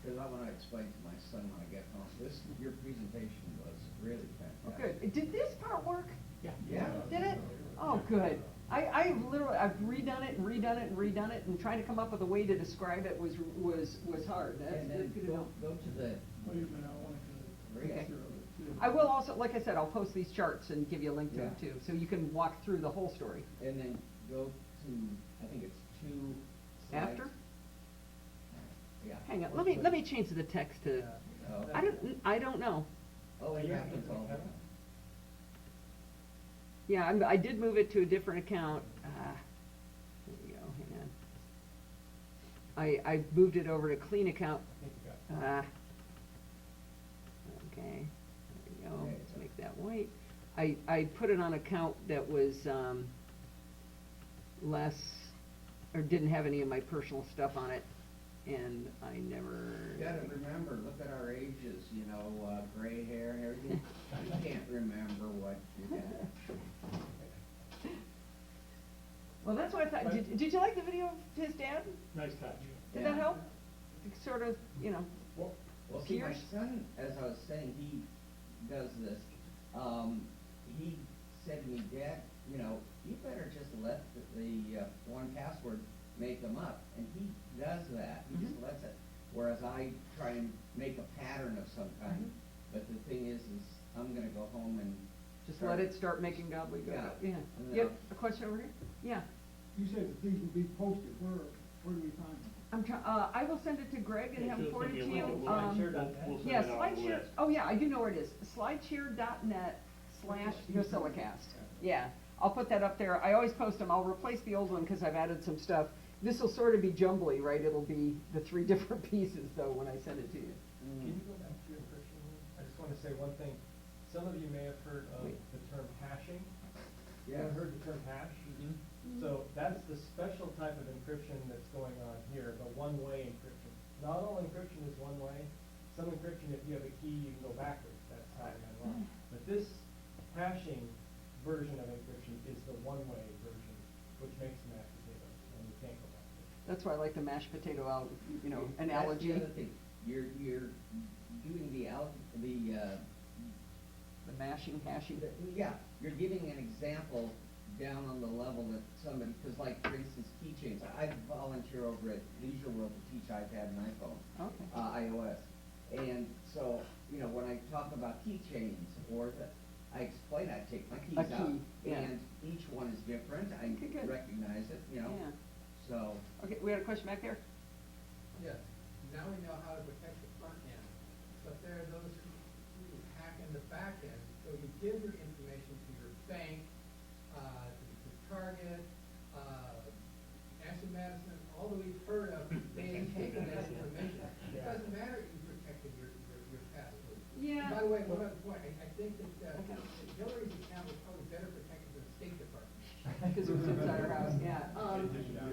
Because I want to explain to my son when I get home. Your presentation was really Oh, fantastic. good. Did this part work? Yeah. Did it? Oh, good. I've redone it and redone it and redone it, and trying to come up with a way to describe it was hard. That's And then good to know. go to the. Wait a minute, I want to. Okay. I will also, like I said, I'll post these charts and give you a link to it too, so you can walk through the whole story. And then go to, I think it's 2 slides. After? Yeah. Hang on, let me change the text to, I don't know. Oh, it happens all the time. Yeah, I did move it to a different account. There we go, hang on. I moved it over to clean account. Okay, there we go, let's make that white. I put it on account that was, less, or didn't have any of my personal stuff on it, and I never. You gotta remember, look at our ages, gray hair and everything. You can't remember what you got. Well, that's what I thought. Did you like the video of his dad? Nice touch. Did that help? Sort of, Well, see, my son, as I was saying, he does this. He said to me, Dad, you better just let the 1Password make them up. And he does that. He just lets it. Whereas I try and make a pattern of some kind. But the thing is I'm going to go home and just let it start making gobbledygook. Yeah. Yep. A question over here? Yeah. You said that these will be posted. Where do we find them? I will send it to Greg and have him forward it to you. We'll send Yeah, it out on the SlideShare. list. Oh yeah, I do know where it is. Slideshare.net/Yosilicast. Yeah, I'll put that up there. I always post them. I'll replace the old one because I've added some stuff. This will sort of be jumbly, right? It'll be the 3 different pieces though when I send it to you. Can you go back to your encryption? I just want to say one thing. Some of you may have heard of the term hashing. Yeah. Ever heard the term hash? So that's the special type of encryption that's going on here, the one-way encryption. Not all encryption is one way. Some encryption, if you have a key, you can go backwards. That's how it went wrong. But this hashing version of encryption is the one-way version, which makes the mashed potato, and you can't go backwards. That's why I like the mashed potato analogy. That's the other thing. You're doing the mashing, hashing. Yeah, you're giving an example down on the level that somebody, because like for instance keychains, I volunteer over at Leisure World to teach iPad and iPhone, iOS, and so when I talk about keychains or I explain, I take my A keys out, key, yeah. and each one is different, I Okay, good. recognize it, you know, Yeah. so. Okay, we had a question back there. Yes, now we know how to protect the front end, but there are those who hack in the back end. So you give your information to your bank, to Target, Ashley Madison, all that we've heard of, they've taken that information. It doesn't matter if you protected your password. Yeah. By the way, one other point, I think that Hillary's account was probably better protected than the State Department. Because it was inside her house, yeah.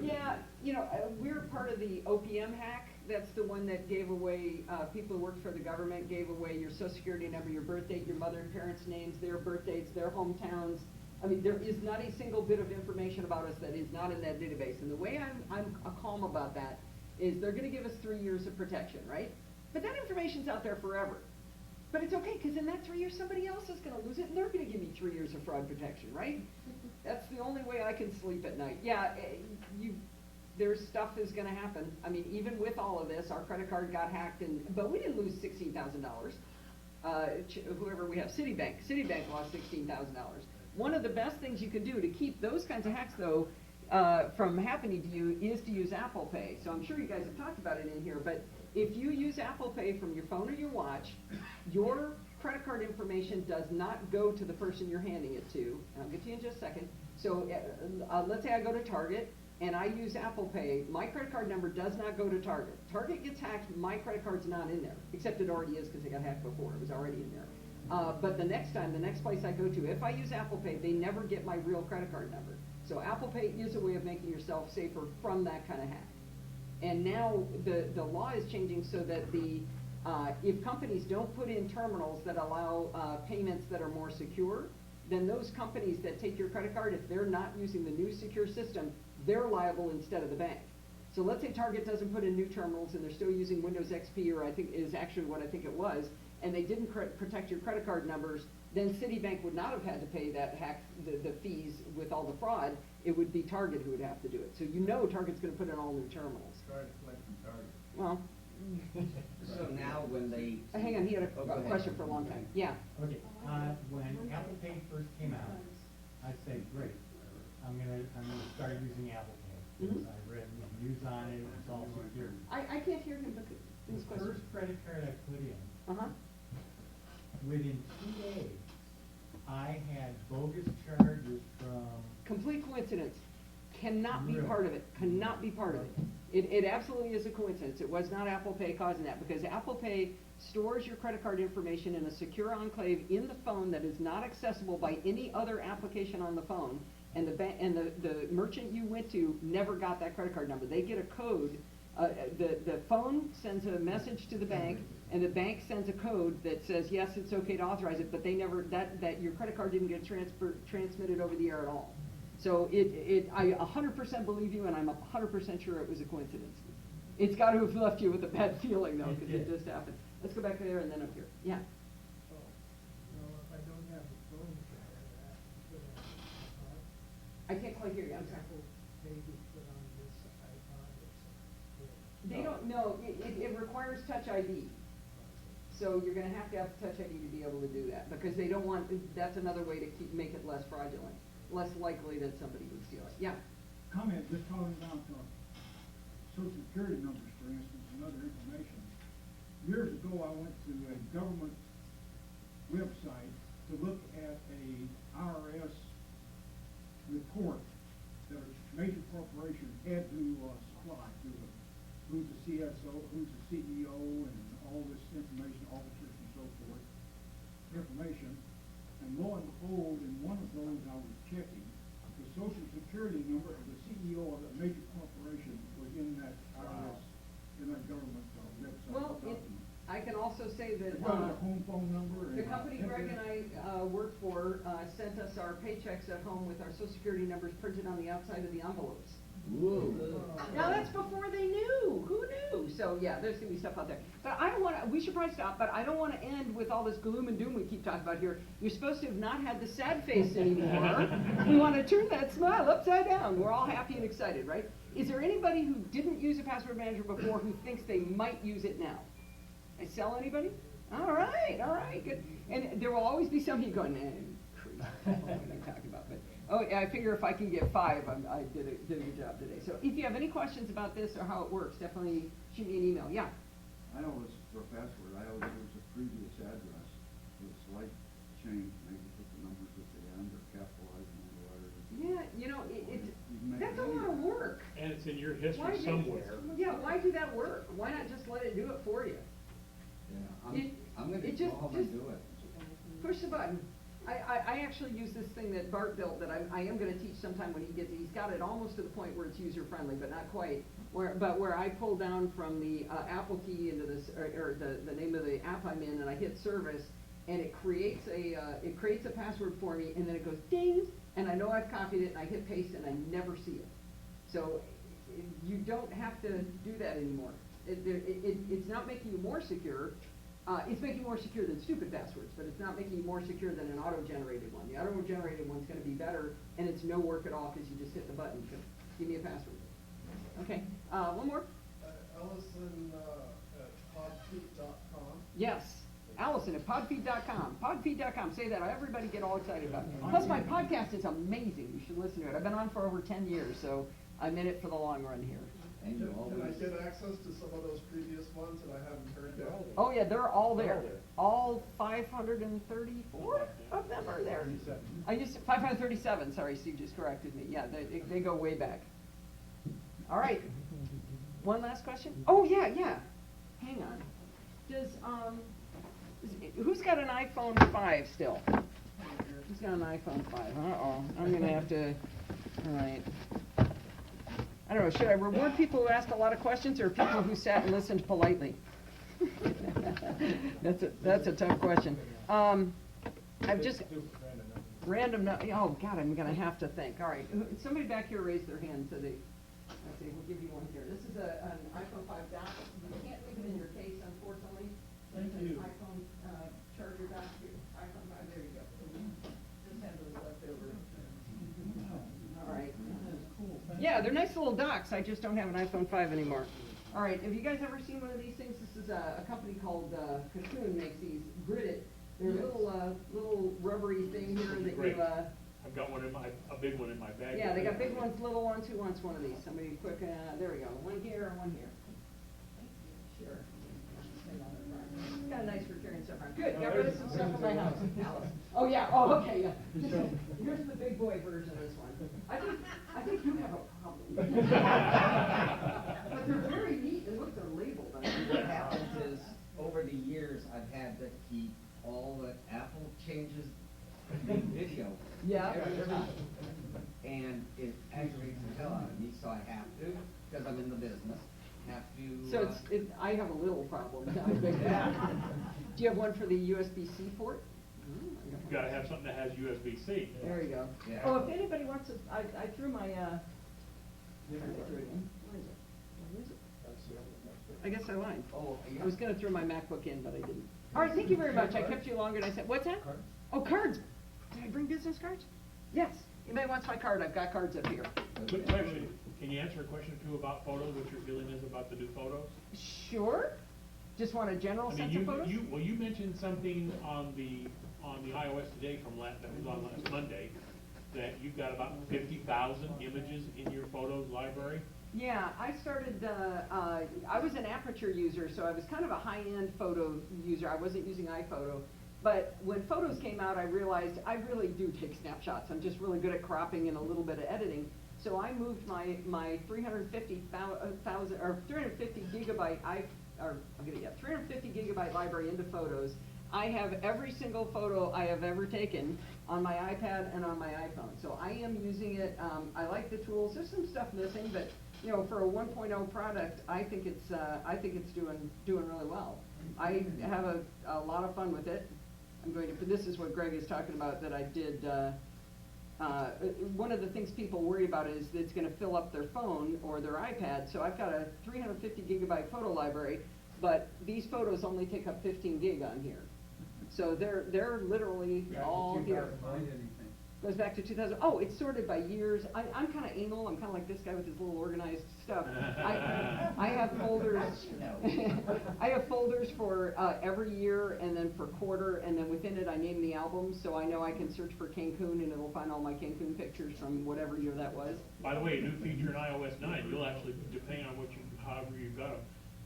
Yeah, you know, we're part of the OPM hack. That's the one that gave away, people who worked for the government gave away your social security number, your birth date, your mother and parents' names, their birth dates, their hometowns. I mean, there is not a single bit of information about us that is not in that database. And the way I'm calm about that is they're gonna give us 3 years of protection, right? But that information's out there forever. But it's okay, because in that 3 years, somebody else is gonna lose it, and they're gonna give me 3 years of fraud protection, right? That's the only way I can sleep at night. Yeah, there's stuff is gonna happen. I mean, even with all of this, our credit card got hacked, but we didn't lose $16,000. Whoever we have, Citibank lost $16,000. One of the best things you can do to keep those kinds of hacks, though, from happening to you is to use Apple Pay. So I'm sure you guys have talked about it in here, but if you use Apple Pay from your phone or your watch, your credit card information does not go to the person you're handing it to. And I'll get to you in just a second. So let's say I go to Target and I use Apple Pay. My credit card number does not go to Target. Target gets hacked, my credit card's not in there, except it already is because it got hacked before. It was already in there. But the next time, the next place I go to, if I use Apple Pay, they never get my real credit card number. So Apple Pay is a way of making yourself safer from that kind of hack. And now the law is changing so that if companies don't put in terminals that allow payments that are more secure, then those companies that take your credit card, if they're not using the new secure system, they're liable instead of the bank. So let's say Target doesn't put in new terminals and they're still using Windows XP, or I think is actually what I think it was, and they didn't protect your credit card numbers, then Citibank would not have had to pay that the fees with all the fraud. It would be Target who would have to do it. So you know Target's going to put in all new terminals. Try to collect from Target. Well. So now when they. Hang on, he had a question for a long time. Yeah. Okay, when Apple Pay first came out, I said, great, I'm gonna start using Apple Pay. Because I read reviews on it, it's all secure. I can't hear him, but his question. The first credit card I put in, Uh-huh. within 2 days, I had bogus charges from. Complete coincidence. Cannot be Really? part of it. Cannot be part of it. It absolutely is a coincidence. It was not Apple Pay causing that, because Apple Pay stores your credit card information in a secure enclave in the phone that is not accessible by any other application on the phone. And the merchant you went to never got that credit card number. They get a code. The phone sends a message to the bank, and the bank sends a code that says, yes, it's okay to authorize it, but they never, that your credit card didn't get transmitted over the air at all. So I 100% believe you, and I'm 100% sure it was a coincidence. It's got to have left you with a bad feeling, though, because it just happened. Let's go back there and then up here. Yeah. So, if I don't have a phone to I can't quite hear you. I'm sorry. maybe put on this iPod or something. They don't, no, it requires Touch ID. So you're gonna have to have Touch ID to be able to do that, because they don't want, that's another way to make it less fraudulent, less likely that somebody would steal it. Yeah? Comment, just talking about social security numbers, for instance, and other information. Years ago, I went to a government website to look at a IRS report that a major corporation had to supply to them. Who's the CSO, who's the CEO, and all this information, officers and so forth, information. And lo and behold, in one of those I was checking, the social security number of the CEO of a major corporation was in that IRS, in that government website. Well, I can also say that, It's got a home phone number and. the company Greg and I work for sent us our paychecks at home with our social security numbers printed on the outside of the envelopes. Whoa. Now that's before they knew. Who knew? So yeah, there's gonna be stuff out there. But I don't wanna, we should probably stop, but I don't wanna end with all this gloom and doom we keep talking about here. You're supposed to have not had the sad face anymore. We wanna turn that smile upside down. We're all happy and excited, right? Is there anybody who didn't use a password manager before who thinks they might use it now? I sell anybody? All right, good. And there will always be some of you going, 3. That's what I'm talking about, but, oh, yeah, I figure if I can get 5, I did a good job today. So if you have any questions about this or how it works, definitely shoot me an email, yeah. I always, for a password, I always use a previous address with slight change, maybe put the numbers at the end or capitalize them or whatever. Yeah, you know, make that's it a lot of work. And it's in your Why history do- somewhere. Yeah, why do that work? Why not just let it do it for you? Yeah, I'm gonna it go just- home and just- do it. Push the button. I actually use this thing that Bart built that I am gonna teach sometime when he gets it. He's got it almost to the point where it's user-friendly, but not quite. Where I pull down from the Apple key into this, or the name of the app I'm in, and I hit service, and it creates a password for me, and then it goes ding, and I know I've copied it, and I hit paste, and I never see it. So you don't have to do that anymore. It's not making you more secure. It's making you more secure than stupid passwords, but it's not making you more secure than an auto-generated one. The auto-generated one's going to be better, and it's no work at all because you just hit the button. Give me a password. Okay, one more. Allison at podfeet.com. Yes, Allison at podfeed.com. Podfeed.com. Say that. Everybody get all excited about it. Plus, my podcast is amazing. You should listen to it. I've been on for over 10 years, so I'm in it for the long run here. And Can you I always, get access to some of those previous ones that I haven't heard yet? Oh yeah, they're all there. All 534 of them are there. I used 537. Sorry, Steve just corrected me. Yeah, they go way back. All right. One last question. Oh yeah. Hang on. Does who's got an iPhone 5 still? Who's got an iPhone 5? Uh-oh. I'm gonna have to. All right. I don't know, should I reward people who ask a lot of questions or people who sat and listened politely? That's a tough question. I've just, random, oh God, I'm gonna have to think. All right, somebody back here raised their hand, so let's see, we'll give you one here. This is an iPhone 5 dock. You can't leave it in your case, unfortunately. Thank It's an you. iPhone charger dock here. iPhone 5, there you go. Just have those left over. All right. Yeah, they're nice little docks. I just don't have an iPhone 5 anymore. All right, have you guys ever seen one of these things? This is a company called Cocoon makes these. Grid It. They're a little rubbery thing here that Great. you. I've got one a big one in my bag. Yeah, they got big ones, little ones. Who wants one of these? Somebody quick. There we go. One here and one here. Sure. It's kind of nice for carrying stuff around. Good. Got rid of some stuff in my house. Alice. Oh yeah. Oh okay. Yeah. Here's the big boy version of this one. I think you have a problem. But they're very neat, and look, they're labeled. what happens is, over the years, I've had to keep all the Apple changes the video. Yeah. Every time. And it aggravates the hell out of me, so I have to, because I'm in the business, have to. So I have a little problem. Do you have one for the USB-C port? You've gotta have something that has USB-C. There you go. Yeah. Oh, if anybody wants to, I threw my, where is it? I guess I lied. Oh, yeah. I was gonna throw my MacBook in, but I didn't. All right, thank you very much. I kept you longer than I said. What's that? Cards. Oh, cards. Did I bring business cards? Yes. Anybody wants my card? I've got cards up here. Quick question, can you answer a question or two about photos, what your feeling is about the new photos? Sure. Just want a general I mean, sense of photos? you mentioned something on the iOS Today from that was on last Monday, that you've got about 50,000 images in your photos library? Yeah, I started, I was an Aperture user, so I was kind of a high-end photo user. I wasn't using iPhoto. But when photos came out, I realized I really do take snapshots. I'm just really good at cropping and a little bit of editing. So I moved my 350 gigabyte 350 gigabyte library into Photos. I have every single photo I have ever taken on my iPad and on my iPhone. So I am using it. I like the tools. There's some stuff missing, but you know, for a 1.0 product, I think it's doing really well. I have a lot of fun with it. This is what Greg is talking about that I did. One of the things people worry about is that it's going to fill up their phone or their iPad. So I've got a 350 gigabyte photo library, but these photos only take up 15 gig on here. So they're literally all here. Find anything. Goes back to 2000. Oh, it's sorted by years. I'm kind of anal. I'm kind of like this guy with his little organized stuff. I have folders. I have folders for every year, and then for quarter, and then within it I name the albums, so I know I can search for Cancun, and it'll find all my Cancun pictures from whatever year that was. By the way, a new feature in iOS 9, you'll actually, depending on however you got them,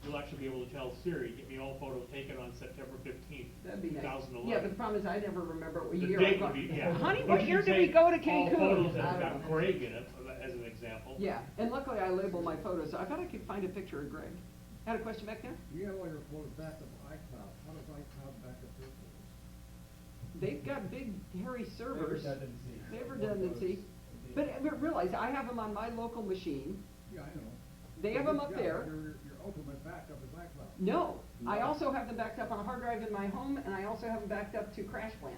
you'll actually be able to tell Siri, get me all photos taken on September 15th, That'd be nice. 2011. Yeah, but the problem is I never remember what The year. date I'm would be, yeah. Honey, But what you year can did we say go to Cancun? all photos that have I got don't know. Greg in it, as an example. Yeah, and luckily I label my photos. I thought I could find a picture of Greg. Had a question back there? You have all your photos backed up on iCloud. How does iCloud back up your photos? They've got big, hairy servers. redundancy. They have redundancy. But realize, I have them on my local machine. Yeah, I know. They have them up Yeah, there. Your ultimate backup is iCloud. No, I also have them backed up on a hard drive in my home, and I also have them backed up to crash plans.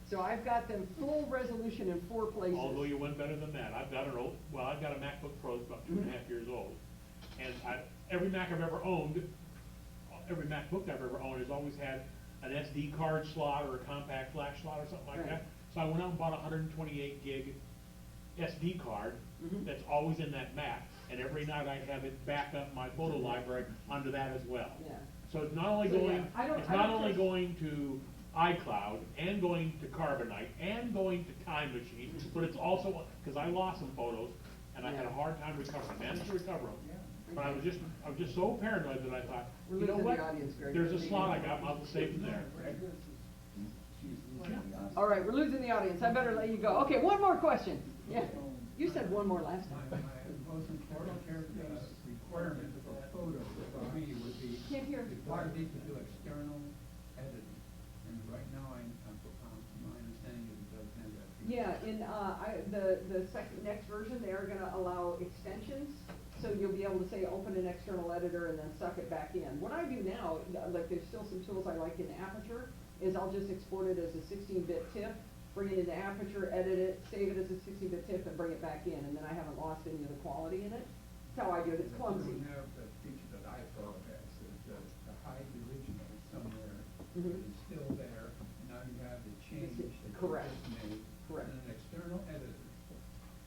So I've got them full resolution in 4 places. Although you went better than that. I've got a MacBook Pro that's about 2.5 years old. And every Mac I've ever owned, every MacBook I've ever owned has always had an SD card slot or a compact flash slot or something like Right. that. So I went out and bought a 128 gig SD card Mhm. that's always in that Mac. And every night I have it back up my photo library onto that as well. Yeah. So it's not only So, yeah, going, I don't- it's I not don't only trust- going to iCloud and going to Carbonite and going to Time Machine, but it's also, because I lost some photos and I had a hard time recovering, managed to recover them. But I was just so paranoid that I thought, We're you know losing what? the audience, Greg. There's a slot I got, I'll save it there. All right, we're losing the audience. I better let you go. Okay, one more question. Yeah, you said one more last time. My most important requirement for photos for me would be Can't hear. the ability to do external editing. And right now, my understanding is it doesn't have that feature. Yeah, in the next version, they are gonna allow extensions, so you'll be able to say, open an external editor and then suck it back in. What I do now, like there's still some tools I like in Aperture, is I'll just export it as a 16-bit TIFF, bring it into Aperture, edit it, save it as a 16-bit TIFF, and bring it back in, and then I haven't lost any of the quality in it. That's how I do it. It's clumsy. You don't have the feature that iPhone has, to hide the original somewhere. Mhm. It's still there. Now you have the change that you Correct. just made. Correct. And an external editor.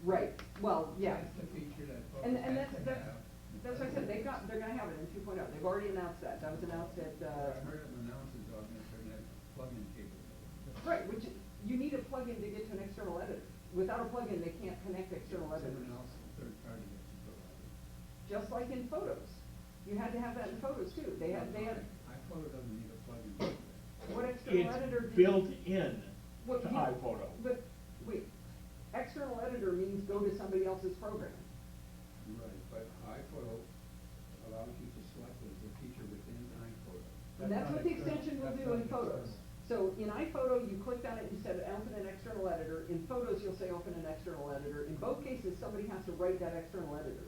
Right, well, yeah. That's the feature that photos And have that's, to that's, have. that's what I said, they're gonna have it in 2.0. They've already announced that. That was announced at, I heard them announce it, though, internet plug-in capability. right, which, you need a plugin to get to an external editor. Without a plugin, they can't connect external editors. Someone else, third party, has to provide it. Just like in Photos. You had to have that in Photos too. They had, iPhoto doesn't need a plug-in. what external editor It's did? built in What to you- iPhoto. But, wait, external editor means go to somebody else's program. Right, but iPhoto allows you to select it as a feature within iPhoto. And that's what the extension will do in Photos. So in iPhoto, you clicked on it, you said open an external editor. In Photos, you'll say open an external editor. In both cases, somebody has to write that external editor.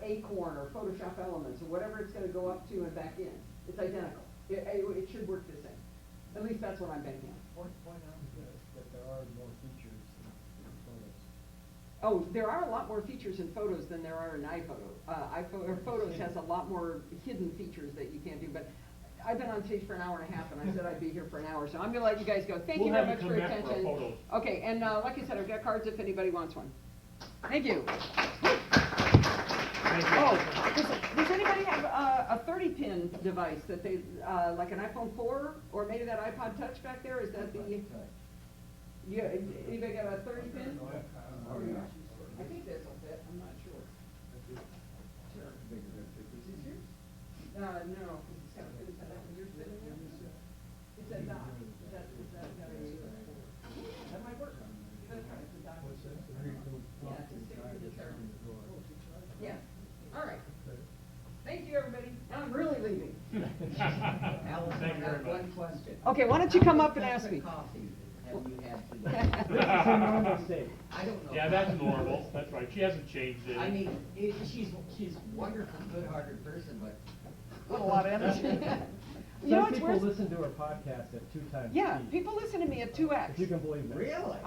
Acorn or Photoshop Elements or whatever it's gonna go up to and back in. It's identical. It should work the same. At least that's what I'm banking on. Point out that there are more features in photos. Oh, there are a lot more features in Photos than there are in iPhoto. Photos has a lot more hidden features that you can't do, but I've been on stage for an hour and a half, and I said I'd be here for an hour, so I'm gonna let you guys go. Thank you We'll very have much you for your come back for attention. photos. Okay, and like I said, I've got cards if anybody wants one. Thank you. Thank you. Oh, does anybody have a 30-pin device that they, like an iPhone 4, or maybe that iPod Touch back there? Is that the, anybody got a 30-pin? I think this will fit, I'm not sure. Sure. Is this yours? No, because it's got, is that yours fitting in? It said not. Is that that might work. You better try it. It's a dock. Yeah, it's a 60 charge. Yeah, all right. Thank you, everybody. I'm really leaving. Alice, Thank you I very have much. one question. Okay, why don't you come How up and many ask cups me? of coffee have you had today? This is a normal state. I don't know. Yeah, that's normal, that's right, she hasn't changed it. I mean, she's wonderful, good-hearted person, but. With a lot of energy. You know Some what's people worse? listen to our podcast at 2 times Yeah, speed. people listen to me at 2x. If you can believe that. Really?